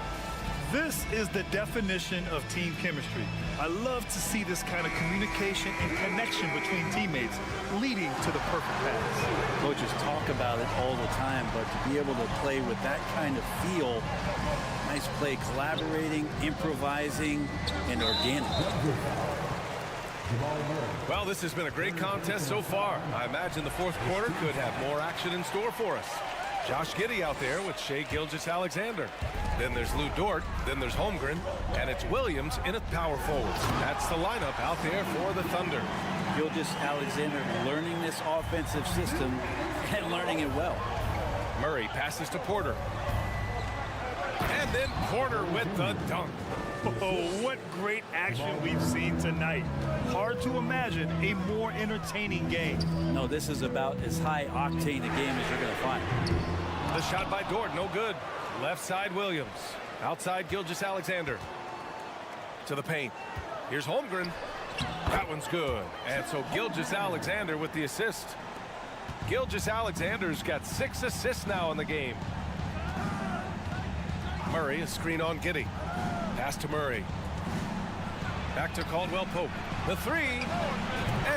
This is the definition of team chemistry. I love to see this kind of communication and connection between teammates leading to the perfect pass. Coaches talk about it all the time, but to be able to play with that kind of feel, nice play, collaborating, improvising, and organic. Well, this has been a great contest so far. I imagine the fourth quarter could have more action in store for us. Josh Giddey out there with Shai Gilgeous-Alexander. Then there's Lou Dort. Then there's Holmgren. And it's Williams in at power forward. That's the lineup out there for the Thunder. Gilgeous-Alexander learning this offensive system and learning it well. Murray passes to Porter. And then Porter with the dunk. Oh, what great action we've seen tonight. Hard to imagine a more entertaining game. No, this is about as high octane a game as you're going to find. The shot by Dort, no good. Left side Williams. Outside Gilgeous-Alexander. To the paint. Here's Holmgren. That one's good. And so Gilgeous-Alexander with the assist. Gilgeous-Alexander's got 6 assists now in the game. Murray, a screen on Giddey. Pass to Murray. Back to Caldwell-Pope. The 3.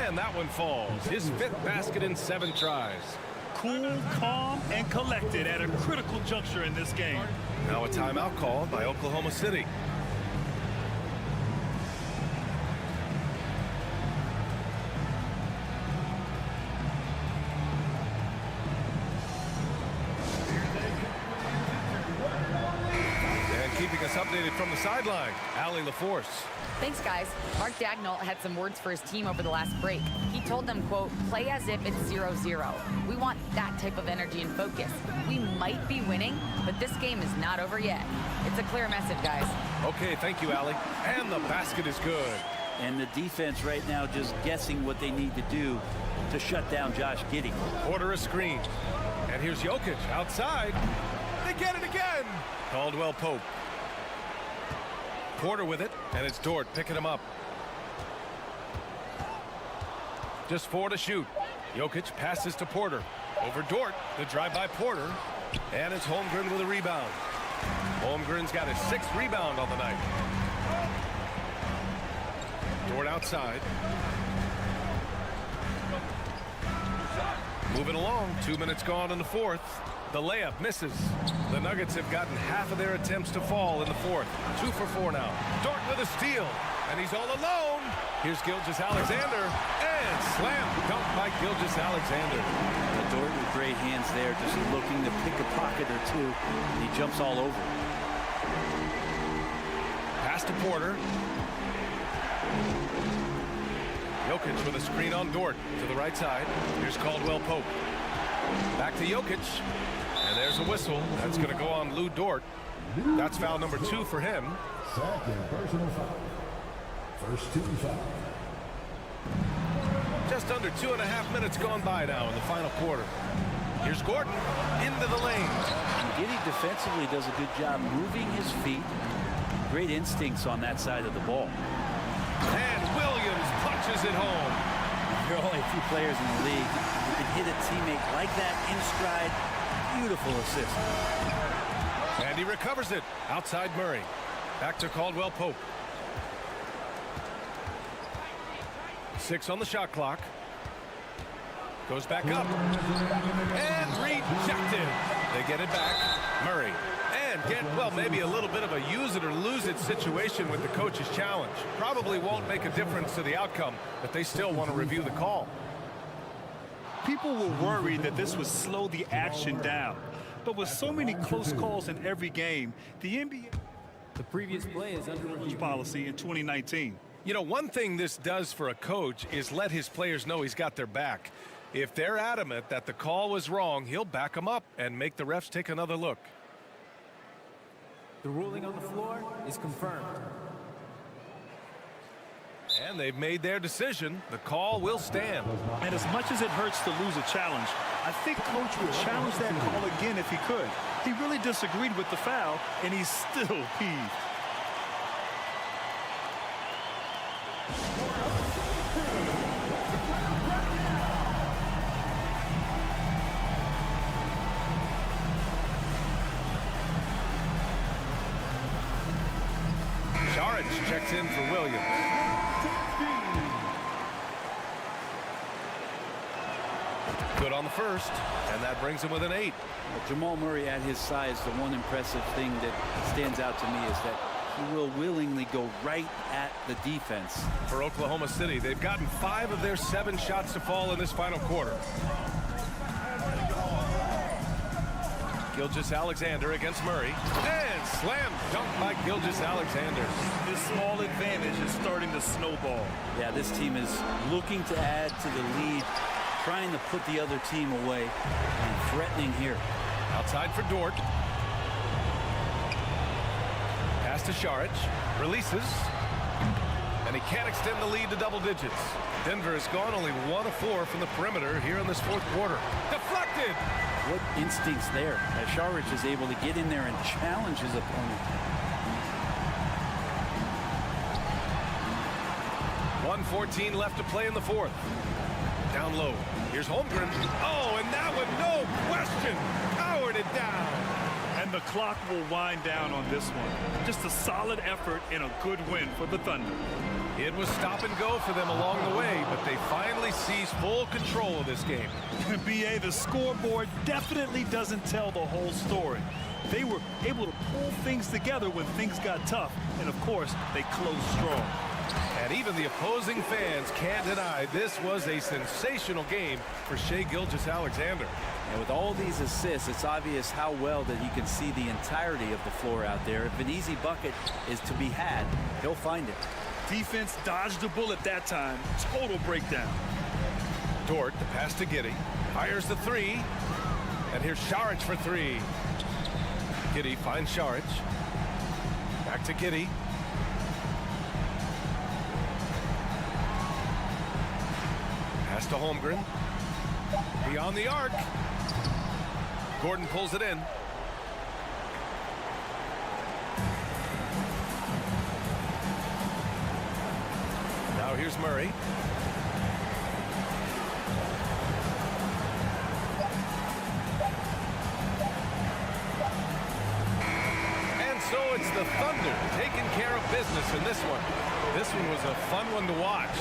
And that one falls. His 5th basket in 7 tries. Cool, calm, and collected at a critical juncture in this game. Now a timeout called by Oklahoma City. us updated from the sideline. Allie LaForce. Thanks, guys. Mark Dagnall had some words for his team over the last break. He told them, quote, play as if it's 0-0. We want that type of energy and focus. We might be winning, but this game is not over yet. It's a clear message, guys. Okay, thank you, Allie. And the basket is good. And the defense right now just guessing what they need to do to shut down Josh Giddey. Porter a screen. And here's Jokic outside. They get it again. Caldwell Pope. Porter with it, and it's Dort picking him up. Just 4 to shoot. Jokic passes to Porter. Over Dort, the drive by Porter. And it's Holmgren with a rebound. Holmgren's got his 6th rebound on the night. Dort outside. Moving along, 2 minutes gone in the 4th. The layup misses. The Nuggets have gotten half of their attempts to fall in the 4th. 2 for 4 now. Dort with a steal. And he's all alone. Here's Gilgeous-Alexander. And slam dunk by Gilgeous-Alexander. Dort with great hands there, just looking to pick a pocket or two. And he jumps all over. Pass to Porter. Jokic with a screen on Dort to the right side. Here's Caldwell Pope. Back to Jokic. And there's a whistle. That's going to go on Lou Dort. That's foul number 2 for him. Second personal foul. First team foul. Just under 2.5 minutes gone by now in the final quarter. Here's Gordon into the lane. Giddey defensively does a good job moving his feet. Great instincts on that side of the ball. And Williams punches it home. There are only a few players in the league who can hit a teammate like that in stride. Beautiful assist. And he recovers it. Outside Murray. Back to Caldwell Pope. 6 on the shot clock. Goes back up. And rejected. They get it back. Murray. And get, well, maybe a little bit of a use it or lose it situation with the coach's challenge. Probably won't make a difference to the outcome, but they still want to review the call. People were worried that this would slow the action down. But with so many close calls in every game, the NBA The previous play is under review. policy in 2019. You know, one thing this does for a coach is let his players know he's got their back. If they're adamant that the call was wrong, he'll back them up and make the refs take another look. The ruling on the floor is confirmed. And they've made their decision. The call will stand. And as much as it hurts to lose a challenge, I think Coach would challenge that call again if he could. He really disagreed with the foul, and he's still peeved. Saric checks in for Williams. Good on the first, and that brings him with an 8. Well, Jamal Murray at his size, the one impressive thing that stands out to me is that he will willingly go right at the defense. For Oklahoma City, they've gotten 5 of their 7 shots to fall in this final quarter. Gilgeous-Alexander against Murray. And slam dunk by Gilgeous-Alexander. This small advantage is starting to snowball. Yeah, this team is looking to add to the lead, trying to put the other team away, and threatening here. Outside for Dort. Pass to Saric. Releases. And he can't extend the lead to double digits. Denver has gone only 1 of 4 from the perimeter here in this 4th quarter. Deflected! What instincts there as Saric is able to get in there and challenge his opponent. 1:14 left to play in the 4th. Down low. Here's Holmgren. Oh, and that one, no question, powered it down. And the clock will wind down on this one. Just a solid effort and a good win for the Thunder. It was stop and go for them along the way, but they finally seized full control of this game. BA, the scoreboard definitely doesn't tell the whole story. They were able to pull things together when things got tough, and of course, they closed strong. And even the opposing fans can't deny this was a sensational game for Shai Gilgeous-Alexander. And with all these assists, it's obvious how well that he can see the entirety of the floor out there. If an easy bucket is to be had, he'll find it. Defense dodged the bullet that time. Total breakdown. Dort, the pass to Giddey. Fires the three. And here's Šarić for three. Giddey finds Šarić. Back to Giddey. Pass to Holmgren. Beyond the arc. Gordon pulls it in. Now here's Murray. And so it's the Thunder taking care of business in this one. This one was a fun one to watch.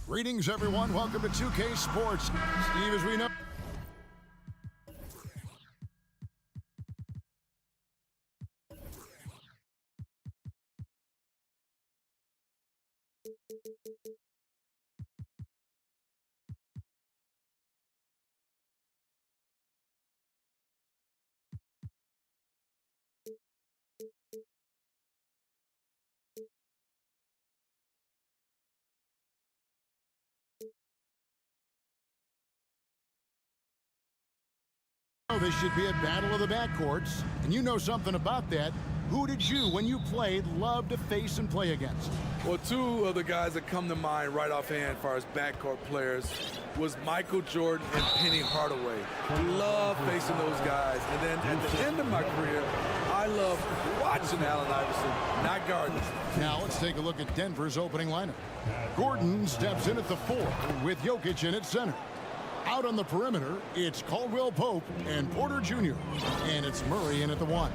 Greetings, everyone. Welcome to 2K Sports. Steve, as we know. This should be a battle of the backcourts, and you know something about that. Who did you, when you played, love to face and play against? Well, two of the guys that come to mind right offhand as far as backcourt players was Michael Jordan and Penny Hardaway. Love facing those guys. And then at the end of my career, I love watching Allen Iverson, not guarding. Now let's take a look at Denver's opening lineup. Gordon steps in at the 4 with Jokic in at center. Out on the perimeter, it's Caldwell Pope and Porter Jr. And it's Murray in at the 1.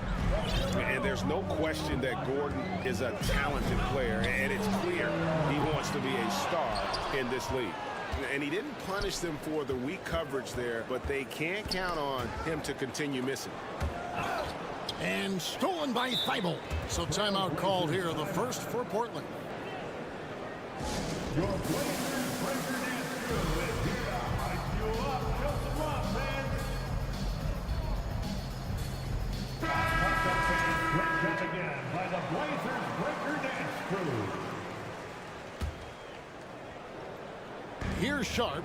And there's no question that Gordon is a talented player, and it's clear he wants to be a star in this league. And he didn't punish them for the weak coverage there, but they can't count on him to continue missing. And stolen by Thibault. So timeout called here, the first for Portland. Your Blazers again by the Blazers Breaker Dance Crew. Here's Sharp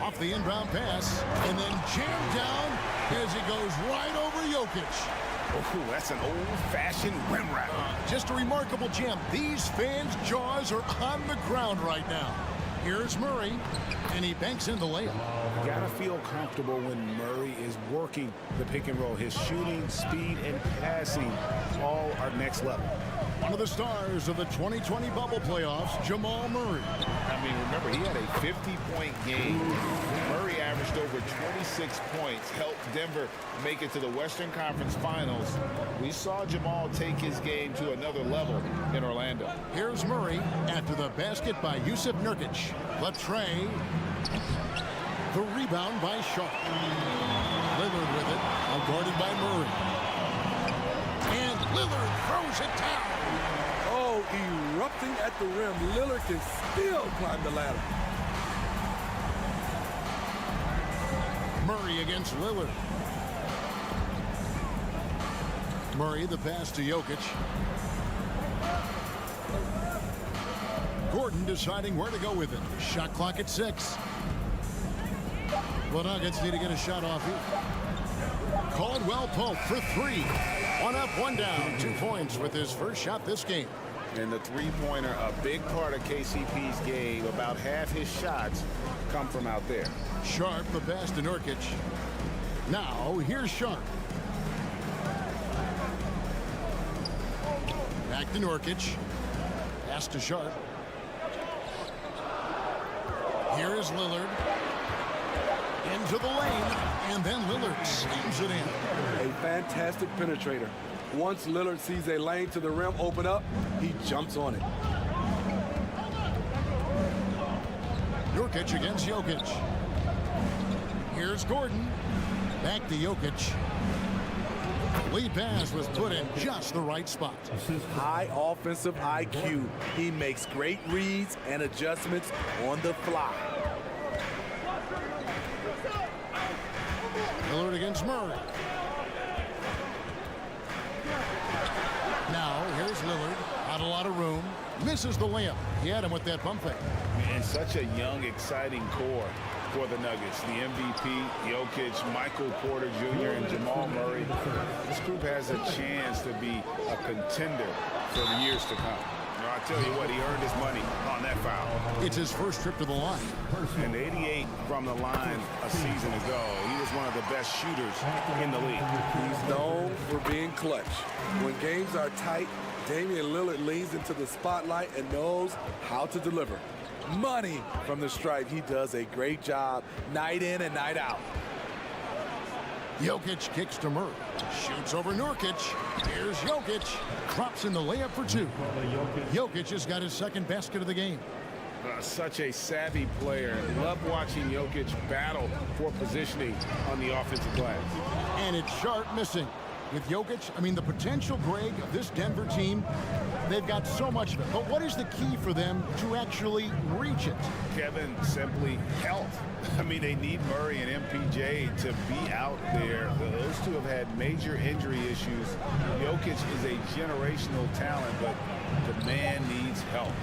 off the inbound pass and then jammed down as he goes right over Jokic. Oh, that's an old-fashioned rim wrap. Just a remarkable jam. These fans' jaws are on the ground right now. Here's Murray, and he banks in the layup. You gotta feel comfortable when Murray is working the pick and roll. His shooting, speed, and passing all are next level. One of the stars of the 2020 bubble playoffs, Jamal Murray. I mean, remember, he had a 50-point game. Murray averaged over 26 points, helped Denver make it to the Western Conference Finals. We saw Jamal take his game to another level in Orlando. Here's Murray after the basket by Yusuf Nurkic. Latrey. The rebound by Sharp. Lillard with it, guarded by Murray. And Lillard throws it down. Oh, erupting at the rim. Lillard can still climb the ladder. Murray against Lillard. Murray, the pass to Jokic. Gordon deciding where to go with it. Shot clock at 6. The Nuggets need to get a shot off here. Caldwell Pope for 3. 1 up, 1 down. 2 points with his first shot this game. And the three-pointer, a big part of KCP's game. About half his shots come from out there. Sharp, the pass to Nurkic. Now, here's Sharp. Back to Nurkic. Pass to Sharp. Here is Lillard. Into the lane, and then Lillard slams it in. A fantastic penetrator. Once Lillard sees a lane to the rim open up, he jumps on it. Nurkic against Jokic. Here's Gordon. Back to Jokic. Lead pass was put in just the right spot. High offensive IQ. He makes great reads and adjustments on the fly. Lillard against Murray. Now, here's Lillard. Not a lot of room. Misses the layup. He had him with that pump fake. And such a young, exciting core for the Nuggets. The MVP, Jokic, Michael Porter Jr., and Jamal Murray. This group has a chance to be a contender for the years to come. I tell you what, he earned his money on that foul. It's his first trip to the line. And 88 from the line a season ago. He was one of the best shooters in the league. He's known for being clutch. When games are tight, Damian Lillard leans into the spotlight and knows how to deliver. Money from the stripe. He does a great job night in and night out. Jokic kicks to Murray. Shoots over Nurkic. Here's Jokic. Drops in the layup for 2. Jokic has got his second basket of the game. Such a savvy player. Love watching Jokic battle for positioning on the offensive glass. And it's Sharp missing. With Jokic, I mean, the potential, Greg, of this Denver team, they've got so much of it. But what is the key for them to actually reach it? Kevin, simply health. I mean, they need Murray and MPJ to be out there. Those two have had major injury issues. Jokic is a generational talent, but the man needs help.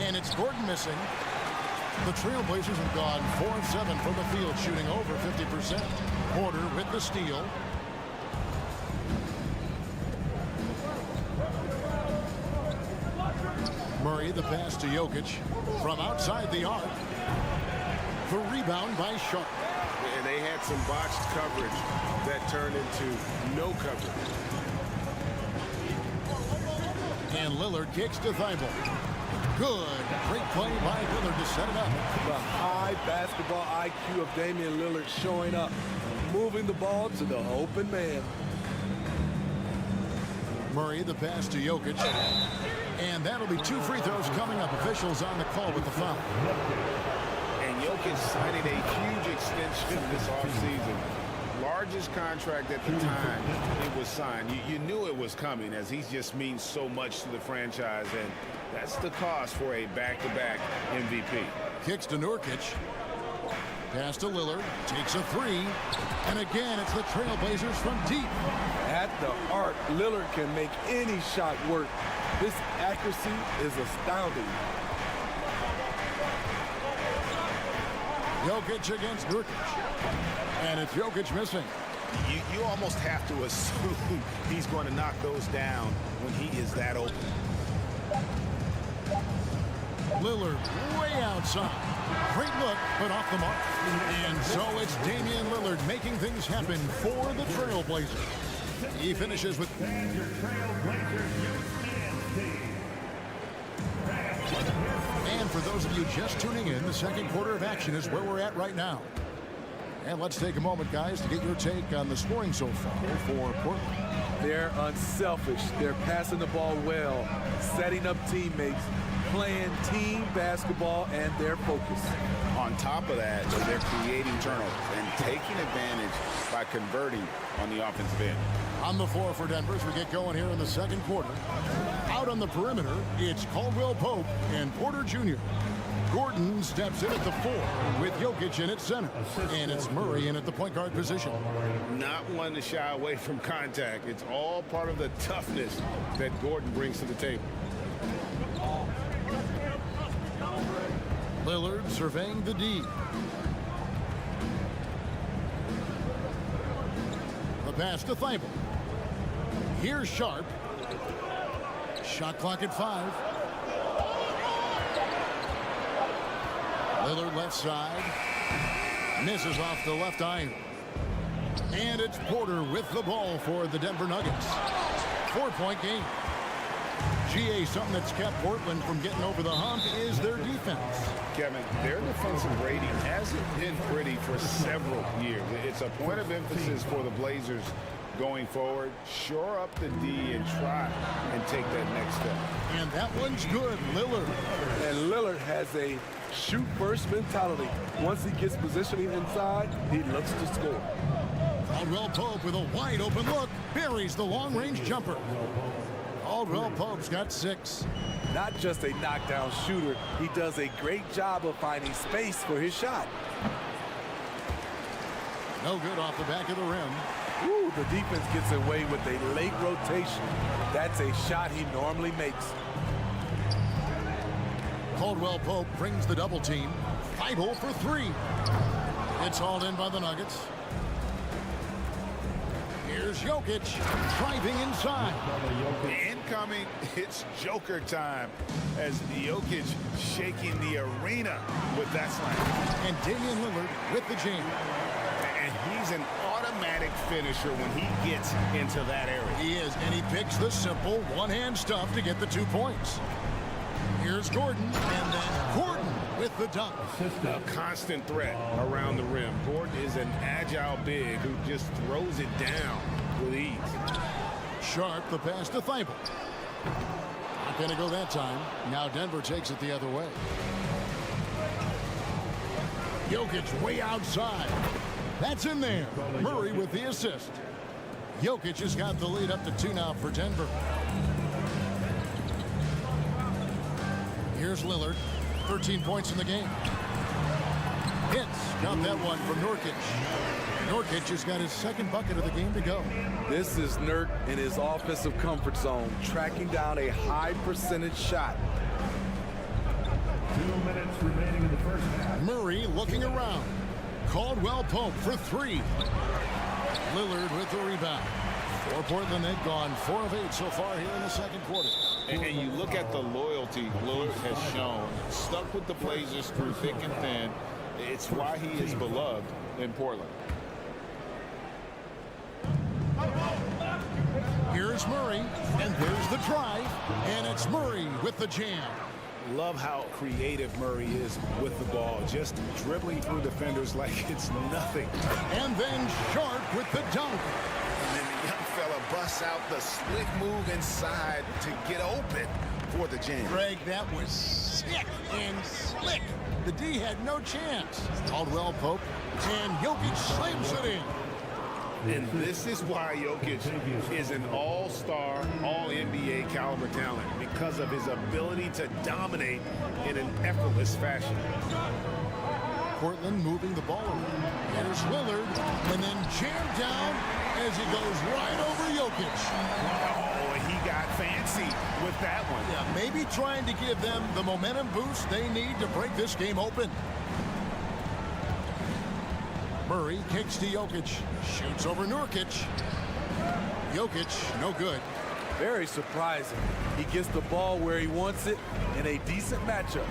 And it's Gordon missing. The Trailblazers have gone 4 of 7 from the field, shooting over 50%. Porter with the steal. Murray, the pass to Jokic from outside the arc. The rebound by Sharp. And they had some botched coverage that turned into no coverage. And Lillard kicks to Thibault. Good. Great play by Lillard to set it up. The high basketball IQ of Damian Lillard showing up, moving the ball to the open man. Murray, the pass to Jokic. And that'll be 2 free throws coming up. Officials on the call with the foul. And Jokic signing a huge extension this offseason. Largest contract at the time it was signed. You knew it was coming, as he just means so much to the franchise, and that's the cost for a back-to-back MVP. Kicks to Nurkic. Pass to Lillard. Takes a 3. And again, it's the Trailblazers from deep. At the arc, Lillard can make any shot work. This accuracy is astounding. Jokic against Nurkic. And it's Jokic missing. You almost have to assume he's going to knock those down when he is that open. Lillard way outside. Great look, but off the mark. And so it's Damian Lillard making things happen for the Trailblazers. He finishes with... And for those of you just tuning in, the second quarter of action is where we're at right now. And let's take a moment, guys, to get your take on the scoring so far for Portland. They're unselfish. They're passing the ball well, setting up teammates, playing team basketball, and they're focused. On top of that, they're creating turnovers and taking advantage by converting on the offensive end. On the floor for Denver as we get going here in the second quarter. Out on the perimeter, it's Caldwell Pope and Porter Jr. Gordon steps in at the 4 with Jokic in at center. And it's Murray in at the point guard position. Not one to shy away from contact. It's all part of the toughness that Gordon brings to the table. Lillard surveying the D. The pass to Thibault. Here's Sharp. Shot clock at 5. Lillard left side. Misses off the left iron. And it's Porter with the ball for the Denver Nuggets. 4-point game. GA, something that's kept Portland from getting over the hump is their defense. Kevin, their defensive rating hasn't been pretty for several years. It's a point of emphasis for the Blazers going forward. Shore up the D and try and take that next step. And that one's good, Lillard. And Lillard has a shoot-first mentality. Once he gets positioning inside, he looks to score. Caldwell Pope with a wide-open look. Buries the long-range jumper. Caldwell Pope's got 6. Not just a knockdown shooter, he does a great job of finding space for his shot. No good off the back of the rim. Ooh, the defense gets away with a late rotation. That's a shot he normally makes. Caldwell Pope brings the double team. Thibault for 3. It's hauled in by the Nuggets. Here's Jokic driving inside. Incoming, it's Joker time as Jokic shaking the arena with that slam. And Damian Lillard with the jam. And he's an automatic finisher when he gets into that area. He is, and he picks the simple one-hand stuff to get the 2 points. Here's Gordon, and then Gordon with the dunk. A constant threat around the rim. Gordon is an agile big who just throws it down with ease. Sharp, the pass to Thibault. Not going to go that time. Now Denver takes it the other way. Jokic way outside. That's in there. Murray with the assist. Jokic has got the lead up to 2 now for Denver. Here's Lillard. 13 points in the game. Hits. Got that one from Nurkic. Nurkic has got his second bucket of the game to go. This is Nurk in his offensive comfort zone, tracking down a high percentage shot. 2 minutes remaining in the first half. Murray looking around. Caldwell Pope for 3. Lillard with the rebound. For Portland, they've gone 4 of 8 so far here in the second quarter. And you look at the loyalty Lillard has shown. Stuck with the Blazers through thick and thin. It's why he is beloved in Portland. Here's Murray, and there's the drive, and it's Murray with the jam. Love how creative Murray is with the ball, just dribbling through defenders like it's nothing. And then Sharp with the dunk. And then the young fella busts out the slick move inside to get open for the jam. Greg, that was sick and slick. The D had no chance. Caldwell Pope, and Jokic slams it in. And this is why Jokic is an all-star, all-NBA caliber talent, because of his ability to dominate in an effortless fashion. Portland moving the ball around. Here's Lillard, and then jammed down as he goes right over Jokic. Oh, he got fancy with that one. Yeah, maybe trying to give them the momentum boost they need to break this game open. Murray kicks to Jokic, shoots over Nurkic. Jokic, no good. Very surprising. He gets the ball where he wants it in a decent matchup.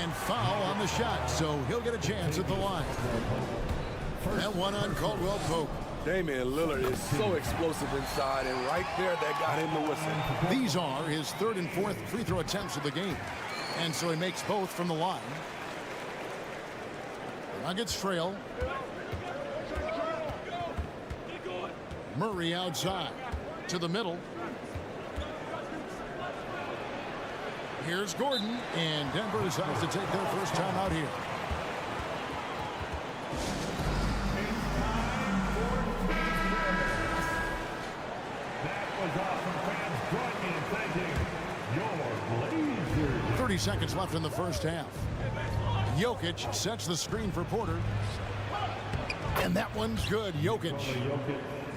And foul on the shot, so he'll get a chance at the line. That one on Caldwell Pope. Damian Lillard is so explosive inside, and right there, that got him the whistle. These are his 3rd and 4th free throw attempts of the game. And so he makes both from the line. Nuggets trail. Murray outside to the middle. Here's Gordon, and Denver decides to take their first time out here. That was awesome, fans. Join me in thanking your Blazers. 30 seconds left in the first half. Jokic sets the screen for Porter. And that one's good. Jokic.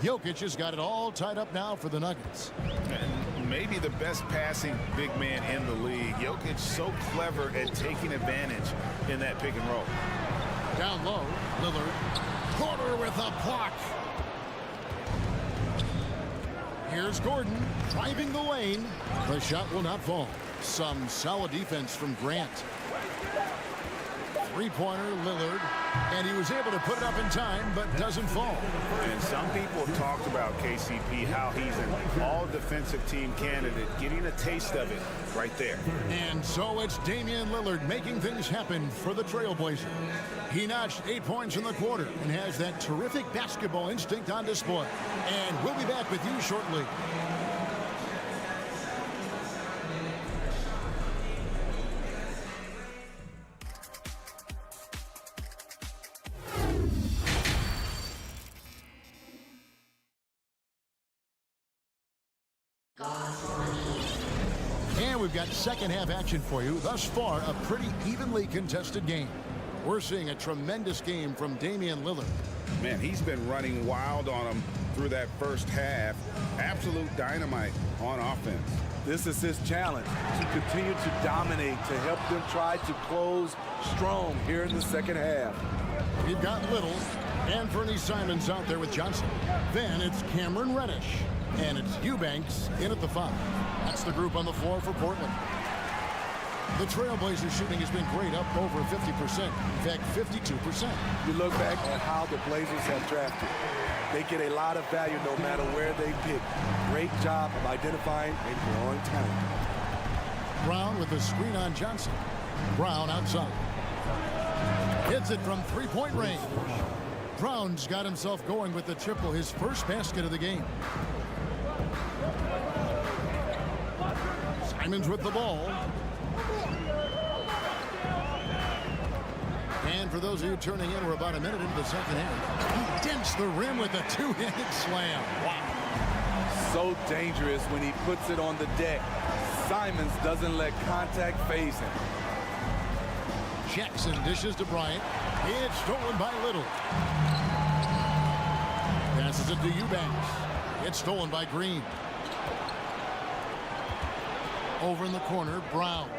Jokic has got it all tied up now for the Nuggets. And maybe the best passing big man in the league. Jokic so clever at taking advantage in that pick and roll. Down low, Lillard. Porter with a block. Here's Gordon driving the lane. The shot will not fall. Some solid defense from Grant. Three-pointer, Lillard, and he was able to put it up in time, but doesn't fall. And some people have talked about KCP, how he's an all-defensive team candidate, getting a taste of it right there. And so it's Damian Lillard making things happen for the Trailblazer. He notched 8 points in the quarter and has that terrific basketball instinct on display. And we'll be back with you shortly. And we've got second half action for you. Thus far, a pretty evenly contested game. We're seeing a tremendous game from Damian Lillard. Man, he's been running wild on him through that first half. Absolute dynamite on offense. This is his challenge, to continue to dominate, to help them try to close strong here in the second half. We've got Little and Fernie Simons out there with Johnson. Then it's Cameron Reddish. And it's Eubanks in at the 5. That's the group on the floor for Portland. The Trailblazers shooting has been great, up over 50%. In fact, 52%. You look back at how the Blazers have drafted. They get a lot of value no matter where they pick. Great job of identifying and growing talent. Brown with the screen on Johnson. Brown outside. Hits it from three-point range. Brown's got himself going with the triple, his first basket of the game. Simons with the ball. And for those of you turning in, we're about a minute into the second half. He dents the rim with a two-handed slam. Wow. So dangerous when he puts it on the deck. Simons doesn't let contact phase him. Jackson dishes to Bryant. It's stolen by Little. Passes it to Eubanks. It's stolen by Green. Over in the corner, Brown.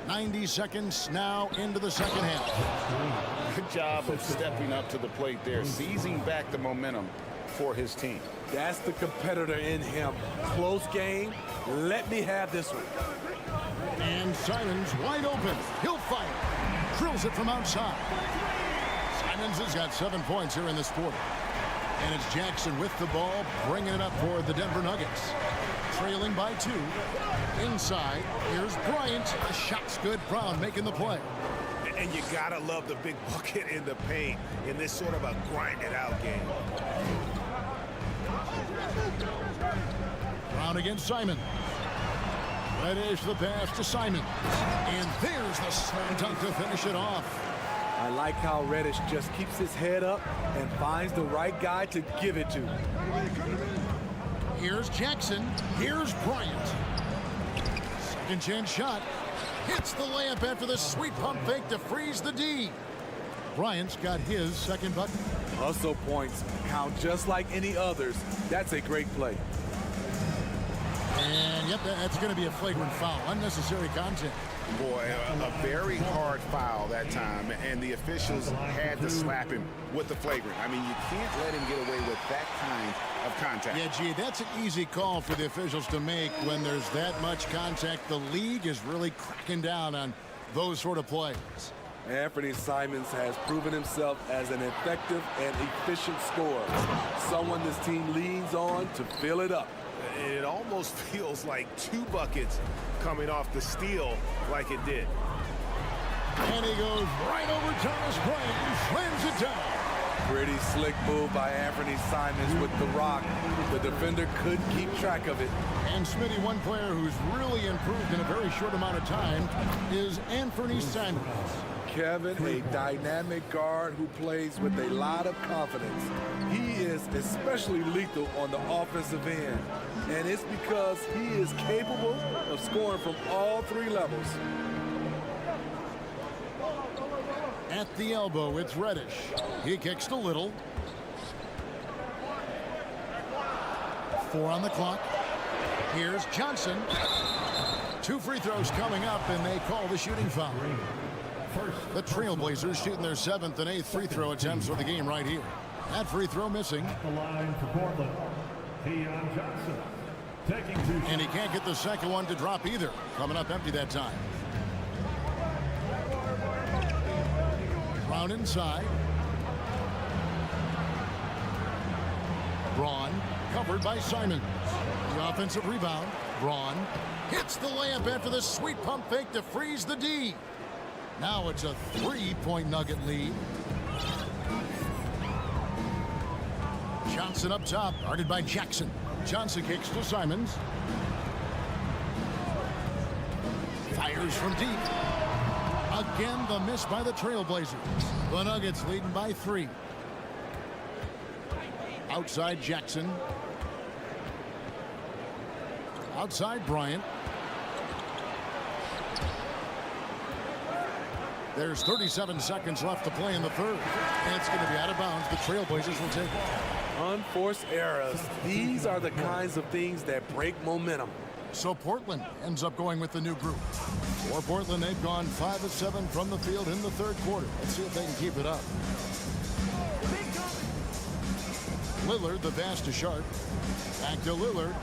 90 seconds now into the second half. Good job of stepping up to the plate there, seizing back the momentum for his team. That's the competitor in him. Close game. Let me have this one. And Simons wide open. He'll fire. Drills it from outside. Simons has got 7 points here in this quarter. And it's Jackson with the ball, bringing it up for the Denver Nuggets. Trailing by 2. Inside, here's Bryant. The shot's good. Brown making the play. And you gotta love the big bucket in the paint in this sort of a grind-it-out game. Brown against Simon. Reddish the pass to Simon. And there's the slam dunk to finish it off. I like how Reddish just keeps his head up and finds the right guy to give it to. Here's Jackson. Here's Bryant. Second chance shot. Hits the layup after the sweet pump fake to freeze the D. Bryant's got his second bucket. Hustle points count just like any others. That's a great play. And yep, that's going to be a flagrant foul. Unnecessary contact. Boy, a very hard foul that time, and the officials had to slap him with the flagrant. I mean, you can't let him get away with that kind of contact. Yeah, gee, that's an easy call for the officials to make when there's that much contact. The league is really cracking down on those sort of plays. Anthony Simons has proven himself as an effective and efficient scorer. Someone this team leans on to fill it up. It almost feels like 2 buckets coming off the steal like it did. And he goes right over Thomas Bryant and slams it down. Pretty slick move by Anthony Simons with the rock. The defender couldn't keep track of it. And Smitty, one player who's really improved in a very short amount of time is Anthony Simons. Kevin, a dynamic guard who plays with a lot of confidence. He is especially lethal on the offensive end, and it's because he is capable of scoring from all 3 levels. At the elbow, it's Reddish. He kicks to Little. 4 on the clock. Here's Johnson. 2 free throws coming up, and they call the shooting foul. The Trailblazers shooting their 7th and 8th free throw attempts for the game right here. That free throw missing. The line for Portland, Keon Johnson. Taking 2 shots. And he can't get the second one to drop either. Coming up empty that time. Brown inside. Braun covered by Simons. The offensive rebound. Braun hits the layup after the sweet pump fake to freeze the D. Now it's a 3-point Nugget lead. Johnson up top, guarded by Jackson. Johnson kicks to Simons. Fires from deep. Again, the miss by the Trailblazers. The Nuggets leading by 3. Outside Jackson. Outside Bryant. There's 37 seconds left to play in the third. And it's going to be out of bounds. The Trailblazers will take it. Unforced errors. These are the kinds of things that break momentum. So Portland ends up going with the new group. For Portland, they've gone 5 of 7 from the field in the third quarter. Let's see if they can keep it up. Lillard, the pass to Sharp. Back to Lillard.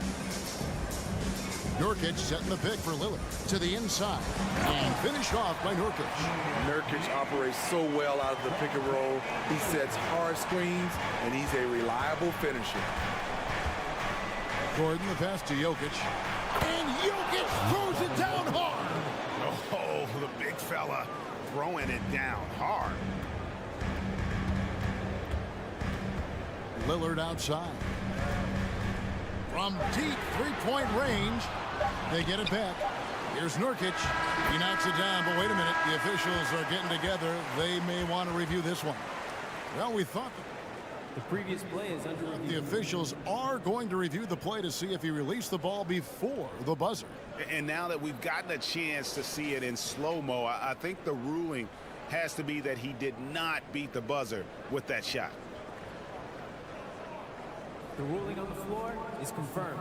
Nurkic setting the pick for Lillard to the inside and finished off by Nurkic. Nurkic operates so well out of the pick and roll. He sets hard screens, and he's a reliable finisher. Gordon, the pass to Jokic. And Jokic throws it down hard. Oh, the big fella throwing it down hard. Lillard outside. From deep 3-point range, they get it back. Here's Nurkic. He knocks it down, but wait a minute. The officials are getting together. They may want to review this one. Well, we thought The previous play is under review. the officials are going to review the play to see if he released the ball before the buzzer. And now that we've gotten a chance to see it in slow-mo, I think the ruling has to be that he did not beat the buzzer with that shot. The ruling on the floor is confirmed.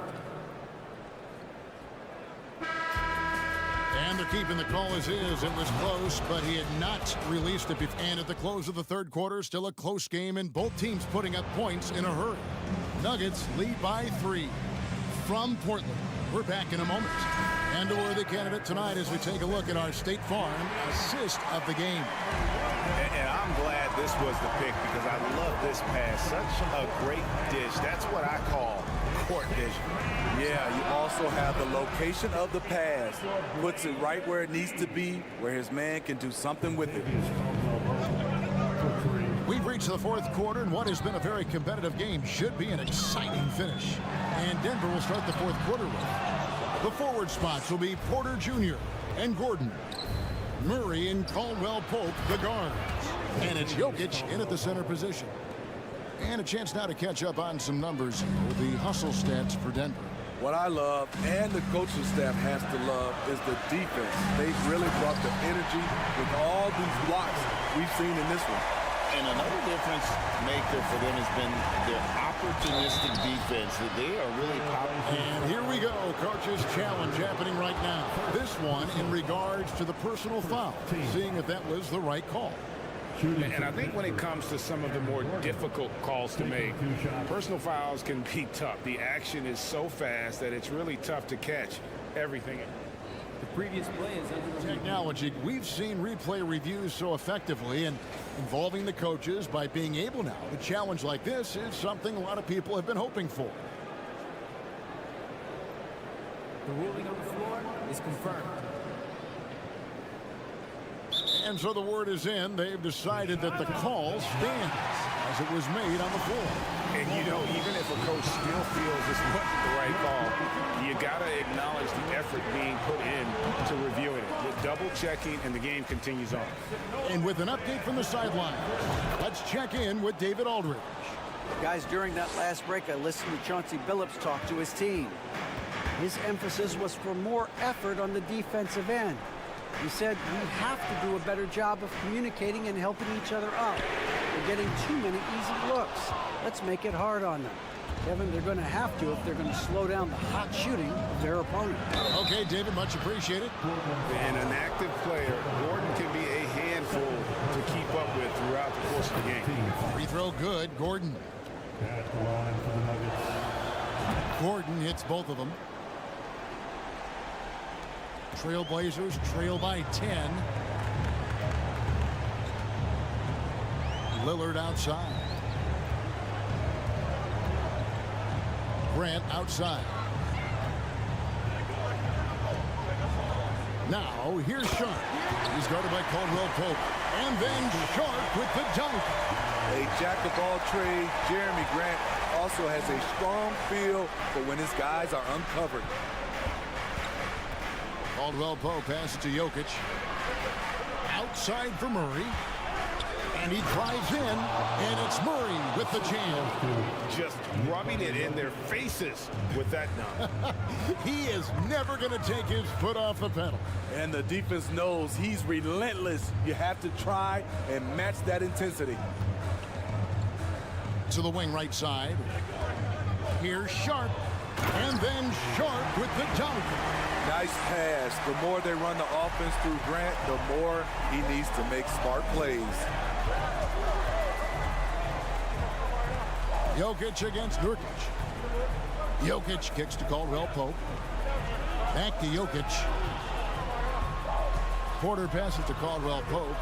And they're keeping the call as is. It was close, but he had not released it. And at the close of the third quarter, still a close game, and both teams putting up points in a hurry. Nuggets lead by 3 from Portland. We're back in a moment. And a worthy candidate tonight as we take a look at our State Farm assist of the game. And I'm glad this was the pick because I love this pass. Such a great dish. That's what I call court vision. Yeah, you also have the location of the pass. Puts it right where it needs to be, where his man can do something with it. We've reached the fourth quarter, and what has been a very competitive game should be an exciting finish. And Denver will start the fourth quarter with. The forward spots will be Porter Jr. and Gordon. Murray and Caldwell Pope, the guards. And it's Jokic in at the center position. And a chance now to catch up on some numbers with the hustle stats for Denver. What I love, and the coaching staff has to love, is the defense. They've really brought the energy with all these blocks we've seen in this one. And another difference maker for them has been their opportunistic defense. They are really powerful. And here we go. Coach's challenge happening right now. This one in regards to the personal foul. Seeing if that was the right call. And I think when it comes to some of the more difficult calls to make, personal fouls can be tough. The action is so fast that it's really tough to catch everything. The previous play is under review. Technology. We've seen replay reviews so effectively, and involving the coaches by being able now. A challenge like this is something a lot of people have been hoping for. The ruling on the floor is confirmed. And so the word is in. They've decided that the call stands as it was made on the floor. And you know, even if a coach still feels this wasn't the right call, you got to acknowledge the effort being put in to reviewing it. With double checking, and the game continues on. And with an update from the sideline, let's check in with David Aldridge. Guys, during that last break, I listened to Chauncey Billups talk to his team. His emphasis was for more effort on the defensive end. He said we have to do a better job of communicating and helping each other out. We're getting too many easy looks. Let's make it hard on them. Kevin, they're going to have to if they're going to slow down the hot shooting of their opponent. Okay, David, much appreciated. And an active player, Gordon can be a handful to keep up with throughout the course of the game. Free throw good, Gordon. At the line for the Nuggets. Gordon hits both of them. Trailblazers trail by 10. Lillard outside. Grant outside. Now, here's Sharp. He's guarded by Caldwell Pope. And then Sharp with the dunk. A jack of all trades, Jeremy Grant also has a strong feel for when his guys are uncovered. Caldwell Pope passes to Jokic. Outside for Murray. And he drives in, and it's Murray with the jam. Just rubbing it in their faces with that dunk. He is never going to take his foot off the pedal. And the defense knows he's relentless. You have to try and match that intensity. To the wing right side. Here's Sharp. And then Sharp with the dunk. Nice pass. The more they run the offense through Grant, the more he needs to make smart plays. Jokic against Nurkic. Jokic kicks to Caldwell Pope. Back to Jokic. Porter passes to Caldwell Pope.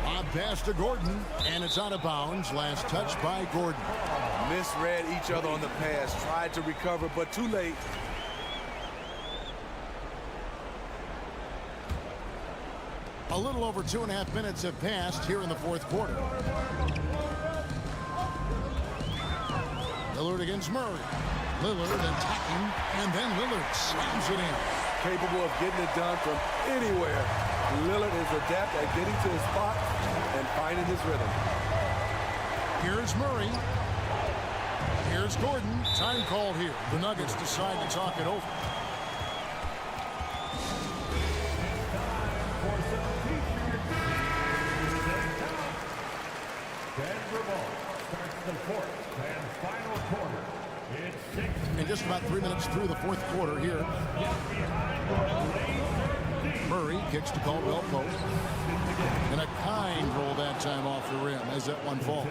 Lob pass to Gordon, and it's out of bounds. Last touch by Gordon. Misread each other on the pass. Tried to recover, but too late. A little over 2.5 minutes have passed here in the fourth quarter. Lillard against Murray. Lillard attacking, and then Lillard slams it in. Capable of getting it done from anywhere. Lillard is adept at getting to his spot and finding his rhythm. Here's Murray. Here's Gordon. Time called here. The Nuggets decide to talk it over. Denver ball starts the fourth and final quarter. And just about 3 minutes through the fourth quarter here. Murray kicks to Caldwell Pope. And a kind roll that time off the rim as that one falls.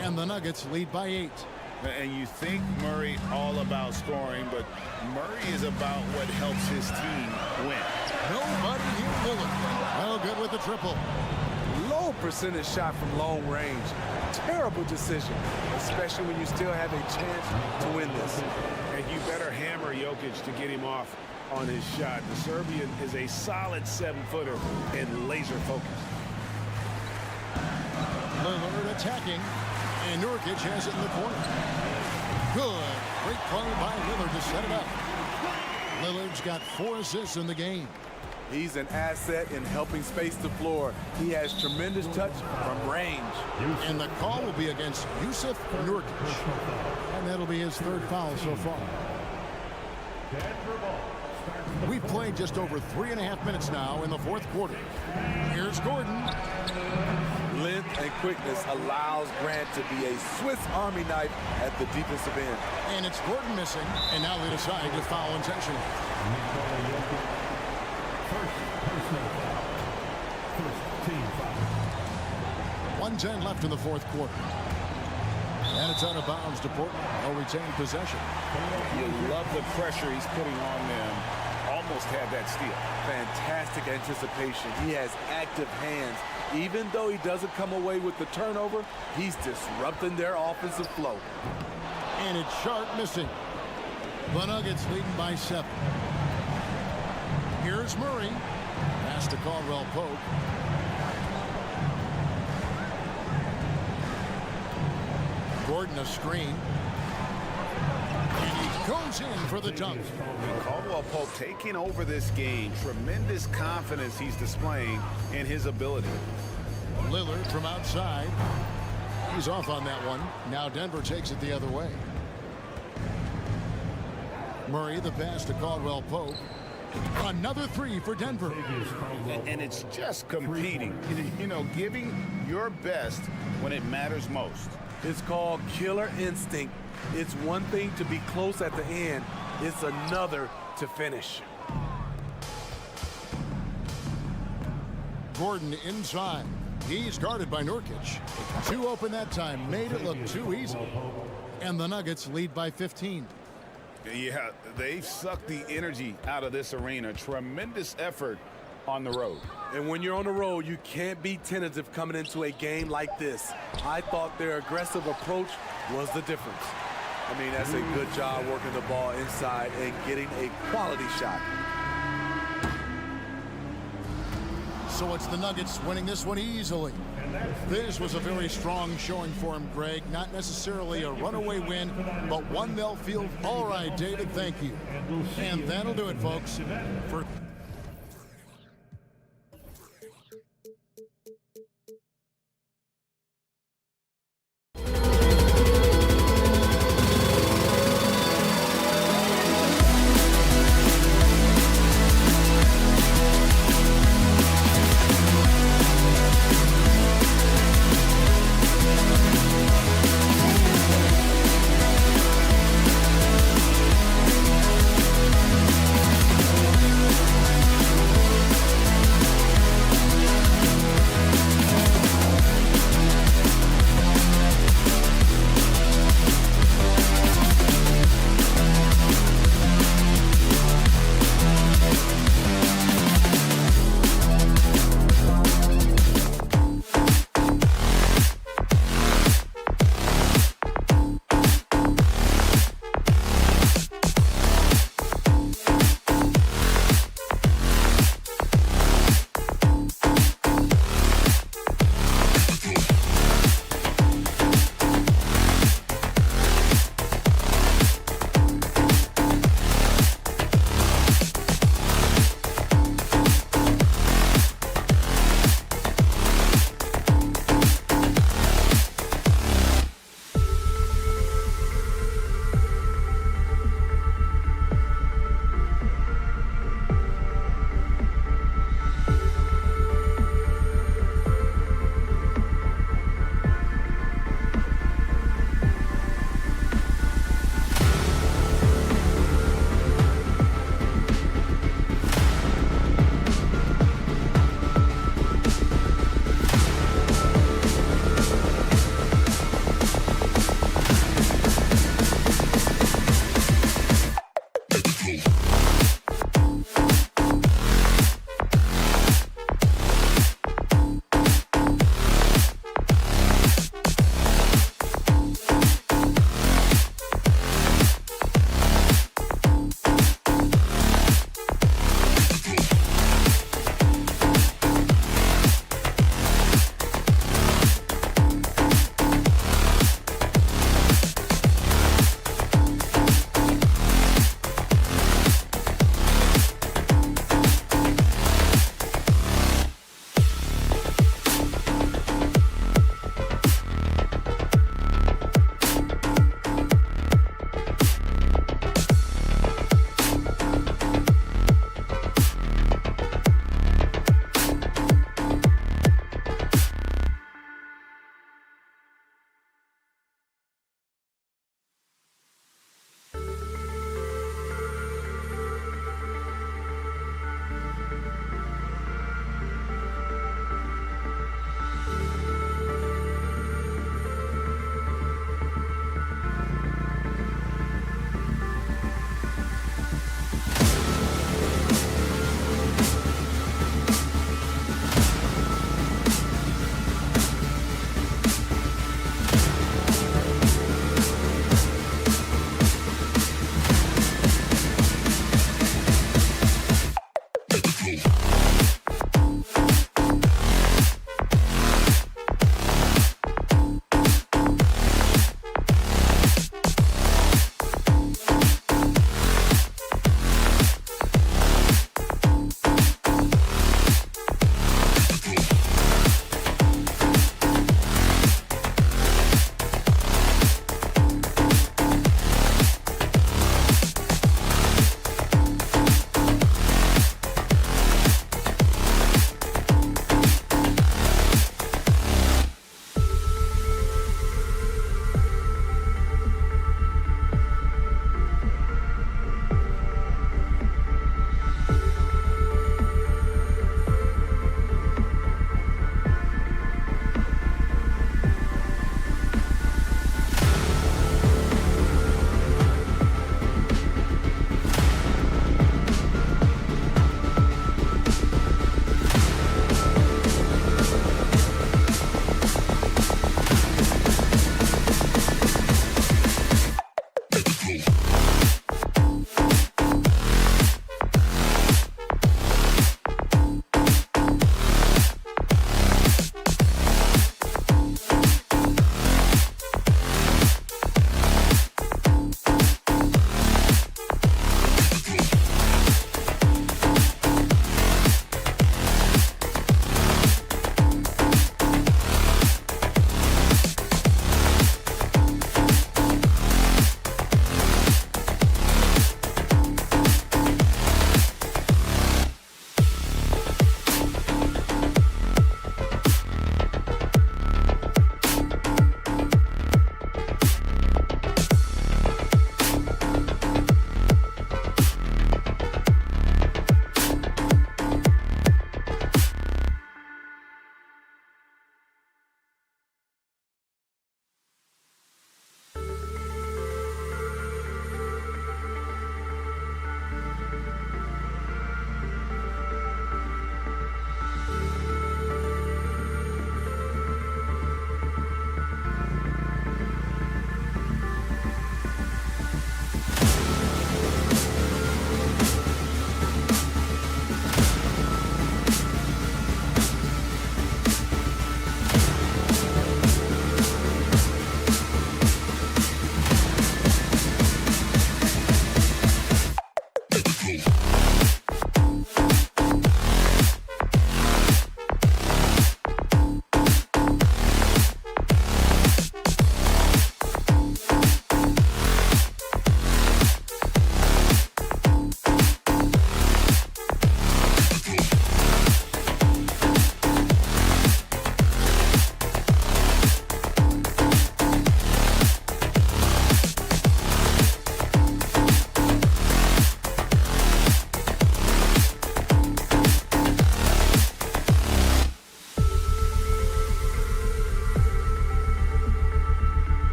And the Nuggets lead by 8. And you think Murray all about scoring, but Murray is about what helps his team win. Nobody here Lillard. Well, good with the triple. Low percentage shot from long range. Terrible decision, especially when you still have a chance to win this. And you better hammer Jokic to get him off on his shot. The Serbian is a solid 7-footer and laser focused. Lillard attacking, and Nurkic has it in the corner. Good. Great play by Lillard to set it up. Lillard's got 4 assists in the game. He's an asset in helping space the floor. He has tremendous touch from range. And the call will be against Yusuf Nurkic. And that'll be his 3rd foul so far. We've played just over 3.5 minutes now in the fourth quarter. Here's Gordon. Length and quickness allows Grant to be a Swiss Army knife at the defensive end. And it's Gordon missing, and now they decide to foul intentionally. First team foul. 1:10 left in the fourth quarter. And it's out of bounds to Portland. They'll retain possession. You love the pressure he's putting on them. Almost had that steal. Fantastic anticipation. He has active hands. Even though he doesn't come away with the turnover, he's disrupting their offensive flow. And it's Sharp missing. The Nuggets leading by 7. Here's Murray. Pass to Caldwell Pope. Gordon a screen. And he goes in for the dunk. And Caldwell Pope taking over this game. Tremendous confidence he's displaying in his ability. Lillard from outside. He's off on that one. Now Denver takes it the other way. Murray the pass to Caldwell Pope. Another 3 for Denver. And it's just competing. You know, giving your best when it matters most. It's called killer instinct. It's one thing to be close at the end. It's another to finish. Gordon inside. He's guarded by Nurkic. 2 open that time. Made it look too easy. And the Nuggets lead by 15. Yeah, they've sucked the energy out of this arena. Tremendous effort on the road. And when you're on the road, you can't be tentative coming into a game like this. I thought their aggressive approach was the difference. I mean, that's a good job working the ball inside and getting a quality shot. So it's the Nuggets winning this one easily. This was a very strong showing for him, Greg. Not necessarily a runaway win, but one they'll feel, all right, David, thank you. And that'll do it, folks. For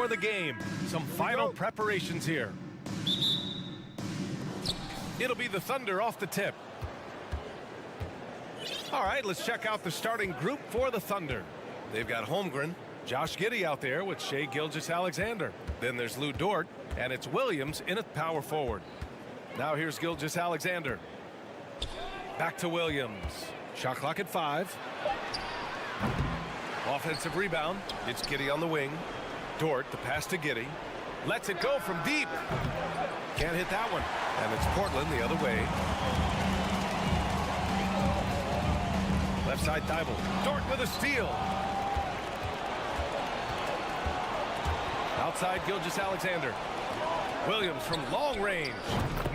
before the game. Some final preparations here. It'll be the Thunder off the tip. All right, let's check out the starting group for the Thunder. They've got Holmgren, Josh Giddey out there with Shai Gilgeous-Alexander. Then there's Lou Dort, and it's Williams in at power forward. Now here's Gilgeous-Alexander. Back to Williams. Shot clock at 5. Offensive rebound. It's Giddey on the wing. Dort, the pass to Giddey. Lets it go from deep. Can't hit that one. And it's Portland the other way. Left side Thibault. Dort with a steal. Outside Gilgeous-Alexander. Williams from long range.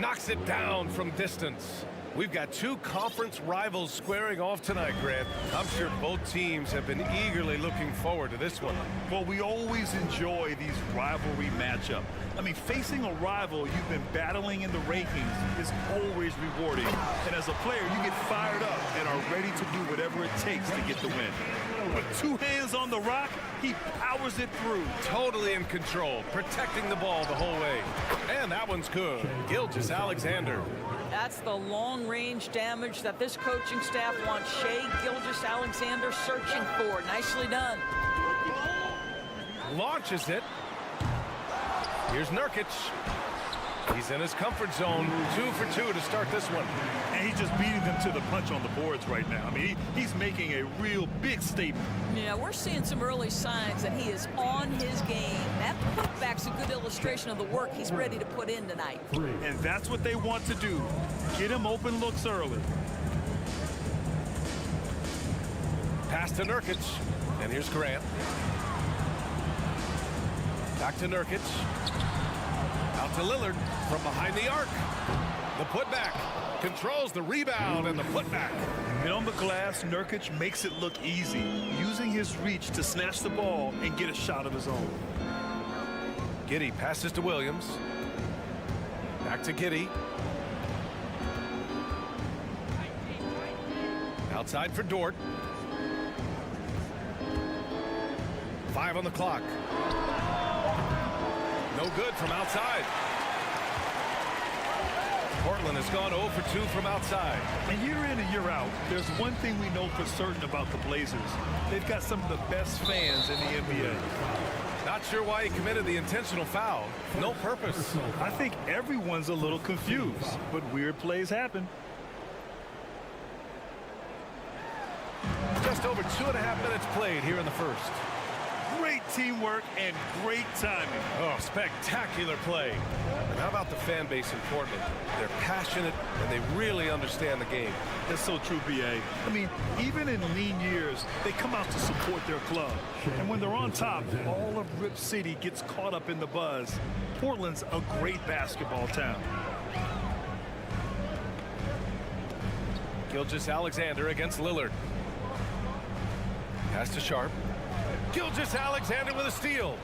Knocks it down from distance. We've got two conference rivals squaring off tonight, Grant. I'm sure both teams have been eagerly looking forward to this one. Well, we always enjoy these rivalry matchups. I mean, facing a rival you've been battling in the rankings is always rewarding. And as a player, you get fired up and are ready to do whatever it takes to get the win. With 2 hands on the rock, he powers it through. Totally in control, protecting the ball the whole way. And that one's good. Gilgeous-Alexander. That's the long-range damage that this coaching staff wants Shai Gilgeous-Alexander searching for. Nicely done. Launches it. Here's Nurkic. He's in his comfort zone. 2 for 2 to start this one. And he's just beating them to the punch on the boards right now. I mean, he's making a real big statement. Yeah, we're seeing some early signs that he is on his game. That putback's a good illustration of the work he's ready to put in tonight. And that's what they want to do. Get him open looks early. Pass to Nurkic. And here's Grant. Back to Nurkic. Out to Lillard from behind the arc. The putback. Controls the rebound and the putback. And on the glass, Nurkic makes it look easy, using his reach to snatch the ball and get a shot of his own. Giddey passes to Williams. Back to Giddey. Outside for Dort. 5 on the clock. No good from outside. Portland has gone 0 for 2 from outside. And year in and year out, there's one thing we know for certain about the Blazers. They've got some of the best fans in the NBA. Not sure why he committed the intentional foul. No purpose. I think everyone's a little confused, but weird plays happen. Just over 2.5 minutes played here in the first. Great teamwork and great timing. Oh, spectacular play. And how about the fan base in Portland? They're passionate and they really understand the game. That's so true, B.A. I mean, even in lean years, they come out to support their club. And when they're on top, all of Rip City gets caught up in the buzz. Portland's a great basketball town. Gilgeous-Alexander against Lillard. Pass to Sharp. Gilgeous-Alexander with a steal.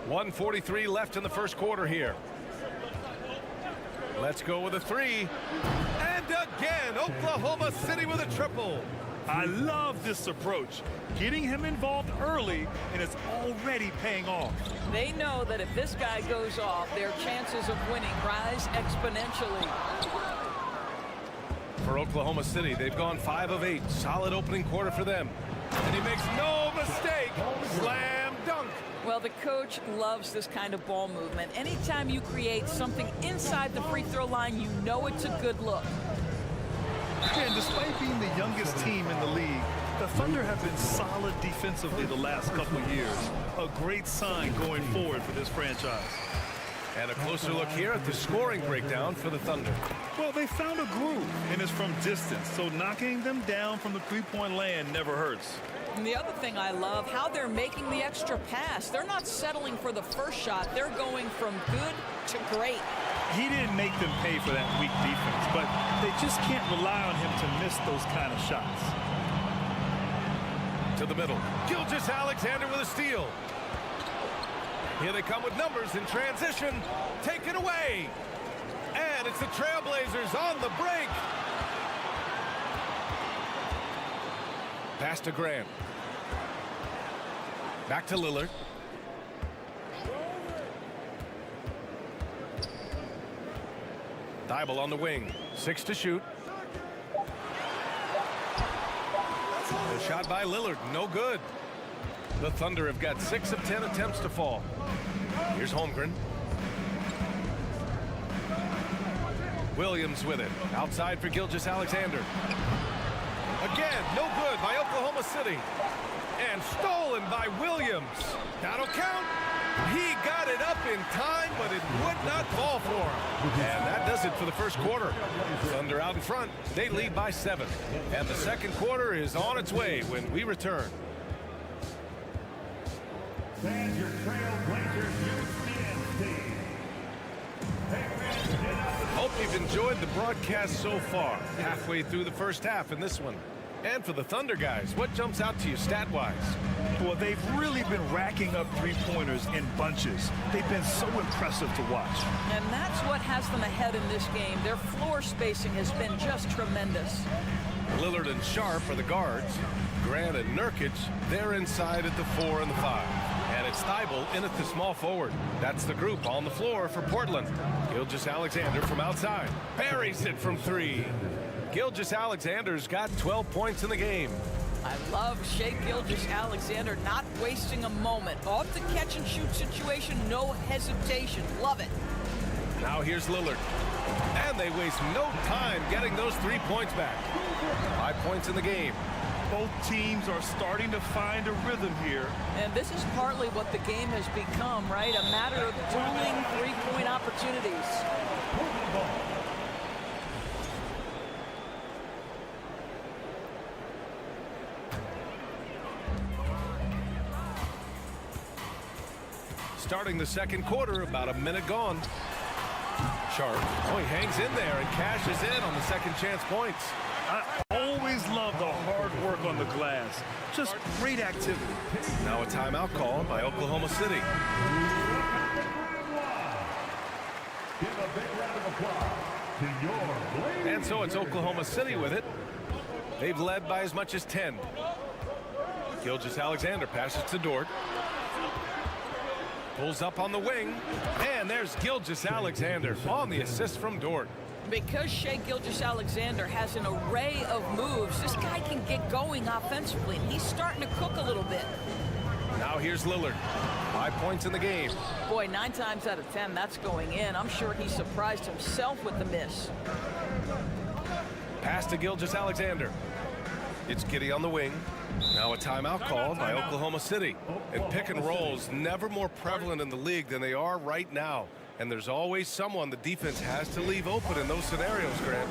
1:43 left in the first quarter here. Let's go with a 3. And again, Oklahoma City with a triple. I love this approach. Getting him involved early, and it's already paying off. They know that if this guy goes off, their chances of winning rise exponentially. For Oklahoma City, they've gone 5 of 8. Solid opening quarter for them. And he makes no mistake. Slam dunk. Well, the coach loves this kind of ball movement. Anytime you create something inside the free throw line, you know it's a good look. And despite being the youngest team in the league, the Thunder have been solid defensively the last couple of years. A great sign going forward for this franchise. And a closer look here at the scoring breakdown for the Thunder. Well, they found a groove, and it's from distance, so knocking them down from the three-point land never hurts. And the other thing I love, how they're making the extra pass. They're not settling for the first shot. They're going from good to great. He didn't make them pay for that weak defense, but they just can't rely on him to miss those kind of shots. To the middle. Gilgeous-Alexander with a steal. Here they come with numbers in transition. Taken away. And it's the Trailblazers on the break. Pass to Grant. Back to Lillard. Thibault on the wing. 6 to shoot. A shot by Lillard. No good. The Thunder have got 6 of 10 attempts to fall. Here's Holmgren. Williams with it. Outside for Gilgeous-Alexander. Again, no good by Oklahoma City. And stolen by Williams. That'll count. He got it up in time, but it would not fall for him. And that does it for the first quarter. Thunder out in front. They lead by 7. And the second quarter is on its way when we return. Stand your Trailblazers youth team. Hope you've enjoyed the broadcast so far. Halfway through the first half in this one. And for the Thunder guys, what jumps out to you stat-wise? Well, they've really been racking up three-pointers in bunches. They've been so impressive to watch. And that's what has them ahead in this game. Their floor spacing has been just tremendous. Lillard and Sharp are the guards. Grant and Nurkic, they're inside at the 4 and the 5. And it's Thibault in at the small forward. That's the group on the floor for Portland. Gilgeous-Alexander from outside. Buries it from 3. Gilgeous-Alexander's got 12 points in the game. I love Shai Gilgeous-Alexander not wasting a moment. Off the catch-and-shoot situation, no hesitation. Love it. Now here's Lillard. And they waste no time getting those 3 points back. 5 points in the game. Both teams are starting to find a rhythm here. And this is partly what the game has become, right? A matter of dueling three-point opportunities. Starting the second quarter, about a minute gone. Sharp. Oh, he hangs in there and cashes in on the second chance points. I always love the hard work on the glass. Just great activity. Now a timeout called by Oklahoma City. Give a big round of applause to your Blazers. And so it's Oklahoma City with it. They've led by as much as 10. Gilgeous-Alexander passes to Dort. Pulls up on the wing, and there's Gilgeous-Alexander on the assist from Dort. Because Shai Gilgeous-Alexander has an array of moves, this guy can get going offensively, and he's starting to cook a little bit. Now here's Lillard. 5 points in the game. Boy, 9 times out of 10, that's going in. I'm sure he surprised himself with the miss. Pass to Gilgeous-Alexander. It's Giddey on the wing. Now a timeout called by Oklahoma City. And pick and rolls never more prevalent in the league than they are right now. And there's always someone the defense has to leave open in those scenarios, Grant.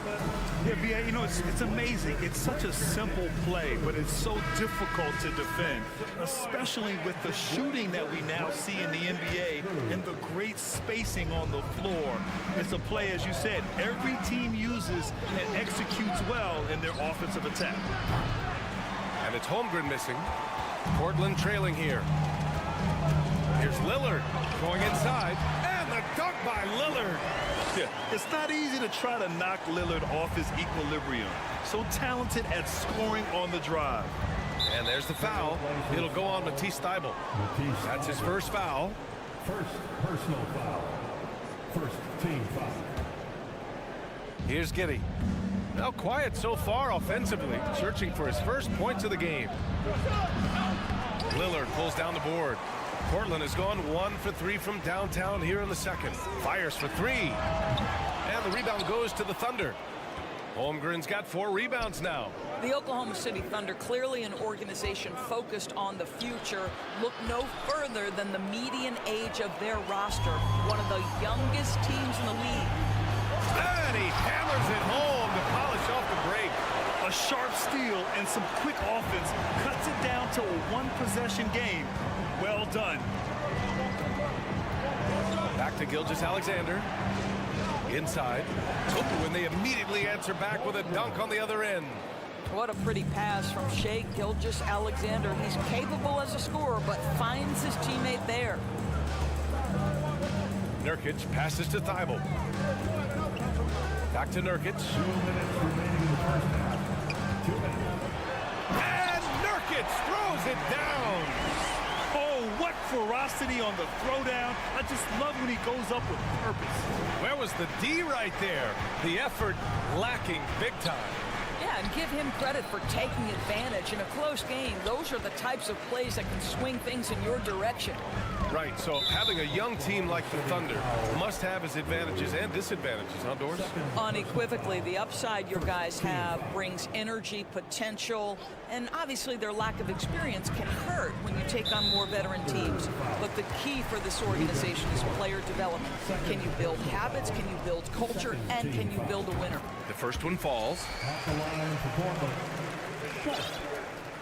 Yeah, B.A., you know, it's amazing. It's such a simple play, but it's so difficult to defend, especially with the shooting that we now see in the NBA and the great spacing on the floor. It's a play, as you said, every team uses and executes well in their offensive attack. And it's Holmgren missing. Portland trailing here. Here's Lillard going inside. And the dunk by Lillard. Yeah, it's not easy to try to knock Lillard off his equilibrium. So talented at scoring on the drive. And there's the foul. It'll go on Matisse Thybulle. That's his first foul. First personal foul. First team foul. Here's Giddey. Now quiet so far offensively, searching for his first points of the game. Lillard pulls down the board. Portland has gone 1 for 3 from downtown here in the second. Fires for 3. And the rebound goes to the Thunder. Holmgren's got 4 rebounds now. The Oklahoma City Thunder, clearly an organization focused on the future, look no further than the median age of their roster. One of the youngest teams in the league. And he hammers it home to polish off the break. A sharp steal and some quick offense cuts it down to a one-possession game. Well done. Back to Gilgeous-Alexander. Inside. Oh, and they immediately answer back with a dunk on the other end. What a pretty pass from Shai Gilgeous-Alexander. He's capable as a scorer, but finds his teammate there. Nurkic passes to Thybulle. Back to Nurkic. 2 minutes remaining in the first half. 2 minutes. And Nurkic throws it down. Oh, that ferocity on the throwdown. I just love when he goes up with purpose. Where was the D right there? The effort lacking big time. Yeah, and give him credit for taking advantage. In a close game, those are the types of plays that can swing things in your direction. Right, so having a young team like the Thunder must have its advantages and disadvantages, huh, Doris? Unequivocally, the upside your guys have brings energy, potential, and obviously their lack of experience can hurt when you take on more veteran teams. But the key for this organization is player development. Can you build habits? Can you build culture? And can you build a winner? The first one falls.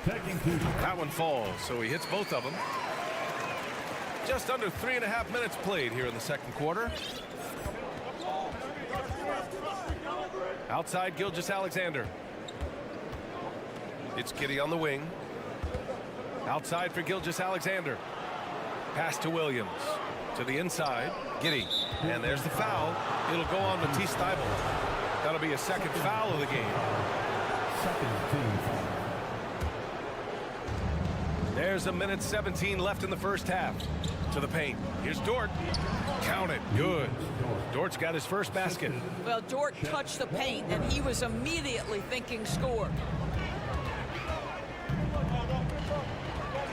That one falls, so he hits both of them. Just under 3.5 minutes played here in the second quarter. Outside Gilgeous-Alexander. It's Giddy on the wing. Outside for Gilgeous-Alexander. Pass to Williams. To the inside. Giddy. And there's the foul. It'll go on Matisse Thybulle. That'll be a second foul of the game. There's 1:17 left in the first half. To the paint. Here's Dort. Count it. Good. Dort's got his first basket. Well, Dort touched the paint, and he was immediately thinking score.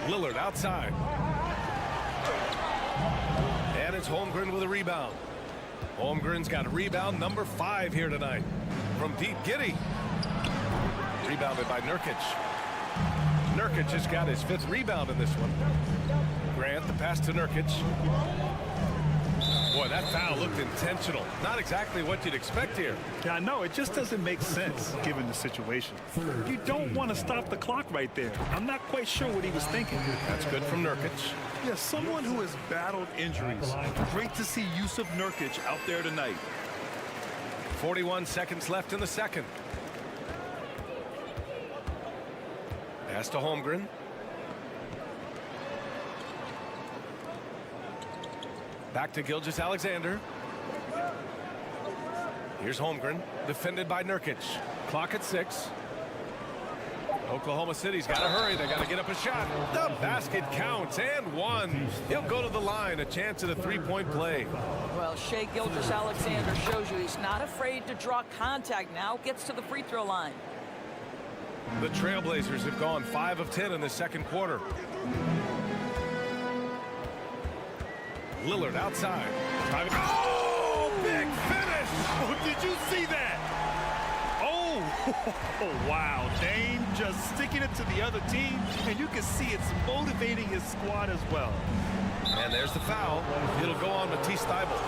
Lillard outside. And it's Holmgren with a rebound. Holmgren's got a rebound number 5 here tonight. From deep, Giddy. Rebounded by Nurkic. Nurkic has got his 5th rebound in this one. Grant, the pass to Nurkic. Boy, that foul looked intentional. Not exactly what you'd expect here. Yeah, I know. It just doesn't make sense given the situation. You don't want to stop the clock right there. I'm not quite sure what he was thinking. That's good from Nurkic. Yeah, someone who has battled injuries. Great to see Yusuf Nurkic out there tonight. 41 seconds left in the second. Pass to Holmgren. Back to Gilgeous-Alexander. Here's Holmgren, defended by Nurkic. Clock at 6. Oklahoma City's got to hurry. They got to get up a shot. The basket counts, and one. He'll go to the line, a chance at a three-point play. Well, Shai Gilgeous-Alexander shows you he's not afraid to draw contact. Now gets to the free throw line. The Trailblazers have gone 5 of 10 in the second quarter. Lillard outside. Oh, big finish! Oh, did you see that? Oh, wow. Dame just sticking it to the other team, and you can see it's motivating his squad as well. And there's the foul. It'll go on Matisse Thybulle.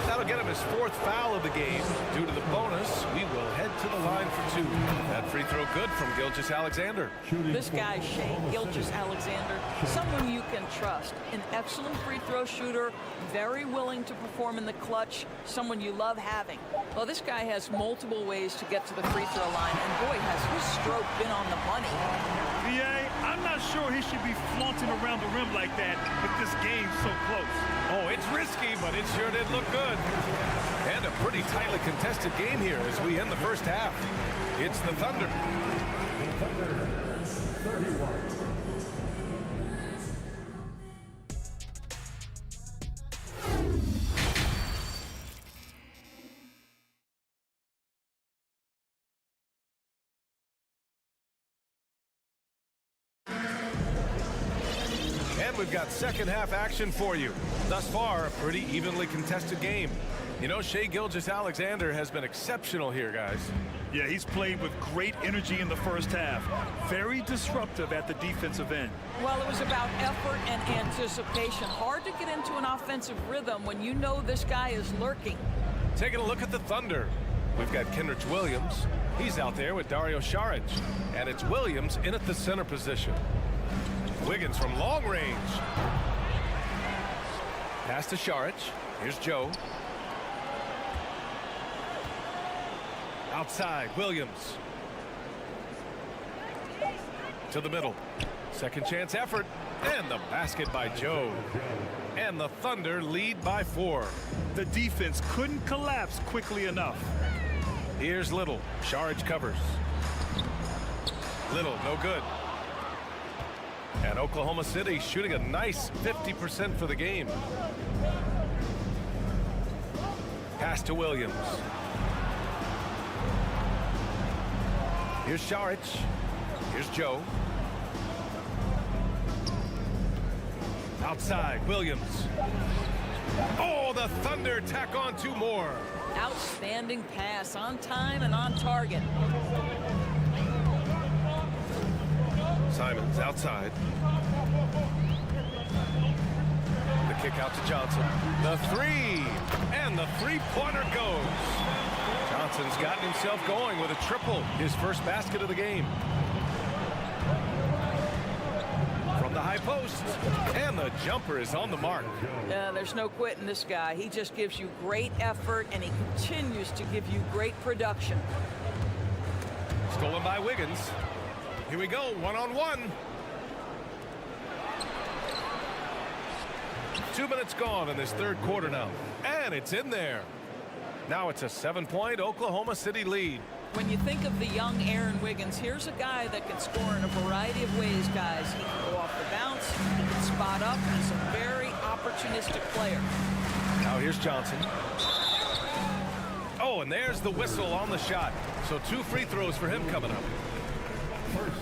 That'll get him his 4th foul of the game. Due to the bonus, we will head to the line for 2. That free throw good from Gilgeous-Alexander. This guy, Shai Gilgeous-Alexander, someone you can trust. An excellent free throw shooter, very willing to perform in the clutch, someone you love having. Well, this guy has multiple ways to get to the free throw line, and boy, has his stroke been on the money. VA, I'm not sure he should be flaunting around the rim like that with this game so close. Oh, it's risky, but it sure did look good. And a pretty tightly contested game here as we end the first half. It's the Thunder. And we've got second half action for you. Thus far, a pretty evenly contested game. You know, Shai Gilgeous-Alexander has been exceptional here, guys. Yeah, he's played with great energy in the first half. Very disruptive at the defensive end. Well, it was about effort and anticipation. Hard to get into an offensive rhythm when you know this guy is lurking. Taking a look at the Thunder. We've got Kenrich Williams. He's out there with Dario Saric. And it's Williams in at the center position. Wiggins from long range. Pass to Saric. Here's Joe. Outside, Williams. To the middle. Second chance effort. And the basket by Joe. And the Thunder lead by 4. The defense couldn't collapse quickly enough. Here's Little. Saric covers. Little, no good. And And Oklahoma City shooting a nice 50% for the game. Pass to Williams. Here's Šarić. Here's Joe. Outside, Williams. Oh, the Thunder tack on 2 more. Outstanding pass, on time and on target. Simons outside. The kick out to Johnson. The 3, and the 3-pointer goes. Johnson's gotten himself going with a triple, his first basket of the game. From the high post, and the jumper is on the mark. There's no quitting this guy. He just gives you great effort, and he continues to give you great production. Stolen by Wiggins. Here we go, one-on-one. 2 minutes gone in this third quarter now. And it's in there. Now it's a 7-point Oklahoma City lead. When you think of the young Aaron Wiggins, here's a guy that can score in a variety of ways, guys. He can go off the bounce, he can spot up. He's a very opportunistic player. Now here's Johnson. Oh, and there's the whistle on the shot. So 2 free throws for him coming up.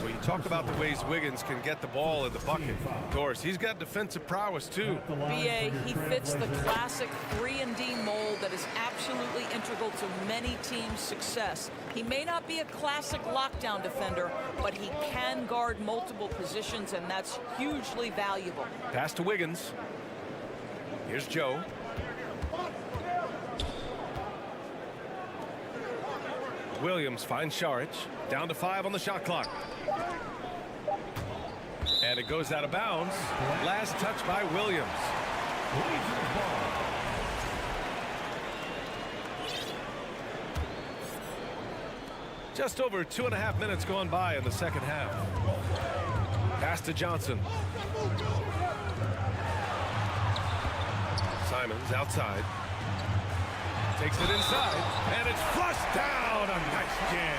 Well, you talk about the ways Wiggins can get the ball in the bucket. Of course, he's got defensive prowess, too. BA, he fits the classic 3-and-D mold that is absolutely integral to many teams' success. He may not be a classic lockdown defender, but he can guard multiple positions, and that's hugely valuable. Pass to Wiggins. Here's Joe. Williams finds Šarić. Down to 5 on the shot clock. And it goes out of bounds. Last touch by Williams. Just over 2.5 minutes gone by in the second half. Pass to Johnson. Simons outside. Takes it inside, and it's flushed down. A nice jam.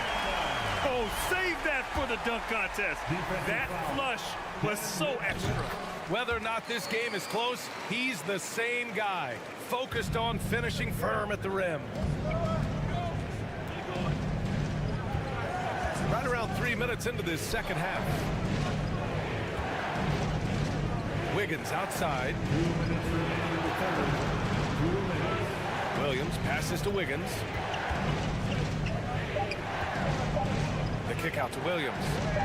Oh, save that for the dunk contest. That flush was so extra. Whether or not this game is close, he's the same guy, focused on finishing firm at the rim. Right around 3 minutes into this second half. Wiggins outside. Williams passes to Wiggins. The kick out to Williams.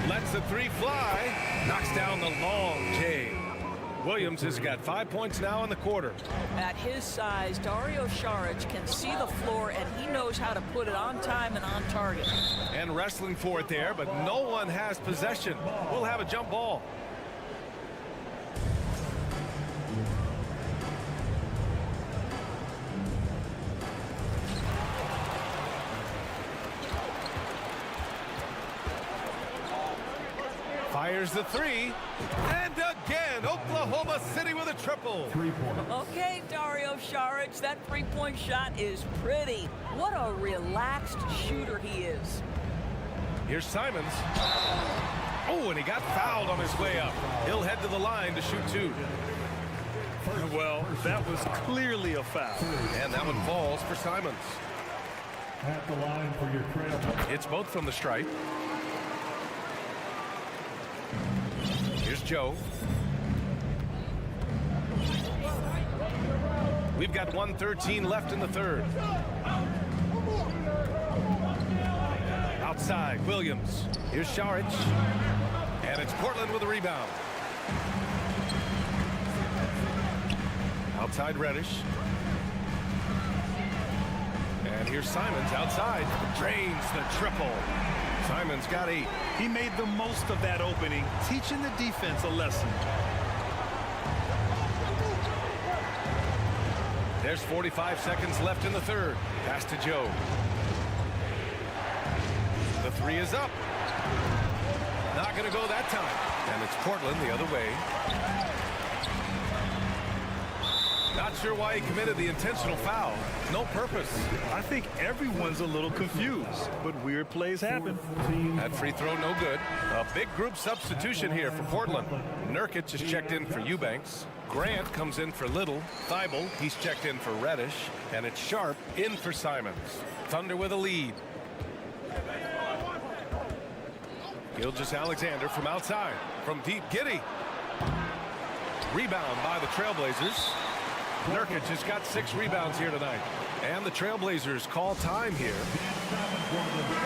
Lets the 3 fly. Knocks down the long J. Williams has got 5 points now in the quarter. At his size, Dario Šarić can see the floor, and he knows how to put it on time and on target. And wrestling for it there, but no one has possession. We'll have a jump ball. Fires the 3, and again, Oklahoma City with a triple. 3 points. Okay, Dario Šarić, that 3-point shot is pretty. What a relaxed shooter he is. Here's Simons. Oh, and he got fouled on his way up. He'll head to the line to shoot 2. Well, that was clearly a foul. And that one falls for Simons. At the line for your trail. It's both from the stripe. Here's Joe. We've got 1:13 left in the third. Outside, Williams. Here's Šarić. And it's Portland with a rebound. Outside Reddish. And here's Simons outside. Drains the triple. Simons got 8. He made the most of that opening, teaching the defense a lesson. There's 45 seconds left in the third. Pass to Joe. The 3 is up. Not going to go that time. And it's Portland the other way. Not sure why he committed the intentional foul. No purpose. I think everyone's a little confused, but weird plays happen. That free throw no good. A big group substitution here for Portland. Nurkic is checked in for Eubanks. Grant comes in for Little. Thibault, he's checked in for Reddish. And it's Sharp in for Simons. Thunder with a lead. Gilgeous-Alexander from outside. From deep, Giddey. Rebound by the Trailblazers. Nurkic has got 6 rebounds here tonight. And the Trailblazers call time here.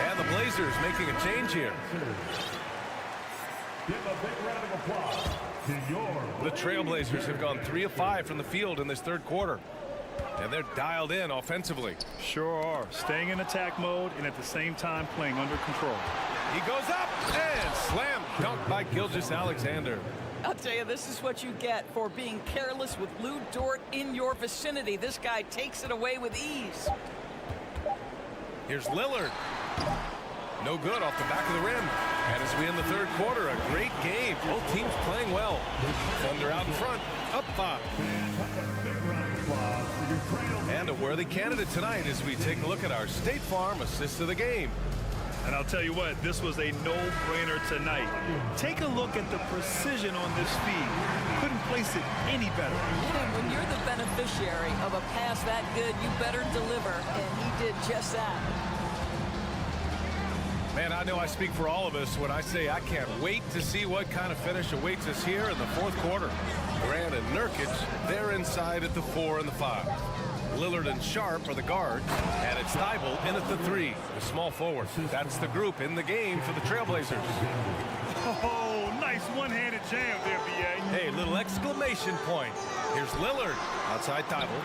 And the Blazers making a change here. Give a big round of applause to your The Trailblazers have gone 3 of 5 from the field in this third quarter. And they're dialed in offensively. Sure are. Staying in attack mode and at the same time playing under control. He goes up and slam dunk by Gilgeous-Alexander. I'll tell you, this is what you get for being careless with Lou Dort in your vicinity. This guy takes it away with ease. Here's Lillard. No good off the back of the rim. And as we end the third quarter, a great game. Both teams playing well. Thunder out in front, up 5. And a worthy candidate tonight as we take a look at our State Farm assist of the game. And I'll tell you what, this was a no-brainer tonight. Take a look at the precision on this feed. Couldn't place it any better. And when you're the beneficiary of a pass that good, you better deliver. And he did just that. Man, I know I speak for all of us when I say I can't wait to see what kind of finish awaits us here in the fourth quarter. Grant and Nurkic, they're inside at the 4 and the 5. Lillard and Sharp are the guards, and it's Thibault in at the 3, the small forward. That's the group in the game for the Trailblazers. Oh, nice one-handed jam there, B.A. Hey, little exclamation point. Here's Lillard outside Thibault.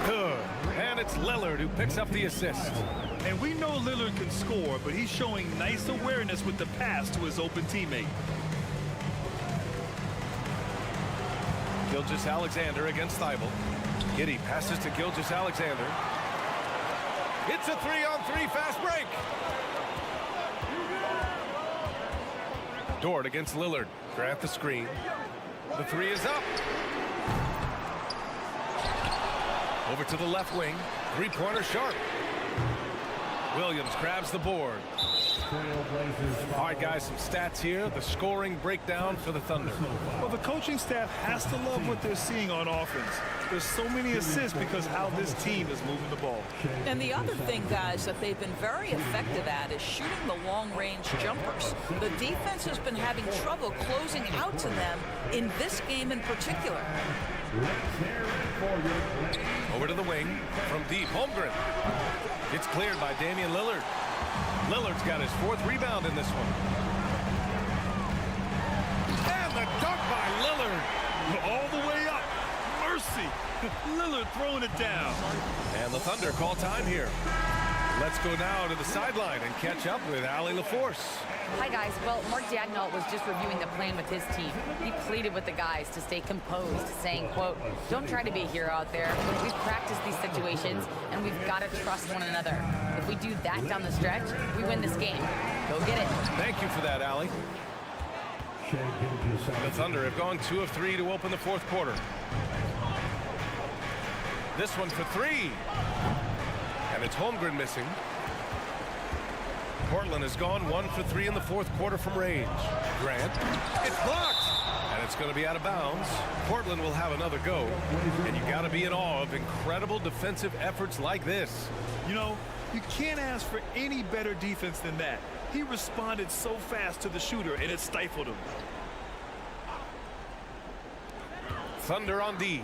Good. And it's Lillard who picks up the assist. And we know Lillard can score, but he's showing nice awareness with the pass to his open teammate. Gilgeous-Alexander against Thibault. Giddey passes to Gilgeous-Alexander. It's a 3-on-3 fast break. Dort against Lillard. Grant the screen. The 3 is up. Over to the left wing. Three-pointer Sharp. Williams grabs the board. All right, guys, some stats here. The scoring breakdown for the Thunder. Well, the coaching staff has to love what they're seeing on offense. There's so many assists because how this team is moving the ball. And the other thing, guys, that they've been very effective at is shooting the long-range jumpers. The defense has been having trouble closing out to them in this game in particular. Over to the wing from deep. Holmgren. It's cleared by Damian Lillard. Lillard's got his 4th rebound in this one. And the dunk by Lillard. All the way up. Mercy. Lillard throwing it down. And the Thunder call time here. Let's go now to the sideline and catch up with Allie LaForce. Hi, guys. Well, Mark Daigneault was just reviewing the plan with his team. He pleaded with the guys to stay composed, saying, quote, don't try to be a hero out there. We've practiced these situations, and we've got to trust one another. If we do that down the stretch, we win this game. Go get it. Thank you for that, Allie. The Thunder have gone 2 of 3 to open the fourth quarter. This one for 3. And it's Holmgren missing. Portland has gone 1 for 3 in the fourth quarter from range. Grant, it's blocked, and it's going to be out of bounds. Portland will have another go, and you got to be in awe of incredible defensive efforts like this. You know, you can't ask for any better defense than that. He responded so fast to the shooter, and it stifled him. Thunder on D.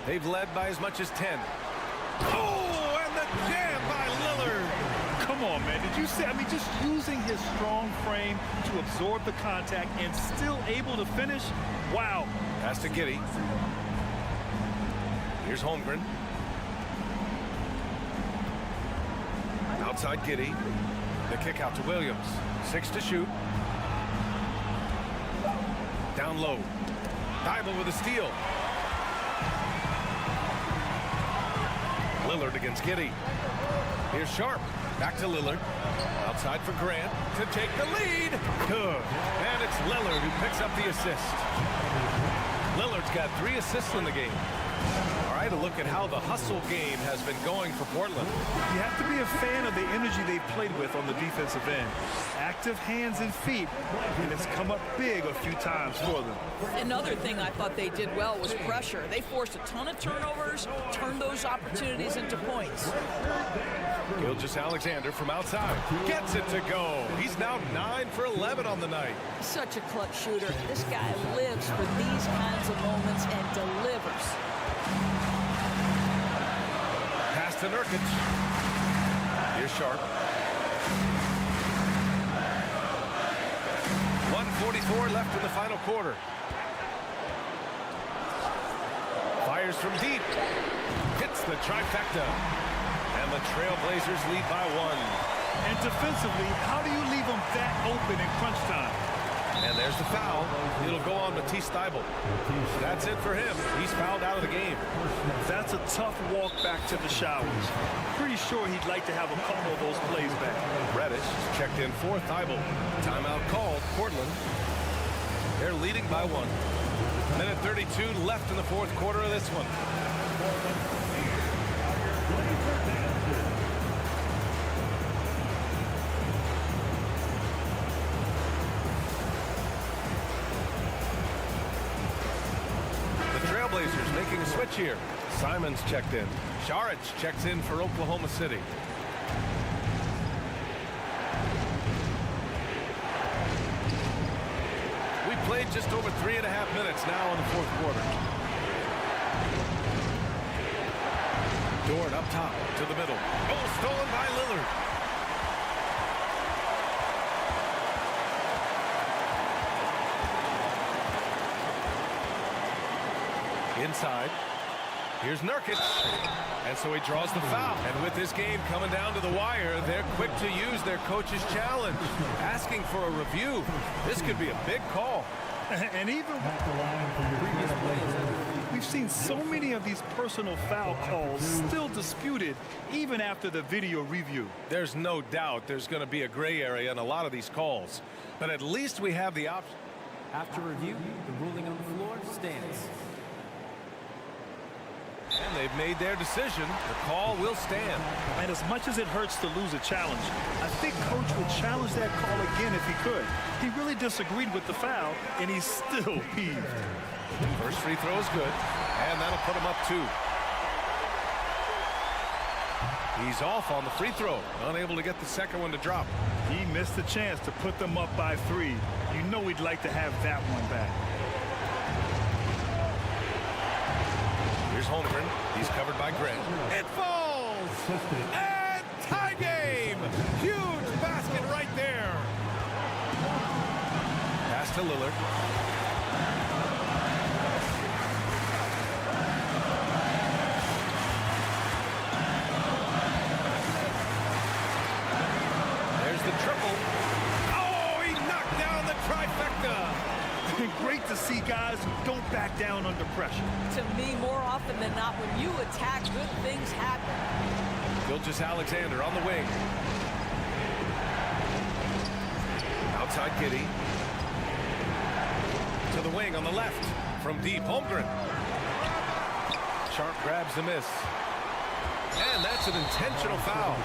They've led by as much as 10. Oh, and the jam by Lillard. Come on, man. Did you see? I mean, just using his strong frame to absorb the contact and still able to finish. Wow. Pass to Giddey. Here's Holmgren. Outside Giddey. The kick out to Williams. 6 to shoot. Down low. Thibault with a steal. Lillard against Giddey. Here's Sharp. Back to Lillard. Outside for Grant to take the lead. Good. And it's Lillard who picks up the assist. Lillard's got 3 assists in the game. All right, a look at how the hustle game has been going for Portland. You have to be a fan of the energy they've played with on the defensive end. Active hands and feet, and it's come up big a few times for them. Another thing I thought they did well was pressure. They forced a ton of turnovers, turned those opportunities into points. Gilgeous-Alexander from outside gets it to go. He's now 9 for 11 on the night. Such a clutch shooter. This guy lives for these kinds of moments and delivers. Pass to Nurkic. Here's Sharp. 1:44 left in the final quarter. Fires from deep. Hits the trifecta. And the Trailblazers lead by 1. And defensively, how do you leave them that open in crunch time? And there's the foul. It'll go on Matisse Thybulle. That's it for him. He's fouled out of the game. That's a tough walk back to the showers. Pretty sure he'd like to have a couple of those plays back. Reddish checked in for Thybulle. Timeout called. Portland. They're leading by 1. Minute 32 left in the fourth quarter of this one. Trailblazers making a switch here. Simons checked in. Šarić checks in for Oklahoma City. We played just over 3.5 minutes now in the fourth quarter. Dort up top to the middle. Goal stolen by Lillard. Inside. Here's Nurkic. And so he draws the foul. And with this game coming down to the wire, they're quick to use their coach's challenge, asking for a review. This could be a big call. And even we've seen so many of these personal foul calls still disputed even after the video review. There's no doubt there's going to be a gray area in a lot of these calls. But at least we have the option. After review, the ruling on the floor stands. And they've made their decision. The call will stand. And as much as it hurts to lose a challenge, I think Coach would challenge that call again if he could. He really disagreed with the foul, and he's still peeved. First free throw is good, and that'll put him up 2. He's off on the free throw, unable to get the second one to drop. He missed the chance to put them up by 3. You know he'd like to have that one back. Here's Holmgren. He's covered by Grant. It falls! And tie game! Huge basket right there! Pass to Lillard. There's the triple. Oh, he knocked down the trifecta! Great to see guys who don't back down under pressure. To me, more often than not, when you attack, good things happen. Gilgeous-Alexander on the wing. Outside Giddey. To the wing on the left. From deep, Holmgren. Sharp grabs the miss. And that's an intentional foul.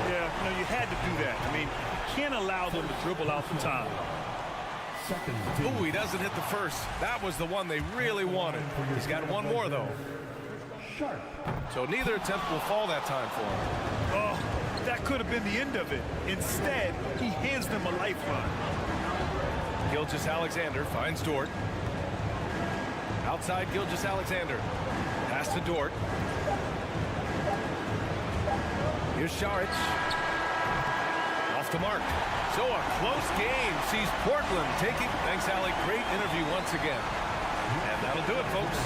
Yeah, you had to do that. I mean, you can't allow them to dribble out the time. Ooh, he doesn't hit the first. That was the one they really wanted. He's got one more, though. So neither attempt will fall that time for him. Oh, that could have been the end of it. Instead, he hands them a lifeline. Gilgeous-Alexander finds Dort. Outside Gilgeous-Alexander. Pass to Dort. Here's Šarić. Off the mark. So a close game sees Portland taking. Thanks, Allie. Great interview once again. And that'll do it, folks.